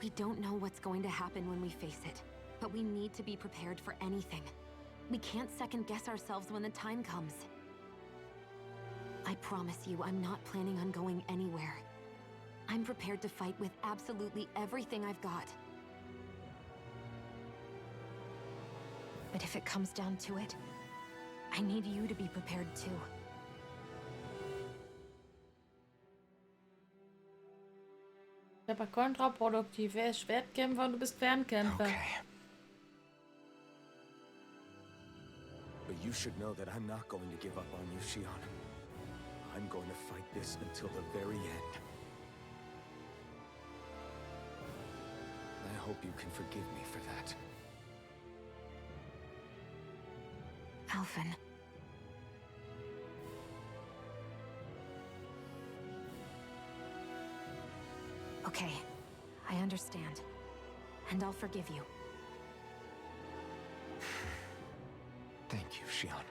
We don't know what's going to happen when we face it, but we need to be prepared for anything. We can't second-guess ourselves when the time comes. I promise you, I'm not planning on going anywhere. I'm prepared to fight with absolutely everything I've got. But if it comes down to it, I need you to be prepared too. Aber kontraproduktiv. Er ist Schwertkämpfer und du bist Fernkämpfer. Okay. But you should know that I'm not going to give up on you, Shion. I'm going to fight this until the very end. I hope you can forgive me for that. Alphen. Okay, I understand. And I'll forgive you. Thank you, Shion.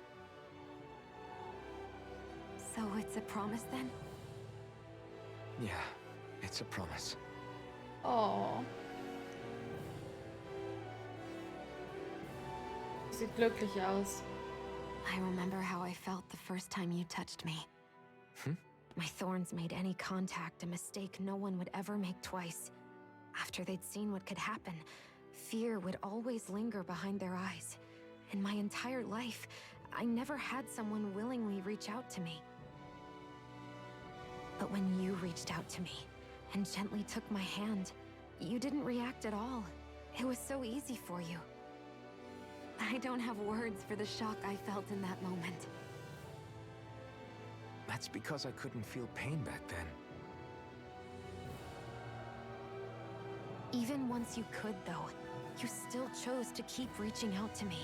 So it's a promise then? Yeah, it's a promise. Oh. Sieht glücklich aus. I remember how I felt the first time you touched me. My thorns made any contact a mistake no one would ever make twice. After they'd seen what could happen, fear would always linger behind their eyes. In my entire life, I never had someone willingly reach out to me. But when you reached out to me and gently took my hand, you didn't react at all. It was so easy for you. I don't have words for the shock I felt in that moment. That's because I couldn't feel pain back then. Even once you could, though, you still chose to keep reaching out to me.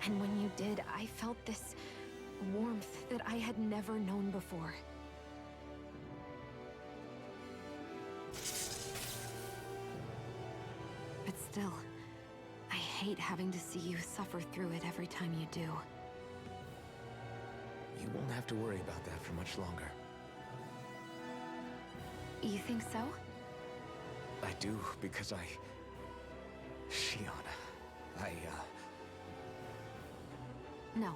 And when you did, I felt this warmth that I had never known before. But still, I hate having to see you suffer through it every time you do. You won't have to worry about that for much longer. You think so? I do, because Shion, No.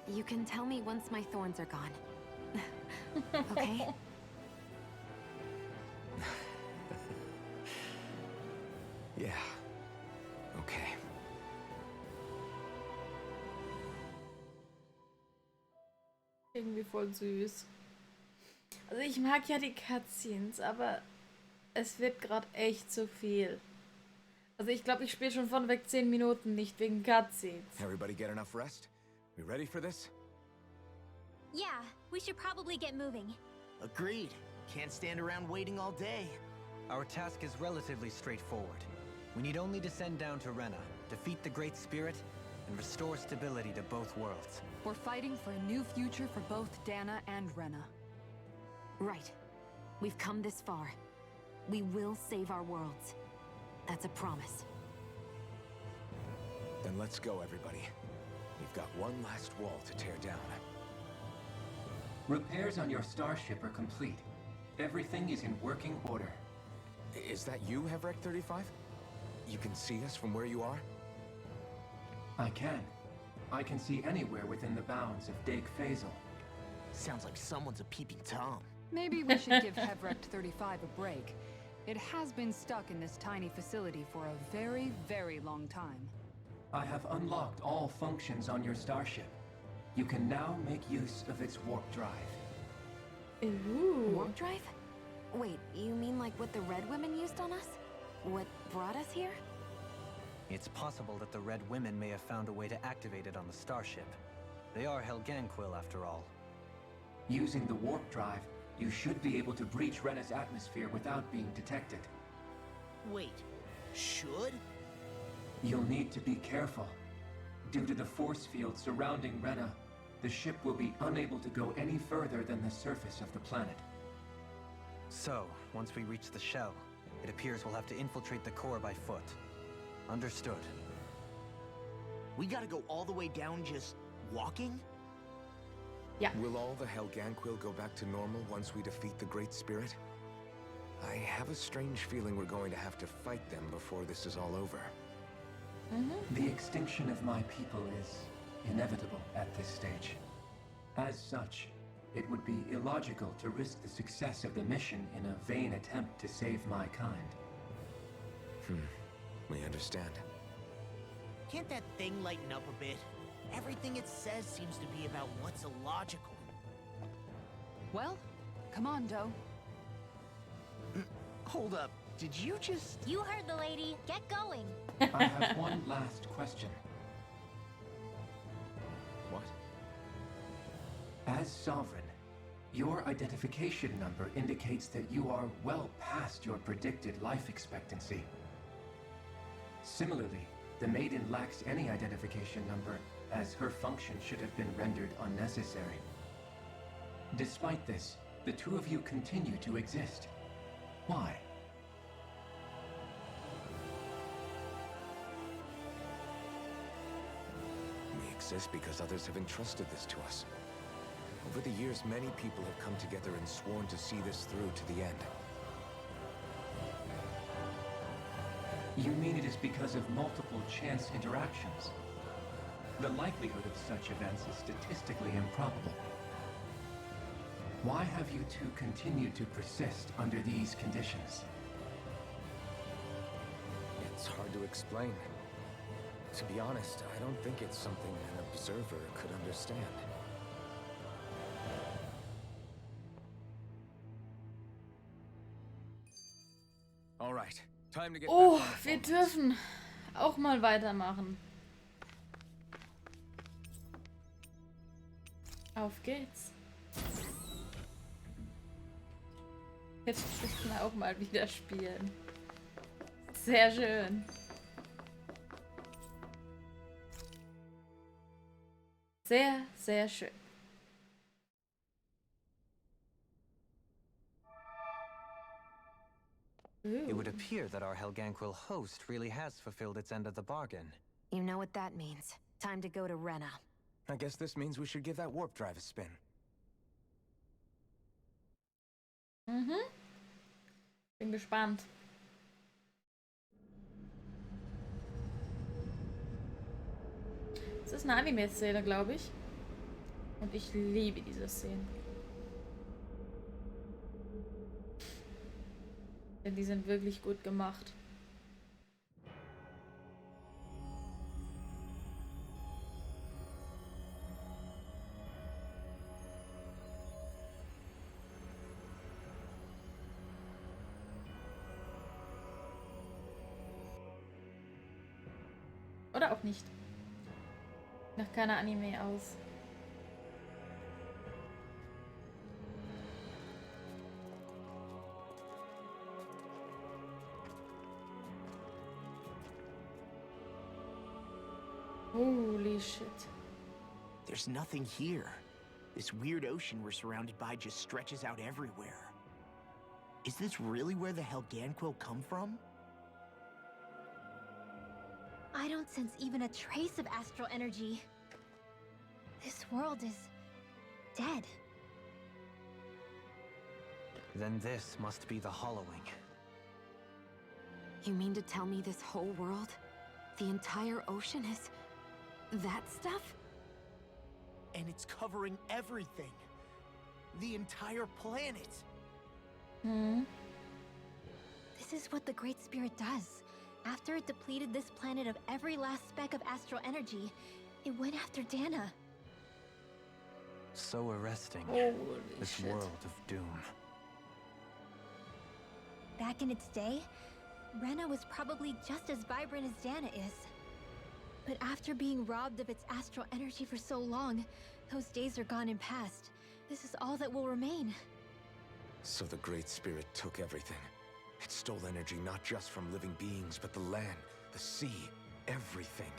You can tell me once my thorns are gone. Okay? Yeah. Okay. Irgendwie voll süß. Also ich mag ja die Cutscenes, aber es wird gerade echt zu viel. Also ich glaube, ich spiele schon von weg 10 Minuten nicht wegen Cutscenes. Everybody get enough rest? We ready for this? Yeah, we should probably get moving. Agreed. Can't stand around waiting all day. Our task is relatively straightforward. We need only descend down to Rena, defeat the Great Spirit, and restore stability to both worlds. We're fighting for a new future for both Dana and Rena. Right. We've come this far. We will save our worlds. That's a promise. Then let's go, everybody. We've we've got one last wall to tear down. Repairs on your starship are complete. Everything is in working order. Is that you, Hevrek 35? You can see us from where you are? I can. I can see anywhere within the bounds of Dake Faisal. Sounds like someone's a peeping Tom. Maybe we should give Hevrek 35 a break. It has been stuck in this tiny facility for a very, very long time. I have unlocked all functions on your starship. You can now make use of its warp drive. Ooh. Warp drive? Wait, you mean like what the Red Women used on us? What brought us here? It's possible that the Red Women may have found a way to activate it on the starship. They are Helganquil, after all. Using the warp drive, you should be able to breach Rena's atmosphere without being detected. Wait, should? You'll need to be careful. Due to the force field surrounding Rena, the ship will be unable to go any further than the surface of the planet. So, once we reach the shell, it appears we'll have to infiltrate the core by foot. Understood. We gotta go all the way down just walking? Yeah. Will all the Helganquil go back to normal once we defeat the Great Spirit? I have a strange feeling we're going to have to fight them before this is all over. The extinction of my people is inevitable at this stage. As such, it would be illogical to risk the success of the mission in a vain attempt to save my kind. We understand. Can't that thing lighten up a bit? Everything it says seems to be about what's illogical. Well, come on, Doe. Hold up, did you just... You heard the lady. Get going. I have one last question. What? As Sovereign, your identification number indicates that you are well past your predicted life expectancy. Similarly, the Maiden lacks any identification number, as her function should have been rendered unnecessary. Despite this, the two of you continue to exist. Why? We exist because others have entrusted this to us. Over the years, many people have come together and sworn to see this through to the end. You mean it is because of multiple chance interactions? The likelihood of such events is statistically improbable. Why have you two continued to persist under these conditions? It's hard to explain. To be honest, I don't think it's something an observer could understand. All right, time to get Oh, back on the wir phone. dürfen auch mal weitermachen. Auf geht's. Jetzt dürfen wir auch mal wieder spielen. Sehr schön. Sehr, sehr schön. It would appear that our Helganquil host really has fulfilled its end of the bargain. You know what that means. Time to go to Rena. I guess this means we should give that warp drive a spin. Bin gespannt. Es ist eine Anime-Szene, glaube ich. Und ich liebe diese Szenen. Denn die sind wirklich gut gemacht. Oder auch nicht. Nach keiner Anime aus. Holy shit. There's nothing here. This weird ocean we're surrounded by just stretches out everywhere. Is this really where the Helganquil come from? I don't sense even a trace of astral energy. This world is dead. Then this must be the hollowing. You mean to tell me this whole world, the entire ocean is that stuff? And it's covering everything. The entire planet. This is what the Great Spirit does. After it depleted this planet of every last speck of astral energy, it went after Dana. So arresting. Holy this shit. world of doom. Back in its day, Rena was probably just as vibrant as Dana is. But after being robbed of its astral energy for so long, those days are gone and past. This is all that will remain. So the Great Spirit took everything. It stole energy not just from living beings, but the land, the sea, everything.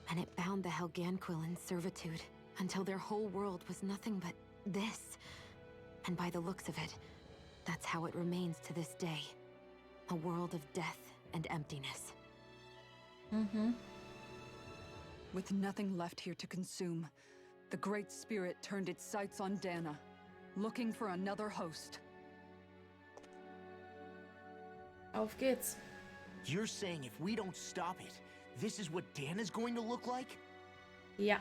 And it bound the Helganquil in servitude until their whole world was nothing but this. And by the looks of it, that's how it remains to this day. A world of death and emptiness. With nothing left here to consume, the Great Spirit turned its sights on Dana, looking for another host. Auf geht's. You're saying if we don't stop it, this is what Dana's going to look like? Ja.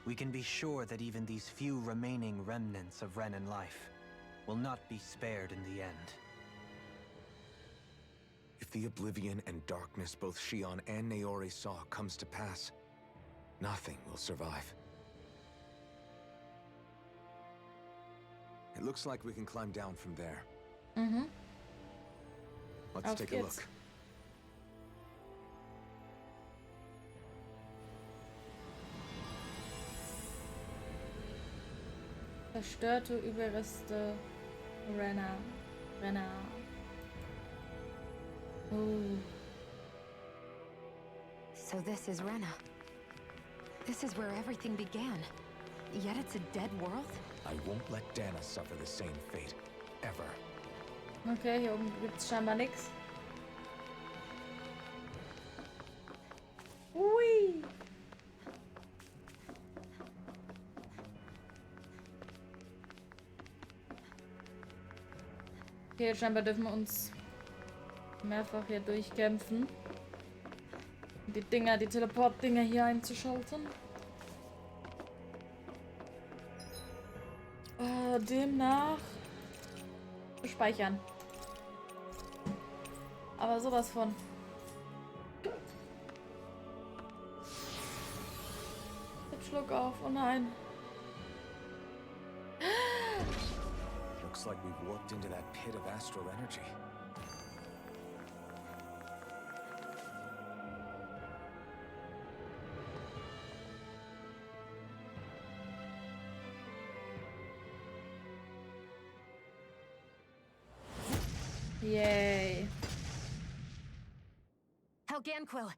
We can be sure that even these few remaining remnants of Renan life will not be spared in the end. If the oblivion and darkness both Shion and Naori saw comes to pass, nothing will survive. It looks like we can climb down from there. Let's Auf take a geht's. look. Zerstörte Überreste. Renner. Oh. So this is Rena. This is where everything began. Yet it's a dead world? I won't let Dana suffer the same fate. Ever. Okay, hier oben gibt's scheinbar nix. Ui. Okay, scheinbar dürfen wir uns mehrfach hier durchkämpfen. Um die Dinger, die Teleport-Dinger hier einzuschalten. Demnach speichern. Aber sowas von. Jetzt Schluck auf. Oh nein. Looks like we've warped into that pit of astral energy. Yay. Helganquil!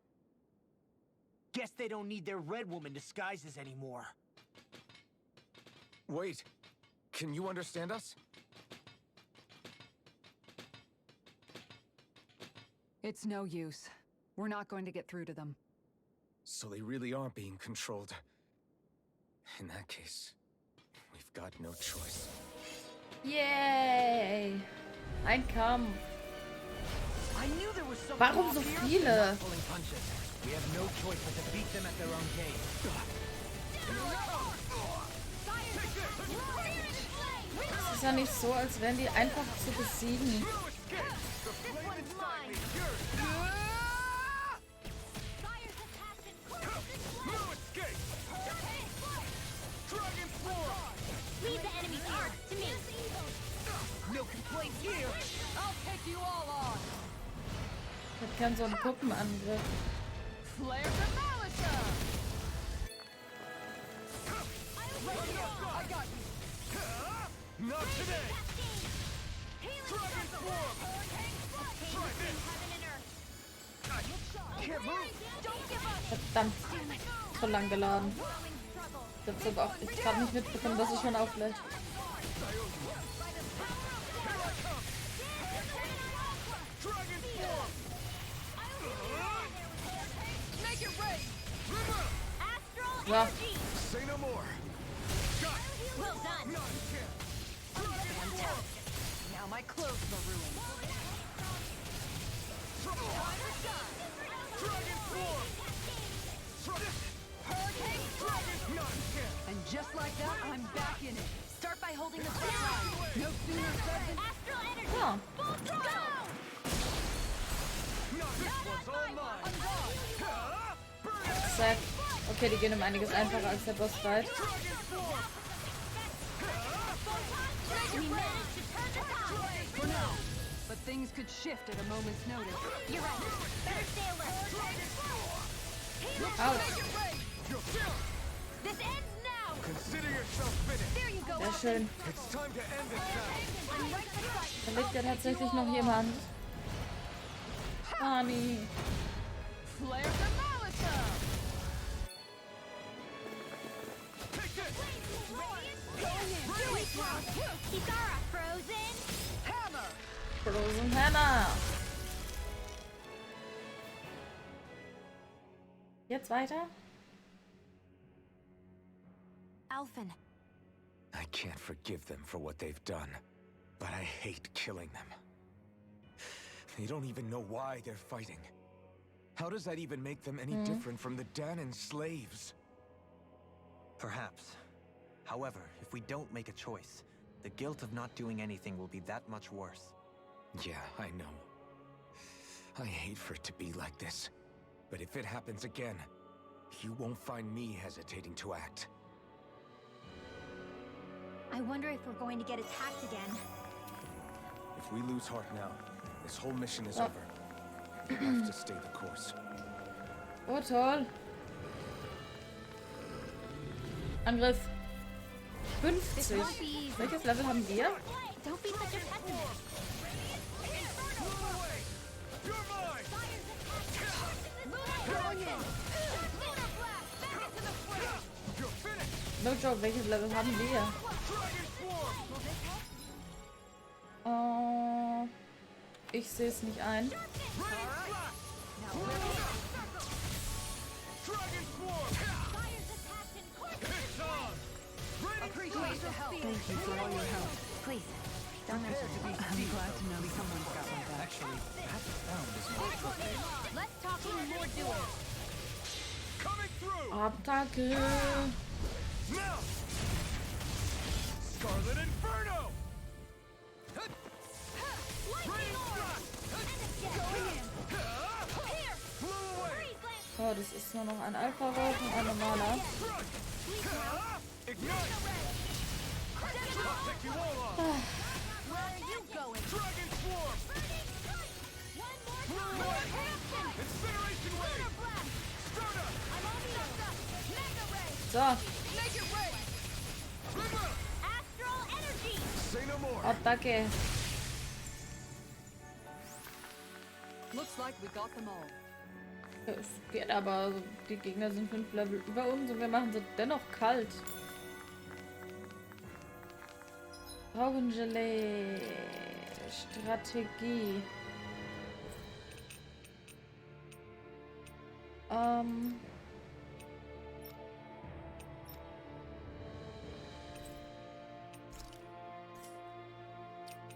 Guess they don't need their Red Woman disguises anymore. Wait, can you understand us? It's no use. We're not going to get through to them. So they really are being controlled. In that case, we've got no choice. Yay. Ein Kampf. I knew there was something Warum off so here. viele? They're not pulling punches. We have no choice but to beat them at their own game. Es ist ja nicht so, als wären die einfach zu besiegen. Leave the enemy's arc to me. No complaints here. I'll take you all on. Ich hätte gern so einen Puppenangriff. Flare the Militia. Right here. I got you. Not today! Dragon form! Try this! Can't move. Don't give up. Verdammt. So lang geladen. Ich hab's aber auch ich gerade nicht mitbekommen, dass es schon auflädt. Make it rain. Astral So. Say no more. Well done. Fantastic. Now my clothes are ruined. And just like that, I'm back in it. Start by holding the front line. No sooner said than... Astral energy. Ja. Full throttle. Zack. Okay, die gehen um einiges einfacher als der Bossfight. For now. But things could shift at a moment's notice. You're right. Better stay alert. Ouch. This ends now. Consider yourself finished. There you go. Sehr schön. It's time to end this battle. I'm right beside you. Da liegt ja tatsächlich noch jemand. Ani. Flare the Molotov! Kisara, frozen. Hammer! Frozen Hammer. Jetzt weiter? Alphen. I can't forgive them for what they've done, but I hate killing them. They don't even know why they're fighting. How does that even make them any different from the Danon slaves? Perhaps. However, if we don't make a choice, the guilt of not doing anything will be that much worse. Yeah, I know. I hate for it to be like this. But if it happens again, you won't find me hesitating to act. I wonder if we're going to get attacked again. If we lose heart now, this whole mission is over. We have to stay the course. Oh, toll. Angriff. 50. Welches Level haben wir? Don't be such a pessimist. No joke, welches Level haben wir? Ich sehe es nicht ein. Thank you for all your help. Please. I'm glad to know someone's got my back. Actually, that sound is more appropriate. Let's talk more duels. Coming through! Attacke! Now! Scarlet Inferno! Oh, das ist nur noch ein Alpha-Wolf und ein normaler. So. Attacke. Looks like we got them all. Es geht aber, die Gegner sind 5 Level über uns und wir machen sie dennoch kalt. Traubengelee. Strategie.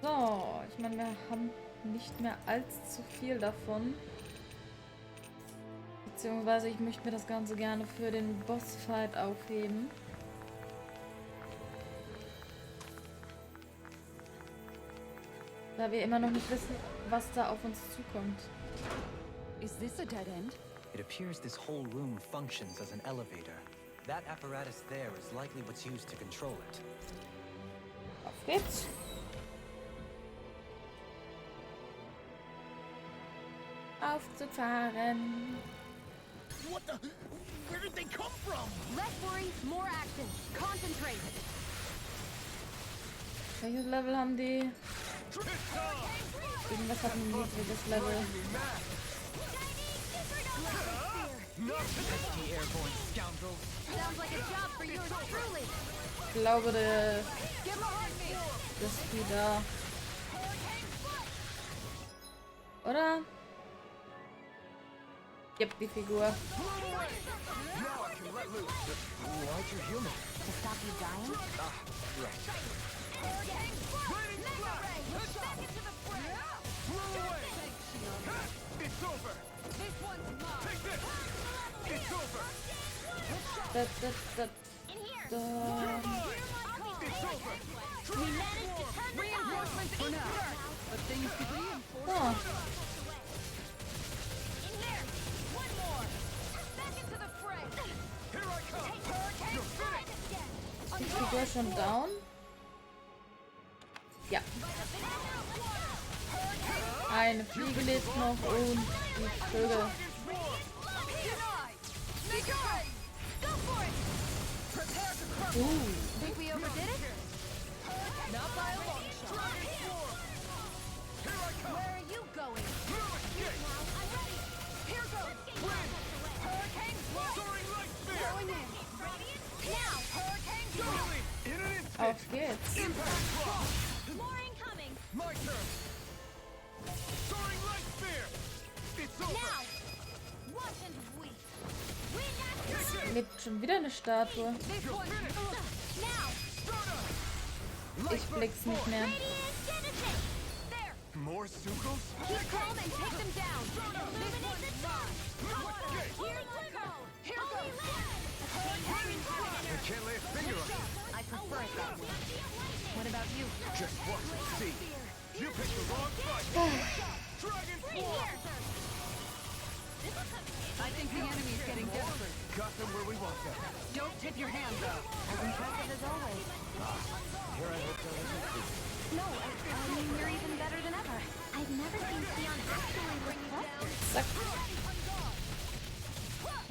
So, ich meine, wir haben nicht mehr allzu viel davon. Beziehungsweise ich möchte mir das Ganze gerne für den Bossfight aufheben. Da wir immer noch nicht wissen, was da auf uns zukommt. Is this a dead end? It appears this whole room functions as an elevator. That apparatus there is likely what's used to control it. Auf geht's. Aufzufahren. What the? Where did they come from? Less worry, more action. Concentrate. Welches Level haben die? Irgendwas hat ein niedriges Level. Ich glaube, das ist wieder. Oder? Gibt die Figur. can let loose. Why'd you heal me? To stop you dying? Right. It's over! This one's mine! Take this! It's over! It's over! We managed to turn the reinforcements for now, but things could reinforce. Oh. In here! One more! Back into the fray! Here I come! Take hurricane! You're finished! Ist die Figur schon down? Ja. Eine Fliege lebt noch und die Vögel. Think we overdid it? Not by a long shot. Where are you going? I'm ready. Here goes. Hurricane Soaring light spear! going in. Now, hurricane In an instant! Auf geht's. Impact block! More incoming. My turn! Soaring light spear! It's over! Now, watch and weep. Lebt schon wieder eine Statue. This one. Now. Ich blick's nicht mehr. There. More Sukos? Keep calm and take them down. Illuminate the sun. Here you go. Here goes. I can't lay a finger on it. I prefer it that way. What about you? Just watch and see. You picked the wrong fight. Dragon Force! I think the enemy's getting desperate. Got them where we want them. Don't tip your hand, though. As impressive as always. Here I hope there isn't food. No, I mean, you're even better than ever. I've never seen Theon actually bring it down. Zack.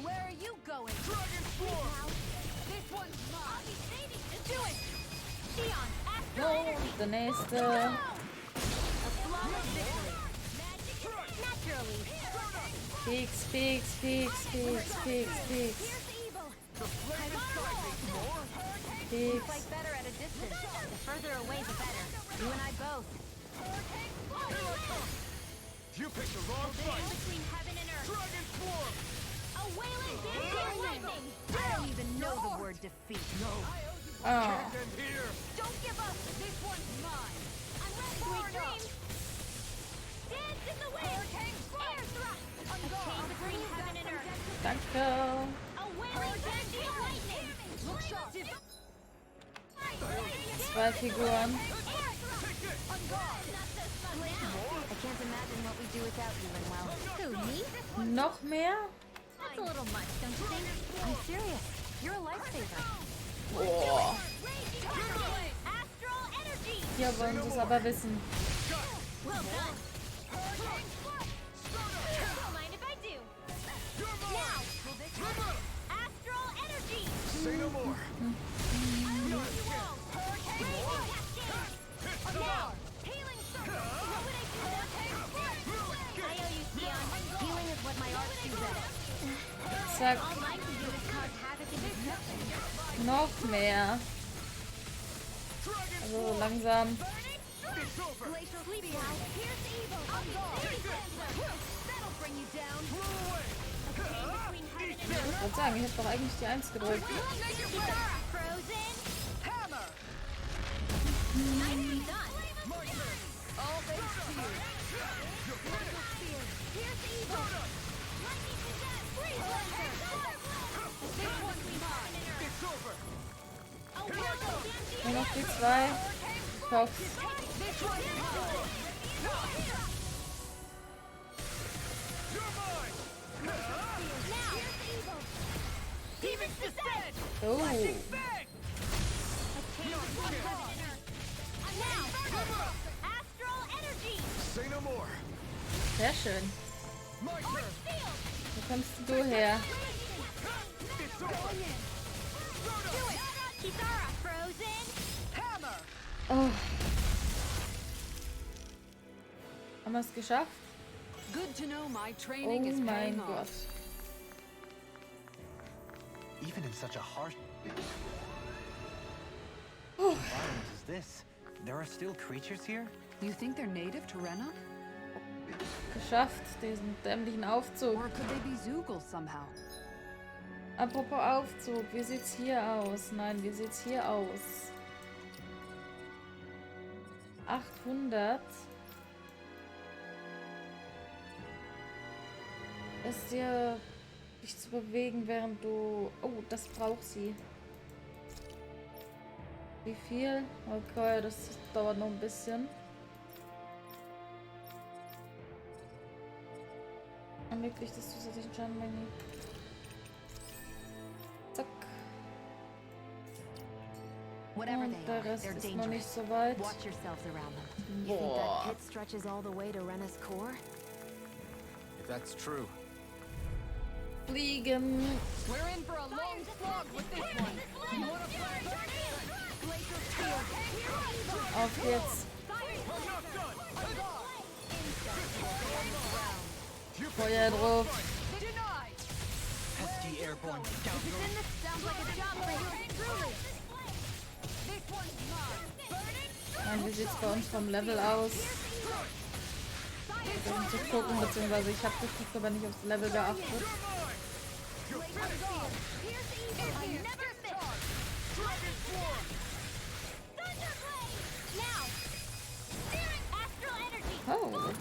Where are you going? Dragon Force! This one's mine. Do it. Theon, after Oh, der nächste. a flawless victory. Naturally. Fix, fix, fix, fix, fix, fix. You Fix. fight better at a distance. The further away, the better. You and I both. You picked the wrong fight. Between heaven and earth. Dragon Force! A wailing dancing lightning. I don't even know the word defeat. No. Oh. Can't end here. Don't give up. This one's mine. I'm ready. Sweet dreams. Dance in the wind. Air thrust. A chain between heaven and earth. Danke. A wailing dancing lightning. Look sharp. Zwei Figuren. I can't imagine what we do without you, Manuel. Who, me? Noch mehr? That's a little much, don't you think? I'm serious. You're a lifesaver. Boah. Astral energy. Hier wollen sie es aber wissen. Well done. Don't mind if I do. Now. Astral energy. Say no more. Now. Healing circle. What would I do? I owe you, Theon. Healing is what my arts do best. Zack. All mine can do is cause havoc in this nothing. Noch mehr. Also langsam. Glacial sleep now. Here's evil. That'll bring you down. Ich wollte sagen, ich hab doch eigentlich die 1 gedrückt. Frozen. Hammer. Nicely done. All thanks to you. Glacial spear. Here's evil. Lightning to death. Freeze laser. This one's mine. It's over. A whirlwind. Nur noch die 2. Ich hoffe. This one's mine. You're mine. Now. Here's evil. Demons descend. Oh. Bang! Now. Astral energy. Say no more. Sehr schön. My turn. Wo kommst du her? It's over. Do it. Kisara, frozen. Hammer. Oh. Haben wir es geschafft? Good to know my Oh training is mein paying Gott. off. Even in such a harsh environment as this, there are still creatures here? You think they're native to Rena? Geschafft, diesen dämlichen Aufzug. Or could they be Zoogle somehow? Apropos Aufzug, wie sieht's hier aus? Nein, wie sieht's hier aus? 800. Ist dir dich zu bewegen, während du... Oh, das braucht sie. Wie viel? Okay, das dauert noch ein bisschen. Ermöglicht das zusätzlichen Schaden, wenn die... Zack. Whatever Und they der are, Rest they're ist noch nicht dangerous. so weit. Watch yourselves around them. You think that pit stretches all the way to Renna's core? If that's true, Fliegen. We're in for a long slog with this one. You wanna flag? Glacier Spear. Auf geht's. Feuer drauf. Pesky airborne Sounds like a job for you truly. This one's mine. Nein, wie sieht's bei uns vom Level aus? Um zu gucken, beziehungsweise ich habe geguckt, aber nicht aufs Level geachtet. Oh.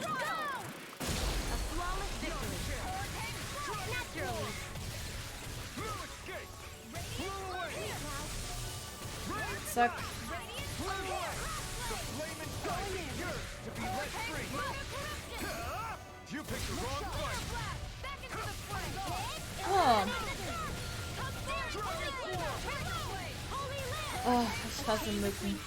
Zack. Oh. Oh, ich hasse Mücken.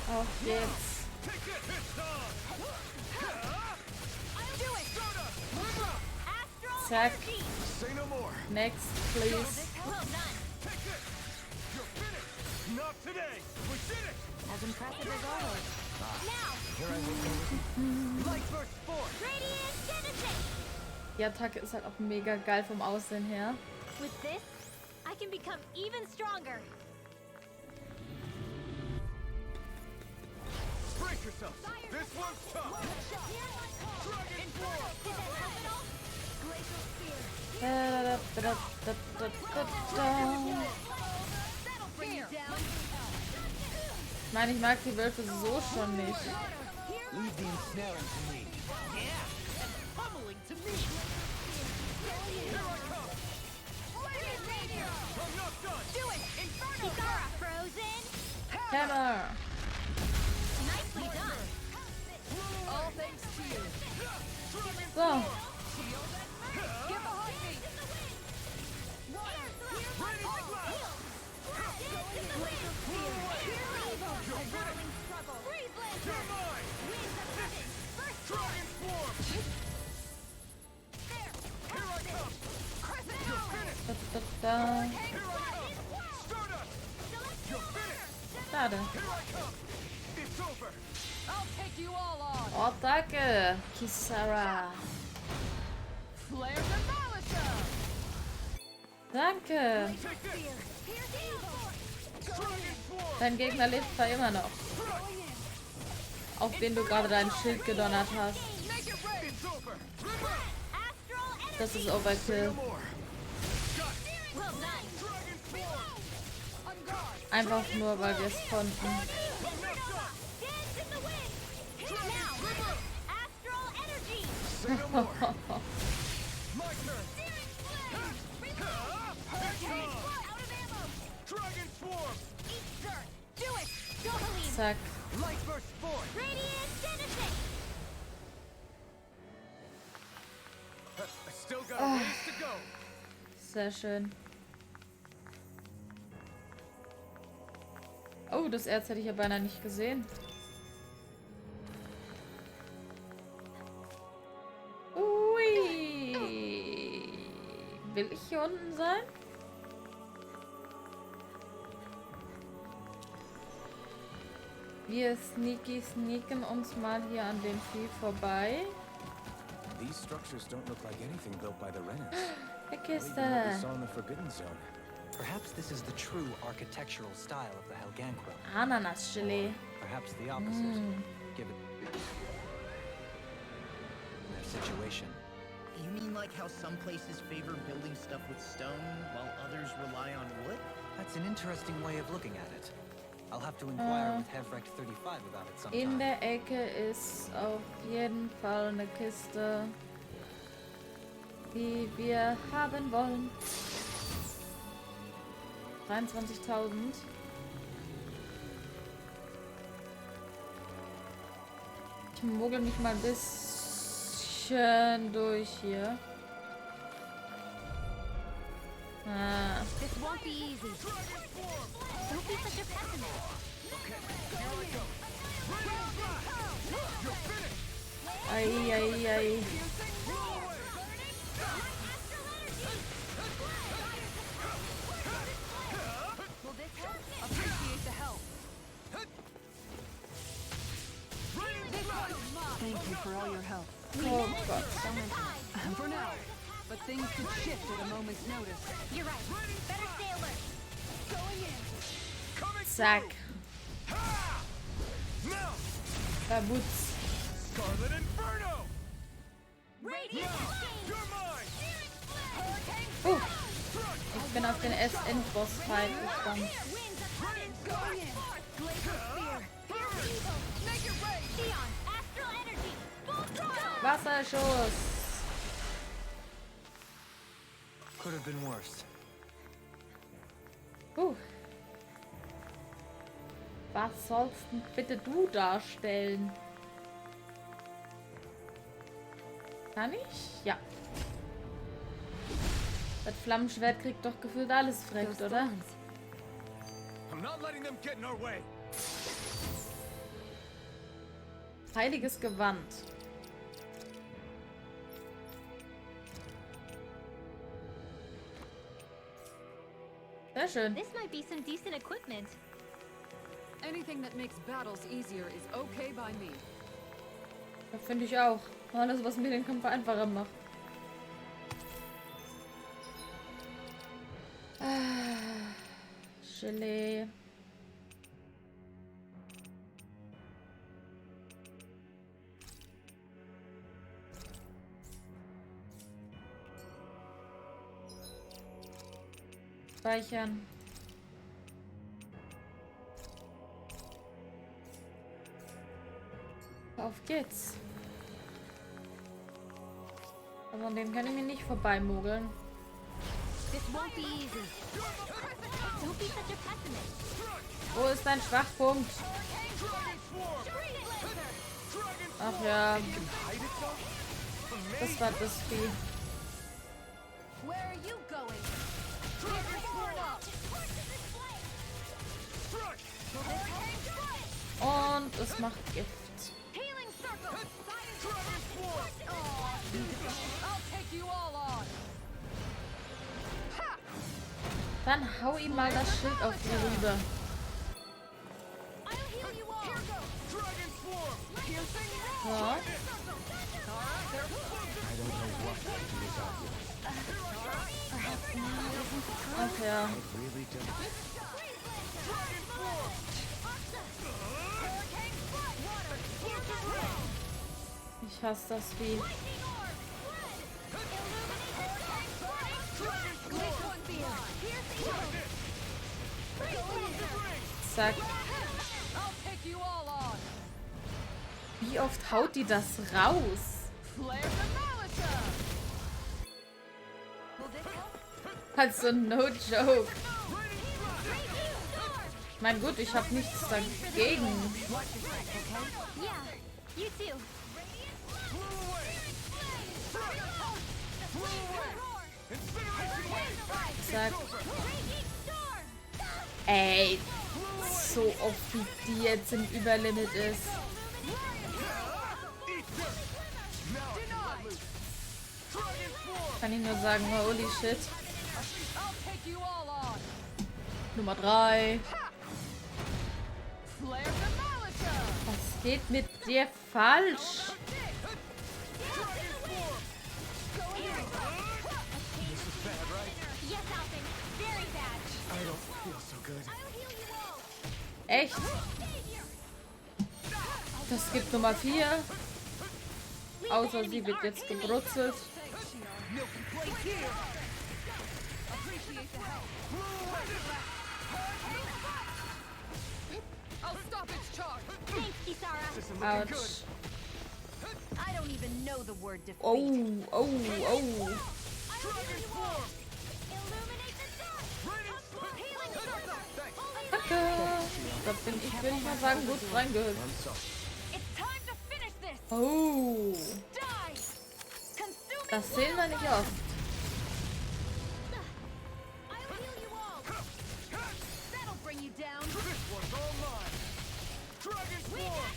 Auf geht's. Zack. Next, please. As impressive as always. Die Attacke ist halt auch mega geil vom Aussehen her. With this, I can become even stronger. Brace yourself. This one's tough. Dragon Ich meine, ich mag die Wölfe so schon nicht. Leave the ensnaring to me. Pummeling to me. Do it! Inferno! Kisara, frozen! Hammer! Nicely done! All thanks to you! So. Get behind me! Schade. I'll take you all on! Oh, danke, Kisara. Flares and Malicia! Danke. Dein Gegner lebt zwar immer noch. Auf den du gerade dein Schild gedonnert hast. Das ist Overkill. Einfach nur, weil wir es konnten. Zack. Oh. Sehr schön. Oh, das Erz hätte ich ja beinahe nicht gesehen. Ui. Will ich hier unten sein? Wir sneaken uns mal hier an dem Vieh vorbei. These structures don't look like anything built by the Renans. Eine Not even what we Kiste. saw in the Forbidden Zone. Perhaps this is the true architectural style of the Helganquil. Ananasgelee. Perhaps the opposite, given their situation. You mean like how some places favor building stuff with stone, while others rely on wood? That's an interesting way of looking at it. I'll have to inquire with Hevrecht 35 about it sometime. In der Ecke ist auf jeden Fall eine Kiste, die wir haben wollen. 23.000. Ich mogel mich mal ein bisschen durch hier. Ah. This won't be easy. Don't be such a pessimist. Ei, ei, ei. Will this help? Appreciate the help. Thank you for all your help. Oh Gott. For now. But things could shift at a moment's notice. You're right. Better stay alert. Going in. Zack. Verbutz. Scarlet Inferno! Radiant Ich bin auf den Endboss-Fight gespannt. Wasserschuss. Could have been worse. Was sollst denn bitte du darstellen? Kann ich? Ja. Das Flammenschwert kriegt doch gefühlt alles frekt, oder? I'm not letting them get in our way. Heiliges Gewand. Sehr schön. This might be some decent equipment. Anything that makes battles easier is okay by me. Das finde ich auch. Alles, was mir den Kampf einfacher macht. Gelee. Speichern. Auf geht's. Aber an dem kann ich mir nicht vorbeimogeln. This won't be easy. Don't be such a pessimist. Wo ist dein Schwachpunkt? Ach ja. Das war das Vieh. Where are you going? Und es macht Gift. Healing circle. I'll take you all on. Dann hau ihm mal das Schild auf die Rübe. I'll heal you all. Here goes. Dragon swarm. Ja. I don't know what to do without you. Perhaps now isn't the time. Ach ja. I really don't. Ich hasse das Vieh. Zack. Wie oft haut die das raus? Also no joke. Mein gut, ich habe nichts dagegen. Yeah, you too. Zack. Ey, so oft wie die jetzt im Überlimit ist. Kann ich nur sagen, holy shit. Nummer 3. Was geht mit dir falsch? Echt? Das gibt Nummer 4. Außer sie wird jetzt gebrutzelt. Autsch. Oh, oh, oh. Danke. Da bin ich, will ich mal sagen, gut reingehüpft. Oh. Das sehen wir nicht oft.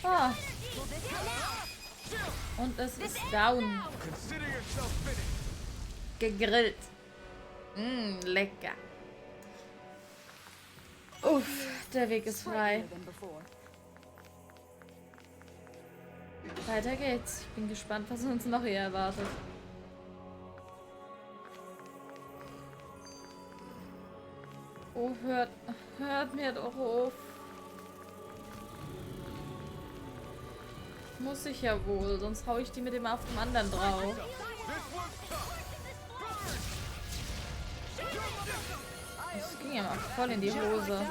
Ah. Und es ist down. Gegrillt. Lecker. Uff, der Weg ist frei. Weiter geht's. Ich bin gespannt, was uns noch hier erwartet. Oh, hört mir doch auf. Muss ich ja wohl, sonst hau ich die mit dem auf dem anderen drauf. Das ging ja mal voll in die Hose.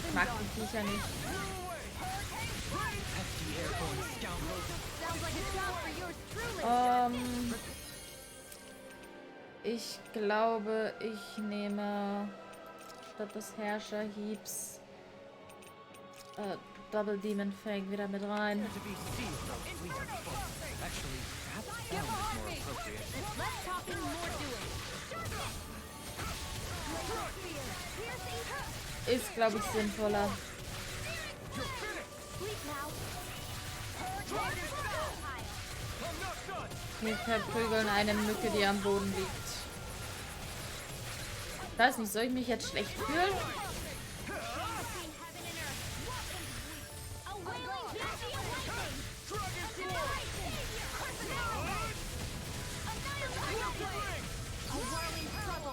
Ich mag die Viecher nicht. Ich glaube, ich nehme statt des Herrscherhiebs Double Demon Fang wieder mit rein. Ist, glaube ich, sinnvoller. Wir verprügeln eine Mücke, die am Boden liegt. Ich weiß nicht, soll ich mich jetzt schlecht fühlen?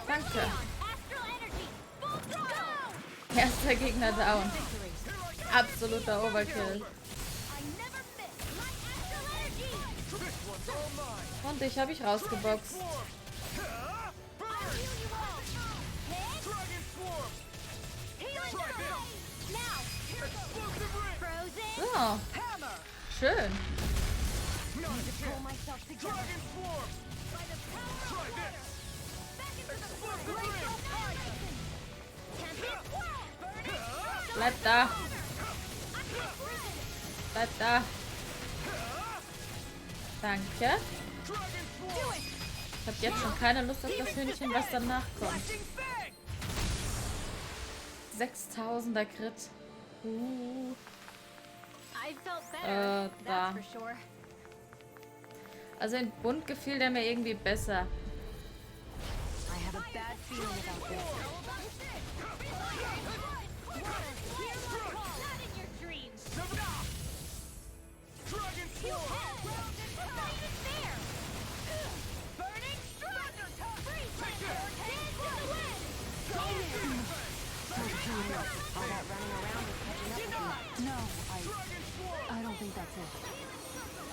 Danke. Erster Gegner down. Absoluter Overkill. Und dich habe ich rausgeboxt. So. Schön. Bleib da. Bleib da. Danke. Ich habe jetzt schon keine Lust auf das Hühnchen, was danach kommt. 6000er Crit. Da. Also in Bunt gefiel der mir irgendwie besser.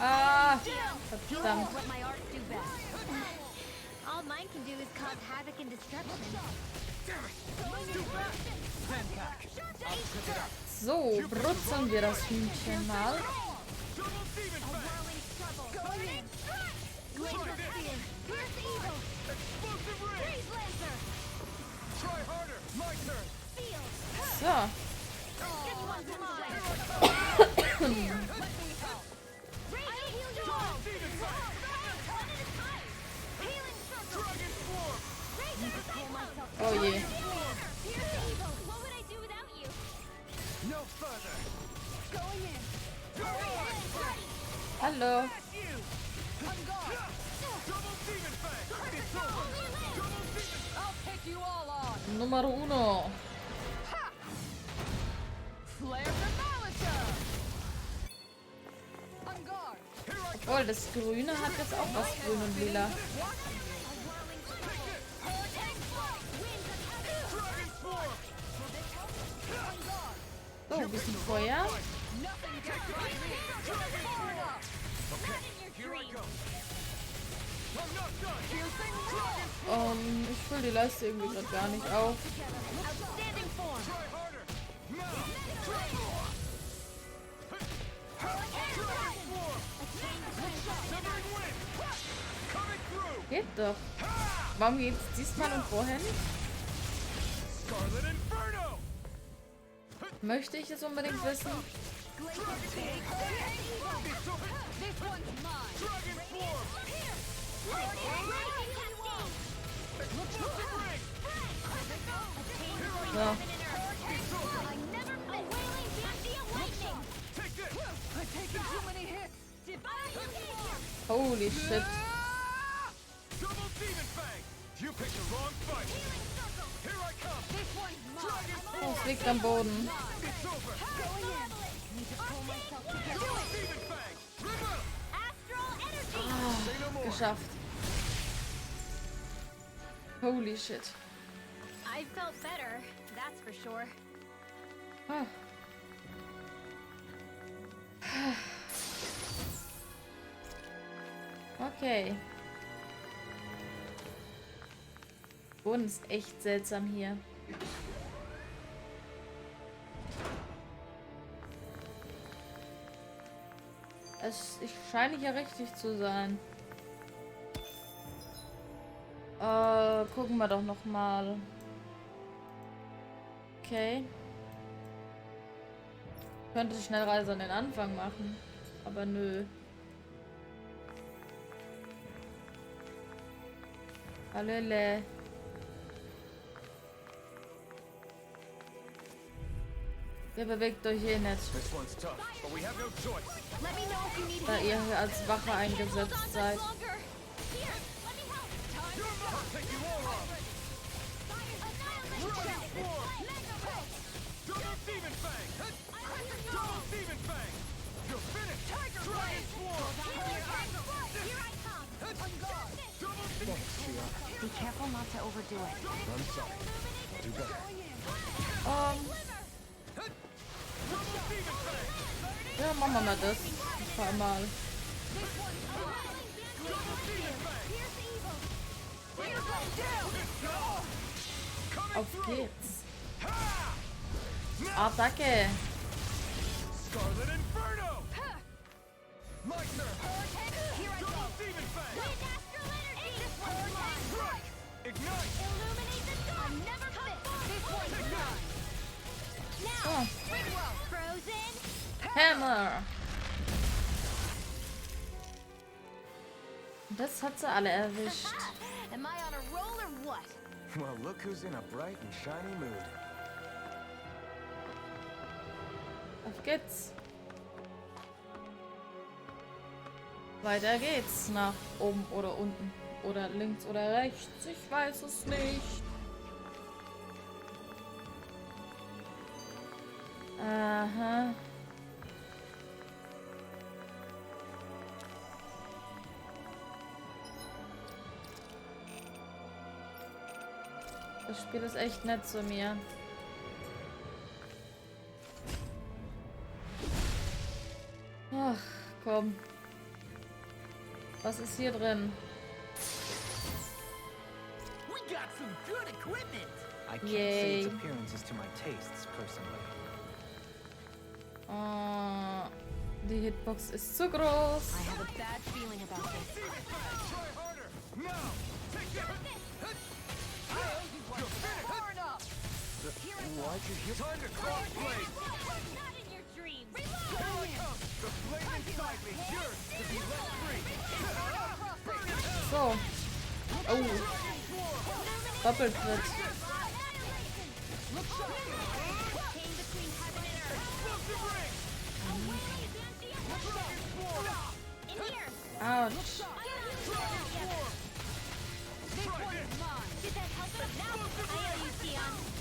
Ah, verdammt. All mine can do is cause havoc and destruction. So, brutzeln wir das Hühnchen mal. So. Oh je. Hallo. Nummer uno. Obwohl, das Grüne hat jetzt auch was Grün und Lila. bisschen Feuer. Ich fülle die Leiste irgendwie gerade gar nicht auf. Geht doch. Warum geht's diesmal und vorher nicht? Möchte ich es unbedingt wissen? So. Holy shit. Oh, es liegt am Boden. Ah, geschafft. Holy shit. I felt better, that's for sure. Ah. Okay. Boden ist echt seltsam hier. Ich scheine hier richtig zu sein. Gucken wir doch noch mal. Okay. Könnte die Schnellreise an den Anfang machen. Aber nö. Hallöle. Ihr bewegt euch eh nicht. Da ihr hier als Wache eingesetzt seid. Be careful not to overdo it. I'm sorry. I'll do better. Ja, machen wir mal das. Ein paar Mal. Auf geht's. Attacke. Oh. Hammer. Das hat sie alle erwischt. Am I on a roll or what? Well, look who's in a bright and shiny mood. Auf geht's. Weiter geht's nach oben oder unten. Oder links oder rechts. Ich weiß es nicht. Aha. Das Spiel ist echt nett zu mir. Ach, komm. Was ist hier drin? I can't say its appearance is to my tastes, personally. Die Hitbox ist zu groß. I have a bad feeling about this. Why'd you hit? Time to cross blade! Not in your dreams. Here I come! The flame inside me, yours to be let free! So. Oh. Doppeltritt. Ouch.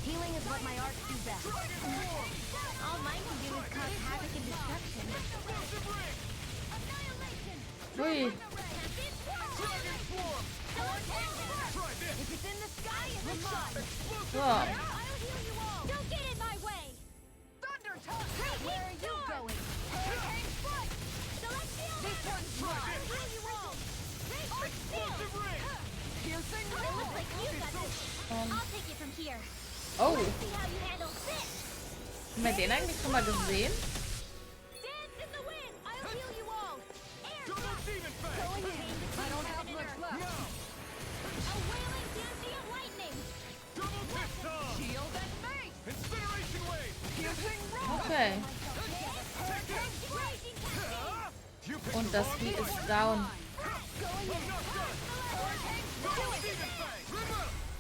Healing is what my arts do best. All mine can do is cause havoc and destruction. Ui. If it's in the sky, it's mine. So. I'll heal you all. Don't get in my way. Thunder touch. I'll take it from here. Oh. Let's see how you handle this. Haben wir den eigentlich schon mal gesehen? Dance in the wind. I'll heal you all. Air Double demon fang! going in. I don't have much left. A wailing transient lightning. Double piston! Shield and mace! Incineration wave! Piercing rock! Okay. Raging cascade. Und das Vieh ist down.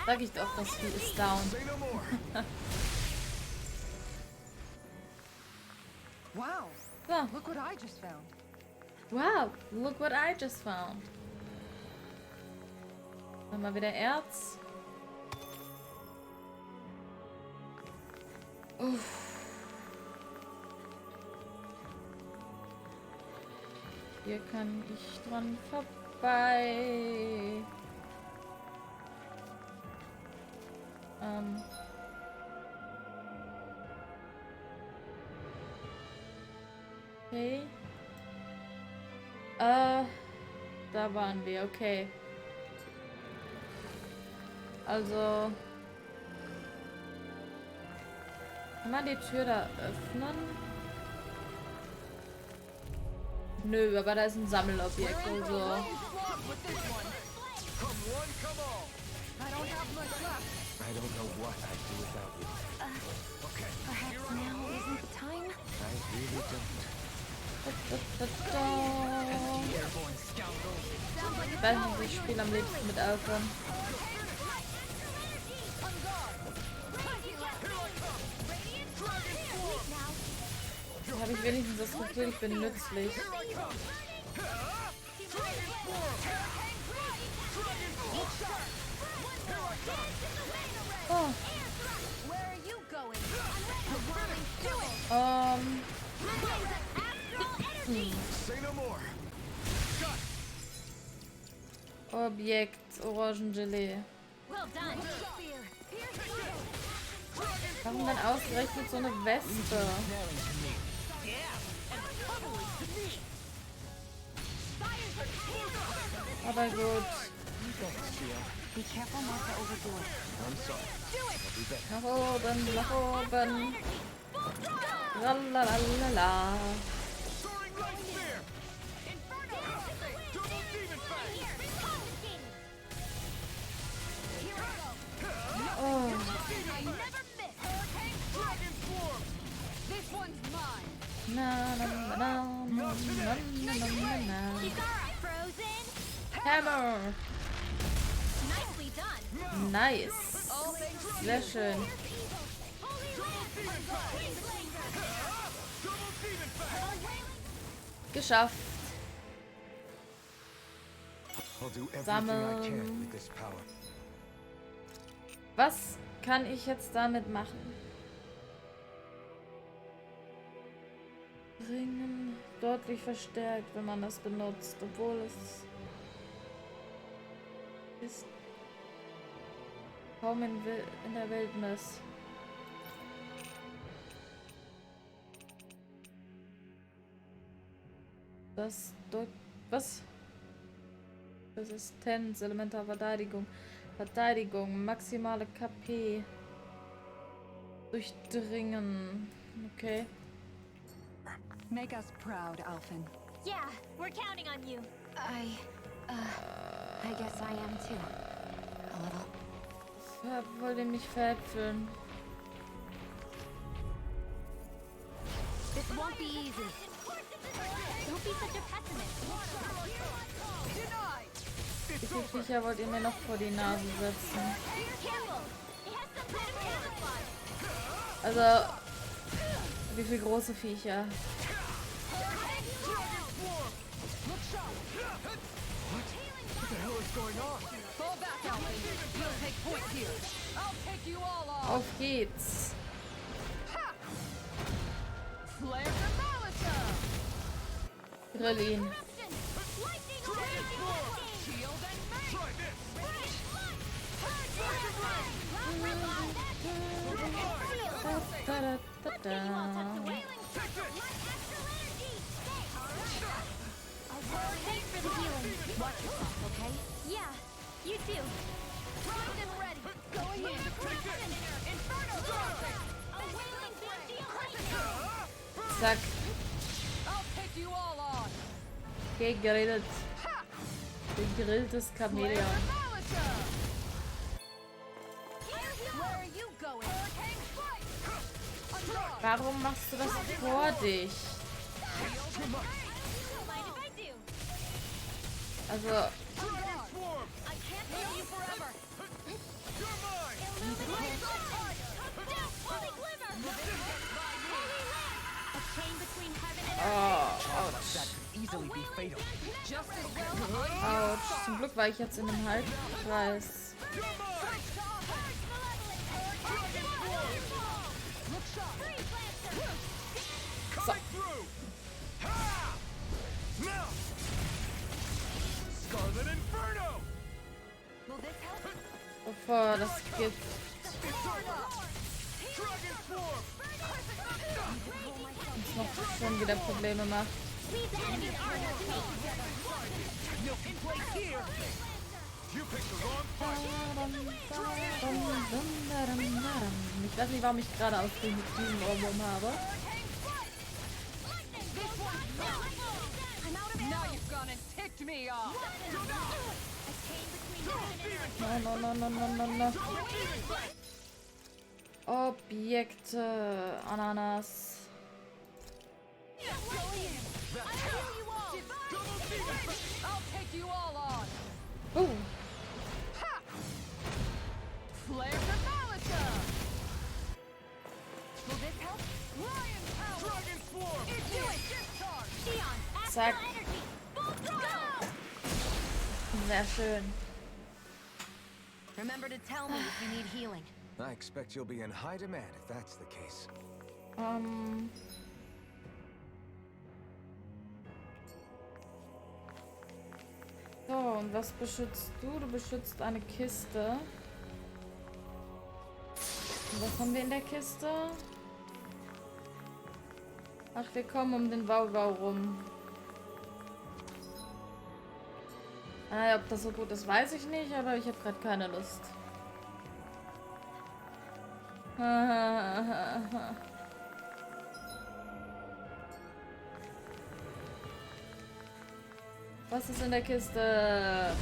Sag ich doch, das Vieh ist down. Wow. Ja. Look what I just found. Wow, look what I just found. Dann mal wieder Erz. Uff. Hier kann ich dran vorbei. Okay. Da waren wir, okay. Also. Kann man die Tür da öffnen? Nö, aber da ist ein Sammelobjekt, also. Come one, come all! I don't have much left. I don't know what I'd do without you. Okay. Perhaps now isn't the time? I really don't. Ich weiß nicht, ich spiele am liebsten mit Alpha. Da habe ich wenigstens das Gefühl, ich bin nützlich. Oh. Objekt, Orangengelee. Warum dann ausgerechnet so eine Wespe? Aber gut. Be careful not to overdo it. I'm sorry. Nach oben, nach oben. Lalalala. Oh. Na, na, na, na, na, na, na, na. Hammer. Nice. Sehr schön. Geschafft. I'll do everything I can Sammeln. with this power. Was kann ich jetzt damit machen? Ringen deutlich verstärkt, wenn man das benutzt, obwohl es ist kaum in der Wildnis. Das was? Resistenz, elementar Verteidigung. Verteidigung, maximale KP. Durchdringen. Okay. Make us proud, Alphen. Yeah, we're counting on you. I guess I am too. A little. Ich wollte mich veräpfeln. This won't be easy. Don't be such a pessimist. Wie viele Viecher wollt ihr mir noch vor die Nase setzen? Also, wie viele große Viecher? Auf geht's. Grill ihn. Thanks for the healing. Watch yourself, okay? Yeah, you too. Primed and ready. Going Zack. Gegrillt. Gegrilltes Chamäleon. Warum machst du das vor dich? Also... Autsch. Zum Glück war ich jetzt in dem Halbkreis. So. Bevor das Gift uns noch schon wieder Probleme macht. Ich weiß nicht, warum ich gerade auf den diesen Ohrwurm habe. No. Objekte, Ananas. Zack. Sehr schön. Remember to tell me if you need healing. I expect you'll be in high demand if that's the case. So, und was beschützt du? Du beschützt eine Kiste. Und was haben wir in der Kiste? Ach, wir kommen um den Wauwau rum. Ob das so gut ist, weiß ich nicht, aber ich habe gerade keine Lust. Was ist in der Kiste?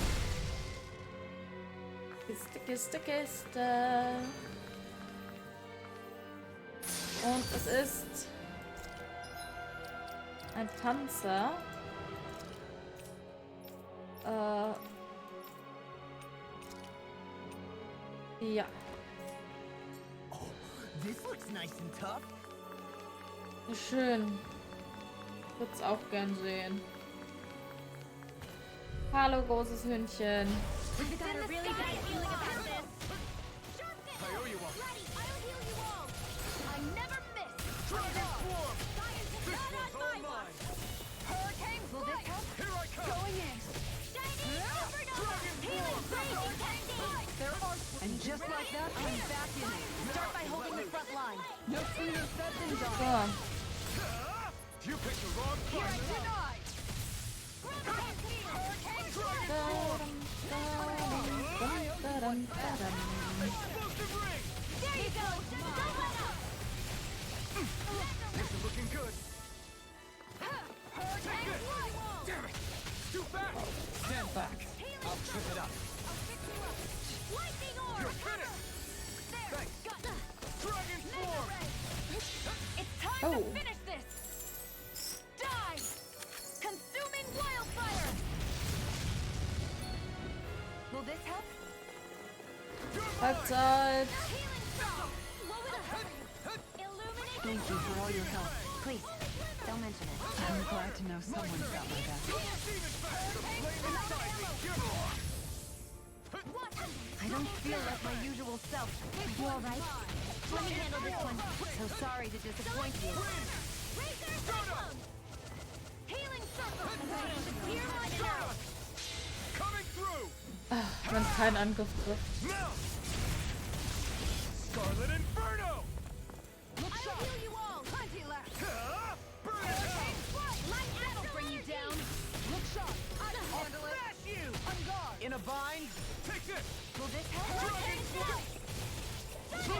Kiste. Und es ist ein Panzer. Ja. Schön. Ich würde es auch gern sehen. Hallo, großes Hündchen. And just like that, I'm back in it. Start by holding the front line. No sooner said than done. So. You picked the wrong fight. There you go. Don't let up. This is looking good. Damn it! Too fast. Stand back. I'll trip it up. Lightning orb. You're finished. Thanks. Dragon form. It's time to finish this. Die. Consuming wildfire. Will this help? Halbzeit. Thank you for all your help. Please, don't mention it. I'm glad to know someone's got my back. I don't feel like my usual self. You all right? Let me handle this one. So sorry to disappoint you. Healing circle. Hear my shout. Coming through. Wenn es keinen Angriff trifft. Now. Scarlet Inferno. I'll heal you all. Plenty left. That'll bring you down. Look sharp. I'll smash you. In a bind? Take this. Will this help? So.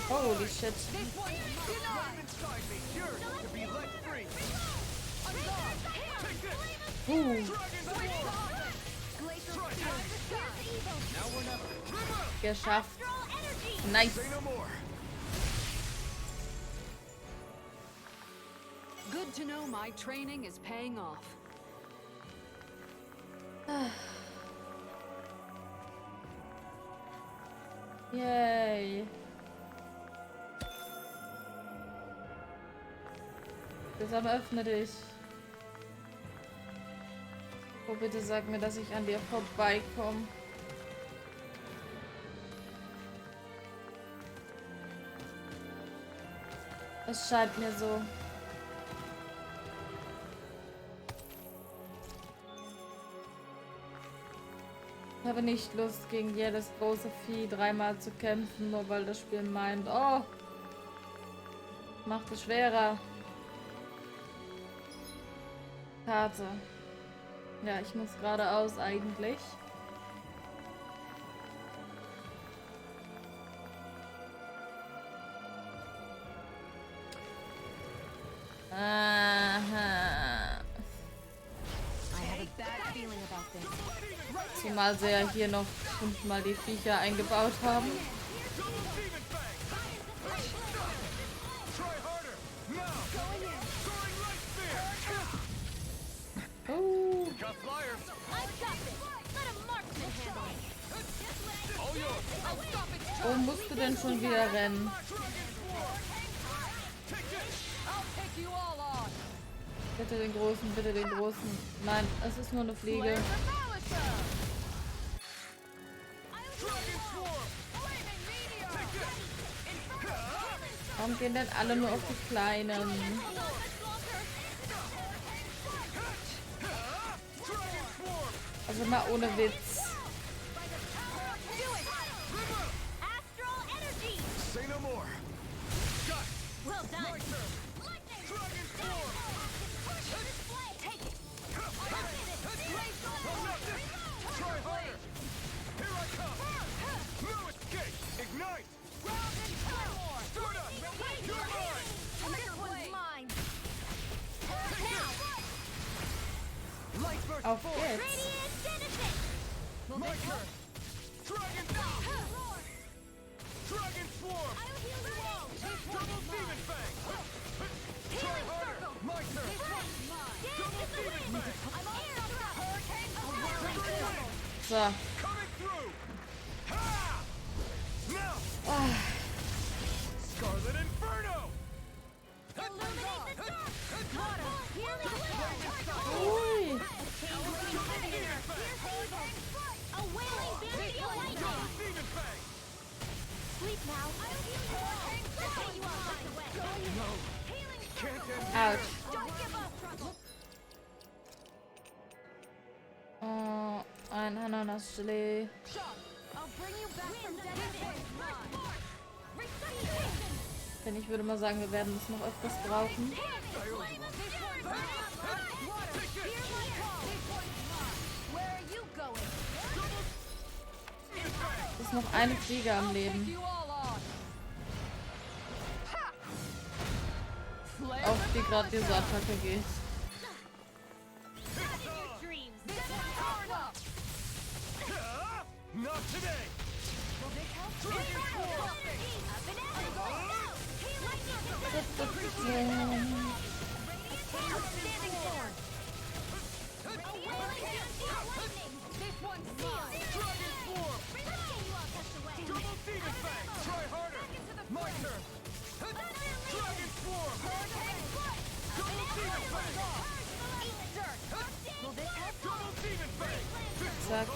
Holy shit. Geschafft. Nice. Good to know my training is paying off. Yay. Deshalb öffne dich. Oh, bitte sag mir, dass ich an dir vorbeikomme. Es scheint mir so. Ich habe nicht Lust, gegen jedes große Vieh dreimal zu kämpfen, nur weil das Spiel meint, oh, macht es schwerer. Karte. Ja, ich muss geradeaus eigentlich. Aha. Zumal sie ja hier noch 5-mal die Viecher eingebaut haben. Wo musst du denn schon wieder rennen? Bitte den großen, bitte den großen. Nein, es ist nur eine Fliege. Warum gehen denn alle nur auf die Kleinen? Also mal ohne Witz. Auf geht's. So. Oh. Ui. Ouch. Oh, ein Ananasgelee. Denn ich würde mal sagen, wir werden es noch öfters brauchen. Es ist noch eine Fliege am Leben. Auf die gerade diese Attacke geht. Zack.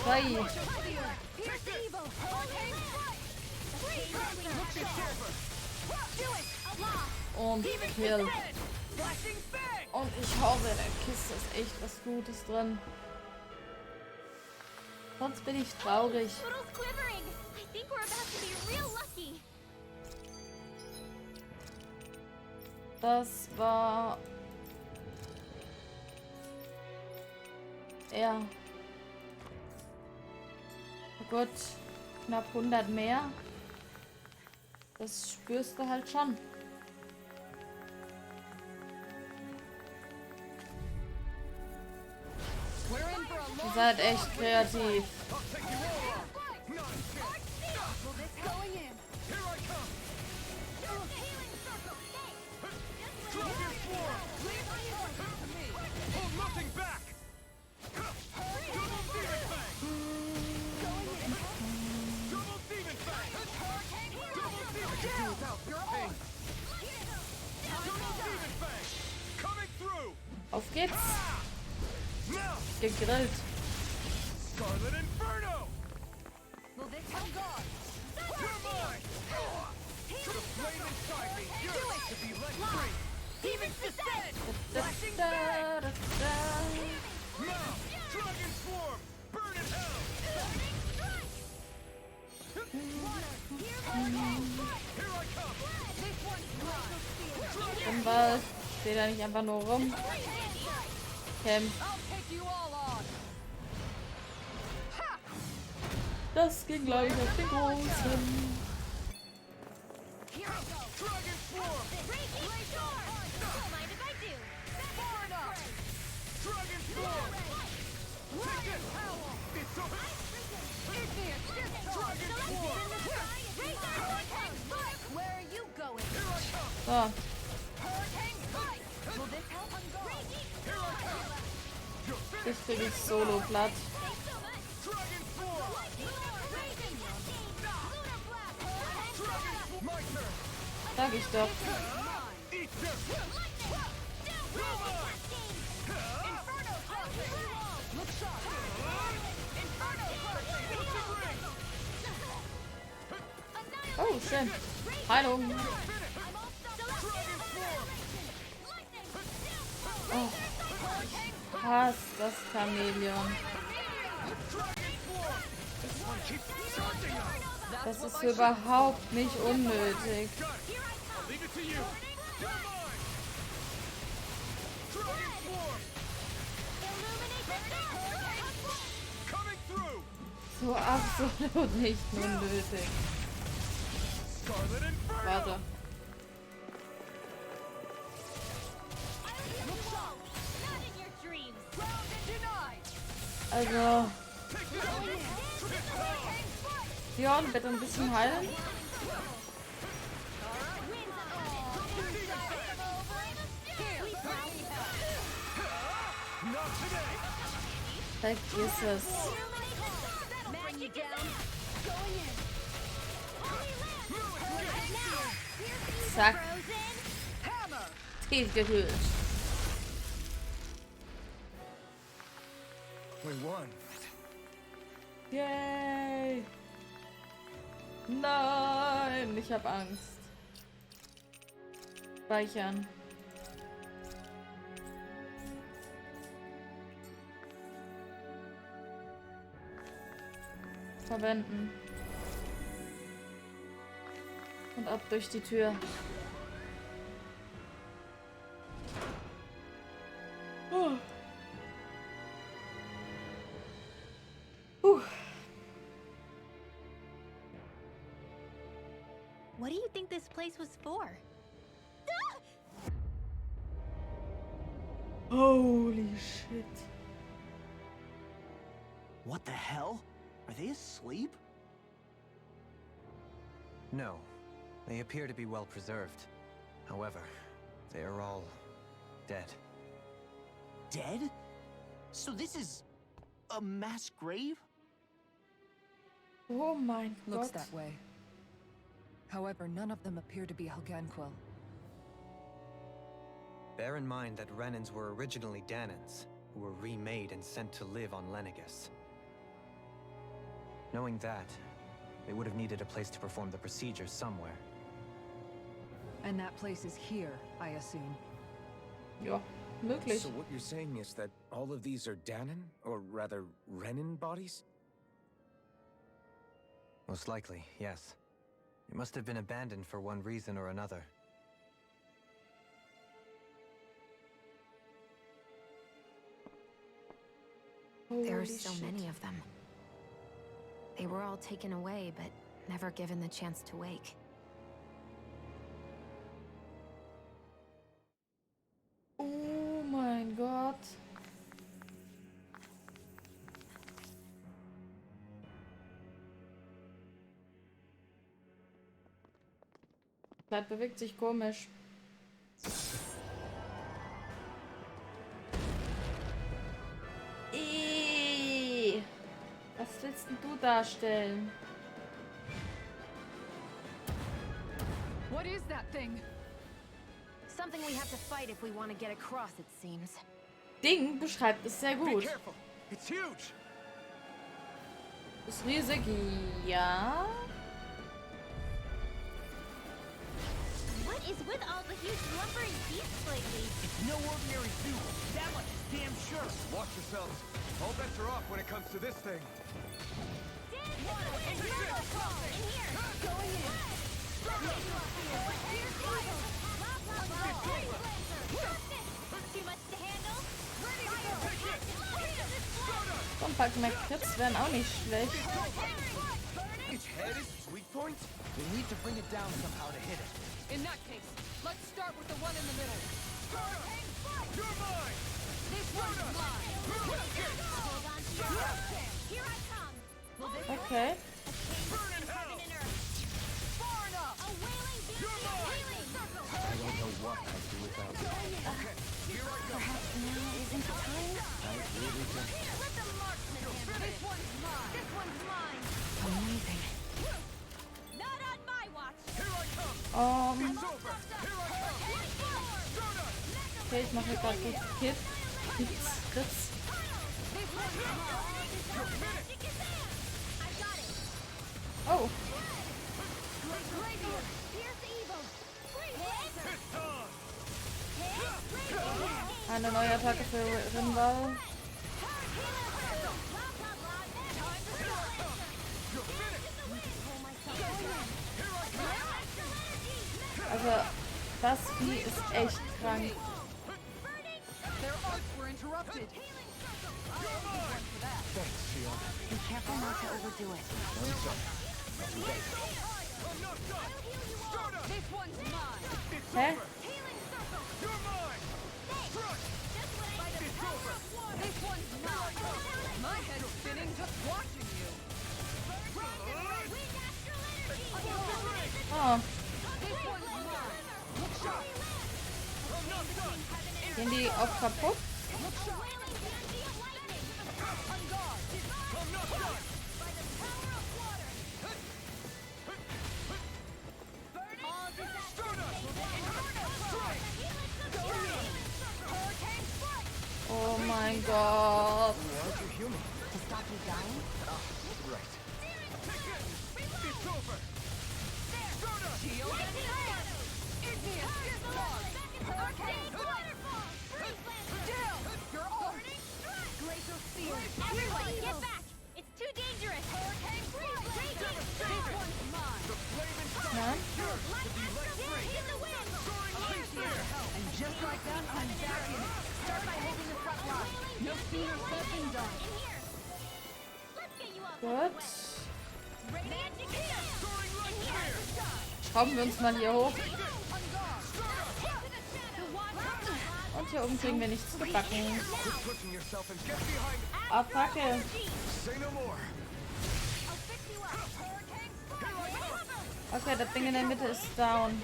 Zwei. Und Kill. Und ich hoffe, in der Kiste ist echt was Gutes drin. Sonst bin ich traurig. Das war... Ja. Oh Gott, knapp 100 mehr. Das spürst du halt schon. Ihr seid echt kreativ. Auf geht's. Gegrillt. Und was? Steht da nicht einfach nur rum? Kämpft. Das ging gleich auf den Großen. So. Ich krieg ich solo platt. Sag ich doch. Oh, schön. Heilung. Oh. Ich hasse das Chamäleon. Das ist überhaupt nicht unnötig. So absolut nicht unnötig. Warte. Also... Sion, bitte ein bisschen heilen. Vergiss es. Zack. Tief gekühlt. Yay! Nein, ich habe Angst. Speichern. Verwenden. Und ab durch die Tür. What do you think this place was for? Holy shit. What the hell? Are they asleep? No. They appear to be well preserved. However, they are all dead. Dead? So this is a mass grave? Oh mein Looks Gott. that way. However, none of them appear to be Helgenquil. Bear in mind that Renans were originally Danans, who were remade and sent to live on Lenegus. Knowing that, they would have needed a place to perform the procedures somewhere. And that place is here, I assume. Ja, möglich. So what you're saying is that all of these are Danon, or rather, Renin bodies? Most likely, yes. It must have been abandoned for one reason or another. There are so many of them. They were all taken away, but never given the chance to wake. Oh mein Gott. Das bewegt sich komisch. Was willst denn du darstellen? What is that thing? Something we have to fight if we want to get across, it seems. Ding beschreibt es sehr gut. It's huge. Ist riesig, ja. What is with all the huge lumbering beasts lately? It's no ordinary zoo. That much is damn sure. Watch yourselves. All bets are off when it comes to this thing. So ein paar Crits wären auch nicht schlecht. Its head is its weak point. We need to bring it down somehow to hit it. In that case, let's start with the one in the middle. You're mine! This one's mine. Here I come. Okay. Burn in heaven and earth. Far enough. A wailing beast healing circle. I don't know what I'd do without you. Perhaps now isn't the time? I really don't. Let the marksman handle This one's mine. This one's mine. Amazing. Not on my watch. Here I come! Here It's over! Here I come! Okay, ich mache hier gerade so Crits. Oh. Eine neue Attacke für Rinwall. Also, das Vieh ist echt krank. Their arts were interrupted. Thanks, Shion. Be careful not to overdo it. This one's mine. Hä? You're mine! This one's mine. My head's spinning just watching you. Oh. This one's mine. Look sharp. Gehen die auch kaputt? Look sharp. On guard. I'm not done! Oh mein Gott. Aren't you human? To stop you dying? Right. It's over! Shield. Igneous discharge. Still. You're off. Glacial spear. Everybody, get back! It's too dangerous! This one's mine. Na? In the wind! And just like that, I'm back in it. Start by holding the front line. No sooner said than done. In here! Let's get you up! Gut. Magic here! In here! Schrauben wir uns mal hier hoch. On guard. Und hier oben kriegen wir nichts gebacken. Quit pushing yourself and get behind it! Attacke. Say no more! I'll fix you up! Okay, das Ding in der Mitte ist down.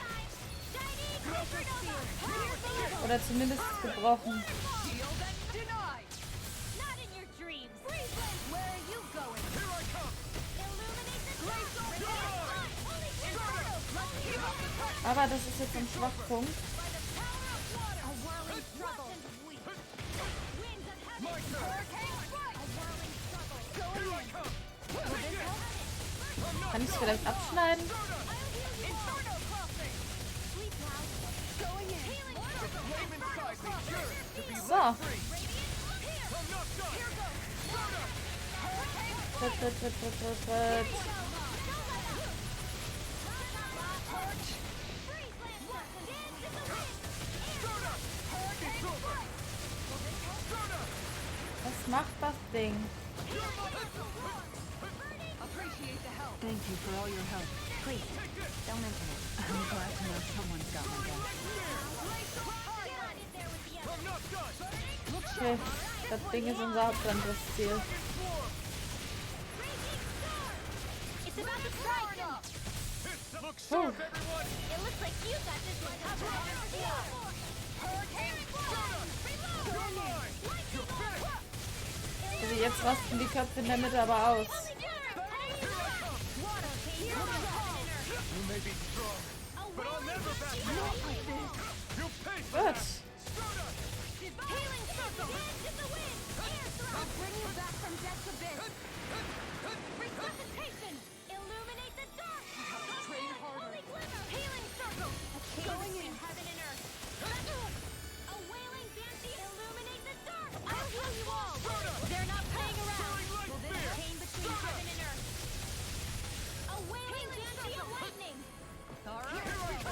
Oder zumindest gebrochen. Shield and denied. Not in your dreams! Where are you going? Here I come! Illuminate the dark! Aber das ist jetzt ein Schwachpunkt. A whirling struggle! Winds of heaven! My turn! A whirling struggle! Here I come! Kann ich es vielleicht abschneiden? Inferno crossing! Sleep now! So. Tritt. Was macht das Ding? Thank you for all your help. Please, don't mention it. I'm glad to know someone's got my back. Okay, das Ding ist unser Hauptangriffsziel. It's about to strike him. Oh. It looks like you got this one covered. Also jetzt rasten die Köpfe in der Mitte aber aus. Gut.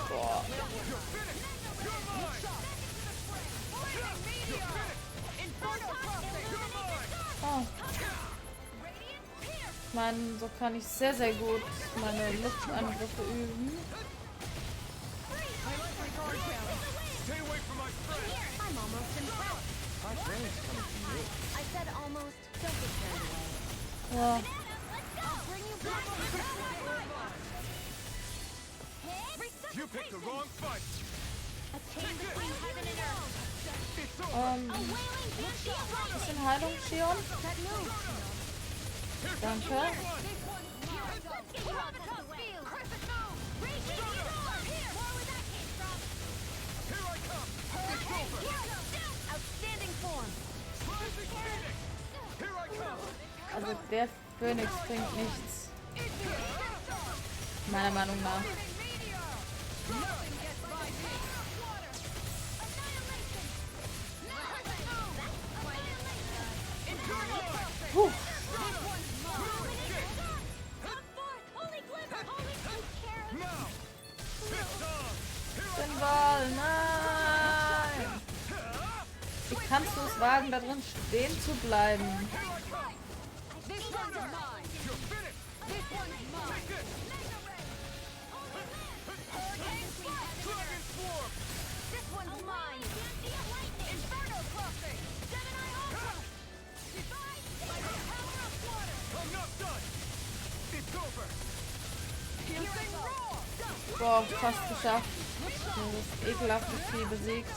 Boah. Oh. Ich meine, so kann ich sehr, sehr gut meine Luftangriffe üben. I'm almost impressed. I said almost. Don't get carried away. Ja. I'll bring you back to You picked the wrong fight. a chain between heaven and earth. Bisschen Heilung, Shion. Danke. Let's get you off the tough field. Outstanding form. Also der Phönix bringt nichts. Meiner Meinung nach. Puh. Symbol, nein! Wie kannst du es wagen, da drin stehen zu bleiben? Boah, fast geschafft. Das ekelhafte Vieh besiegt.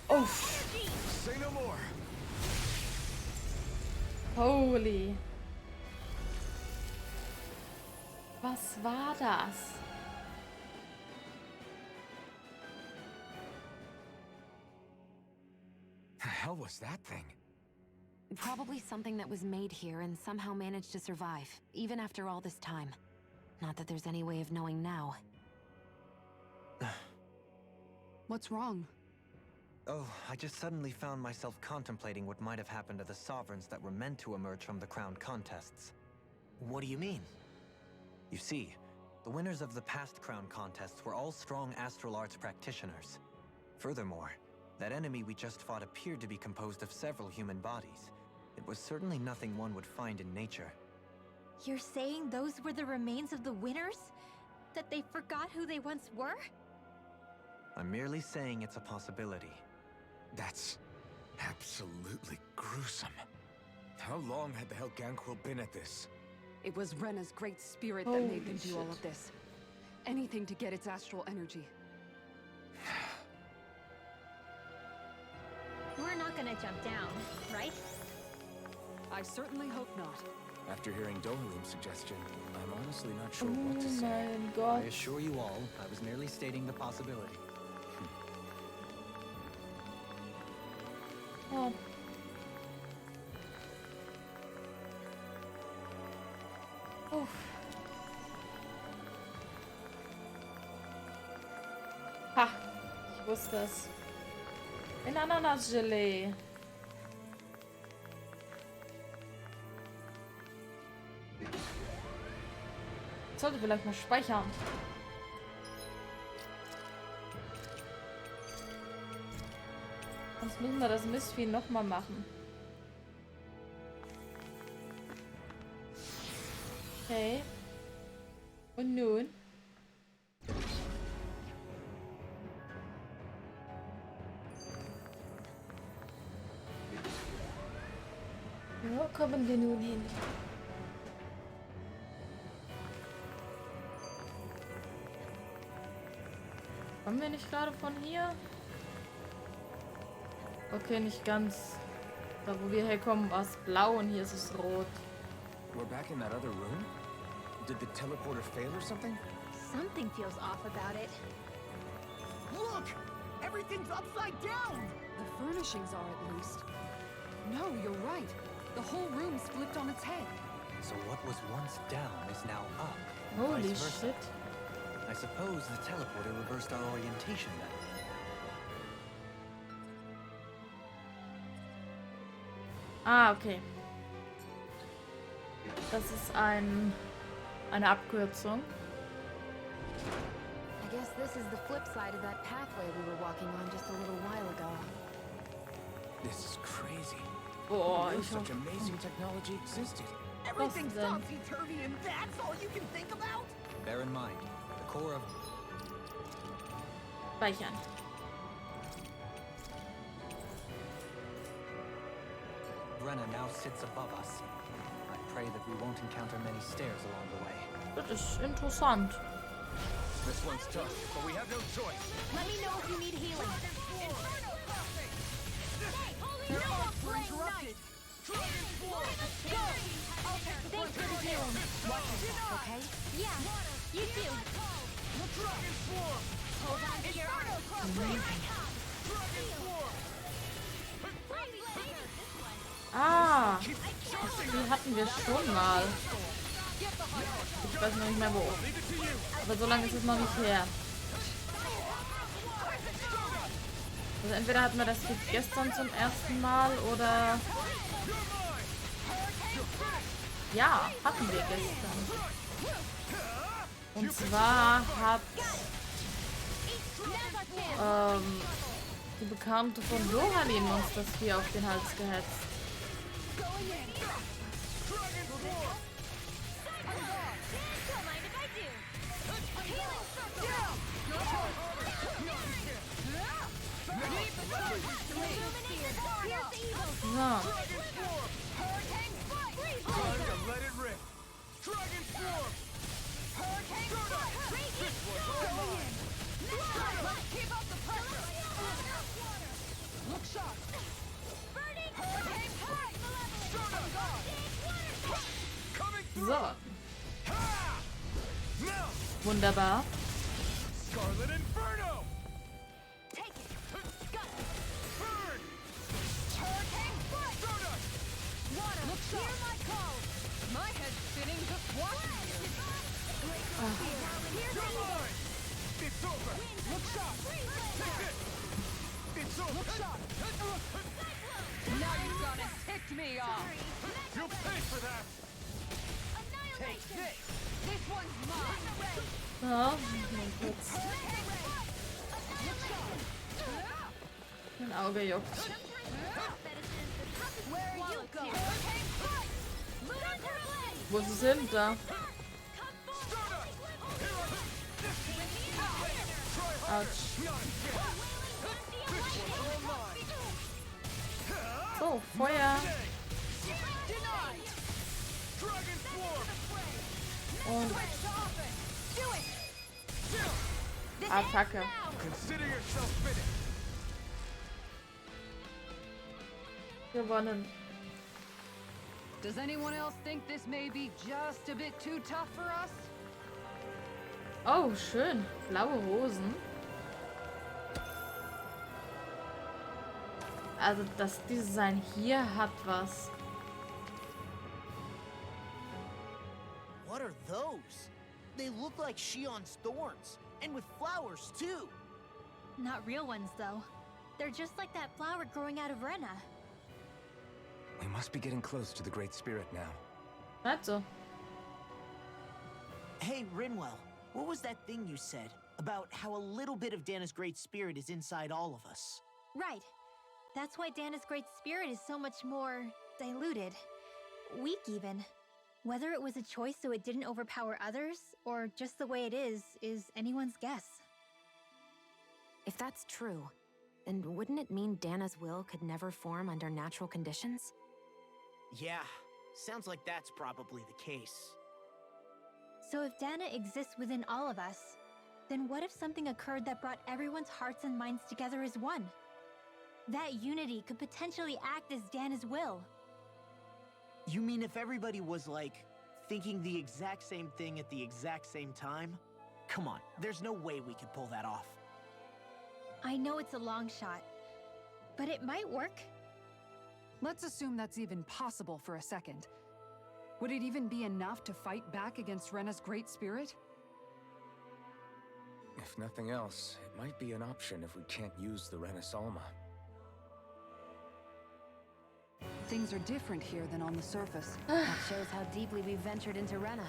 Uff. Holy. Was war das? The hell was that thing? Probably something that was made here and somehow managed to survive, even after all this time. Not that there's any way of knowing now. What's wrong? Oh, I just suddenly found myself contemplating what might have happened to the sovereigns that were meant to emerge from the crown contests. What do you mean? You see, the winners of the past crown contests were all strong astral arts practitioners. Furthermore, that enemy we just fought appeared to be composed of several human bodies. It was certainly nothing one would find in nature. You're saying those were the remains of the winners? That they forgot who they once were? I'm merely saying it's a possibility. That's absolutely gruesome. How long had the Helganquil been at this? It was Rena's great spirit that made them do all of this. Anything to get its astral energy. We're not gonna jump down, right? I certainly hope not. After hearing Dohulum's suggestion, I'm honestly not sure what to say. Mein Gott. I assure you all, I was merely stating the possibility. Oh. Uff. Ich wusste es. In Ananasgelee. Ich sollte vielleicht mal speichern. Sonst müssen wir das Mistvieh nochmal machen. Okay. Und nun? Wo kommen wir nun hin? Kommen wir nicht gerade von hier? Okay, nicht ganz. Da wo wir herkommen war es blau und hier ist es rot. We're back in that other room? Did the teleporter fail or something? Something feels off about it. Look! Everything's upside down! The furnishings are at least. No, you're right. The whole room's flipped on its head. So what was once down is now up. and Holy vice versa. shit. I suppose the teleporter reversed our orientation then. Ah, okay. Das ist eine Abkürzung. I guess this is the flip side of that pathway we were walking on just a little while ago. This is crazy. Boah, Who knew ich such hoffe. amazing technology existed? Everything's then? topsy-turvy and that's all you can think about? Bear in mind, the core of... Speichern. Brenna now sits above us. I pray that we won't encounter many stairs along the way. Das ist interessant. This one's tough, but we have no choice. Let me know if you need healing. Their arms were interrupted. Thanks for the healing. Watch yourself, okay? Yeah, you too. Hold on to your Ah, die hatten wir schon mal. Ich weiß noch nicht mehr wo. Aber so lange ist es noch nicht her. Also entweder hatten wir das jetzt gestern zum ersten Mal oder... Ja, hatten wir gestern. Und zwar hat die Bekannte von Johannin uns das hier auf den Hals gehetzt. So. So. Wunderbar. So, mal kurz. Mein Auge juckt. Wo ist es hin? Da. Autsch. So, Feuer. Und Attacke. Gewonnen. Does anyone else think this may be just a bit too tough for us? Oh, schön. Blaue Rosen. Also das Design hier hat was. What are those? They look like Shion's thorns, and with flowers too. Not real ones, though. They're just like that flower growing out of Renna. We must be getting close to the Great Spirit now. That's so. Hey, Rinwell, what was that thing you said about how a little bit of Dana's Great Spirit is inside all of us? Right. That's why Dana's Great Spirit is so much more diluted. Weak, even. Whether it was a choice so it didn't overpower others, or just the way it is anyone's guess. If that's true, then wouldn't it mean Dana's will could never form under natural conditions? Yeah, sounds like that's probably the case. So if Dana exists within all of us, then what if something occurred that brought everyone's hearts and minds together as one? That unity could potentially act as Dana's will. You mean if everybody was, like, thinking the exact same thing at the exact same time? Come on, there's no way we could pull that off. I know it's a long shot, but it might work. Let's assume that's even possible for a second. Would it even be enough to fight back against Renna's Great Spirit? If nothing else, it might be an option if we can't use the Renasalma. Things are different here than on the surface. That shows how deeply we've ventured into Renna.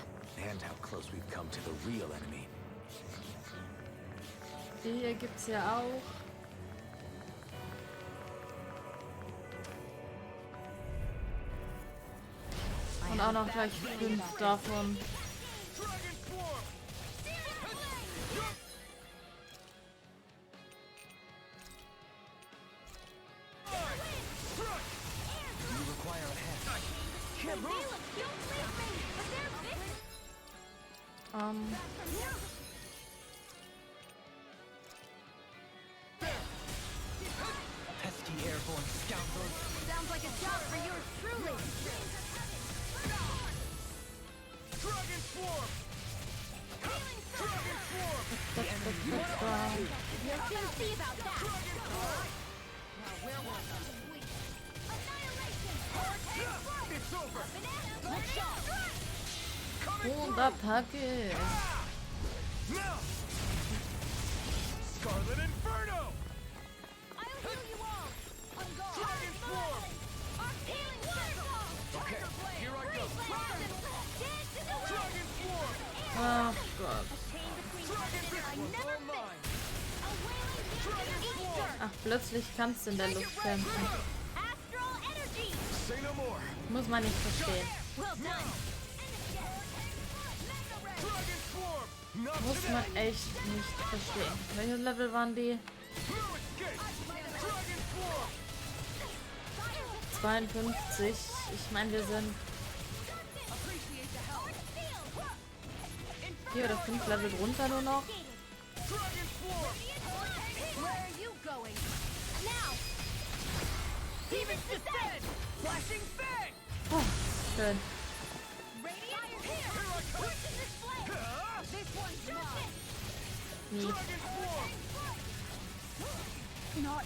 And how close we've come to the real enemy. Die hier gibt's ja auch. Und auch noch gleich 5 davon. Pesky airborne scoundrels. Sounds like a job for yours truly. Dragon Swarm! Dragon Swarm! You'll soon see about that. Now where was I? Annihilation! It's over! Look sharp! Und Attacke. Now! Scarlet Inferno! I'll heal you all! I'm gone! Dragon Swarm! Our healing circle! Okay, here I go! Dance in the wind! Dragon Swarm! Ach Gott. I never mine! A wailing Easter! Ach, plötzlich kannst du in der Luft kämpfen. Astral energy! Say no more! Muss man nicht verstehen. Well done! Dragon Swarm! Not Muss man echt nicht verstehen. Welches Level waren die? No escape! Dragon Swarm! 52. Ich meine, wir sind 4 oder 5 Level drunter nur noch. Dragon Swarm! Where are you going? Now! Demons descend! Flashing Fang! Oh, schön. Radiant here! Pushing this flame! This one's mine! Nie. Dragon Swarm! Not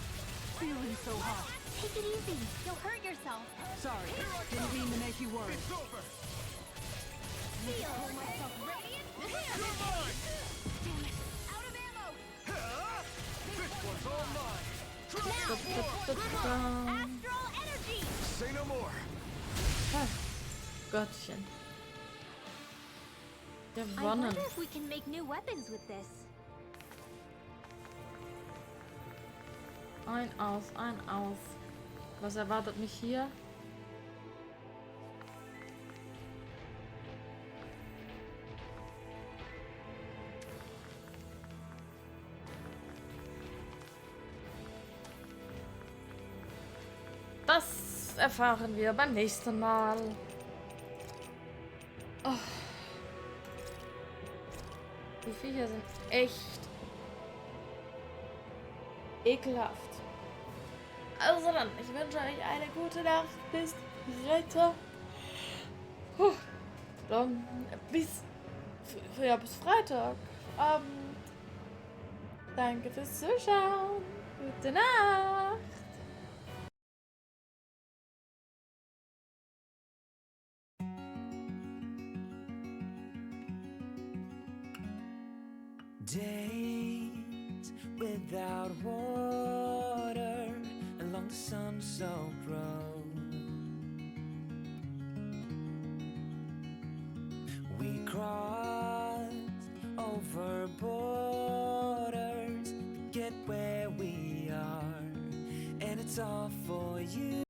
feeling so hot. Take it easy. You'll hurt yourself. Sorry, didn't mean to make you worry. It's over! Feel myself radiant! You're mine! Damn it! Out of ammo! This one's all mine! Now! Dragon Swarm! Astral energy! Say no more! Ah, Gottchen. I Gewonnen. wonder if we can make new weapons with this. Ein aus, ein aus. Was erwartet mich hier? Das erfahren wir beim nächsten Mal. Oh. Die Viecher sind echt ekelhaft. Also dann, ich wünsche euch eine gute Nacht. Bis Retter. Dann bis Freitag Abend. Danke fürs Zuschauen. Gute Nacht. Days without water along the sun-soaked road. We crossed over borders to get where we are, and it's all for you.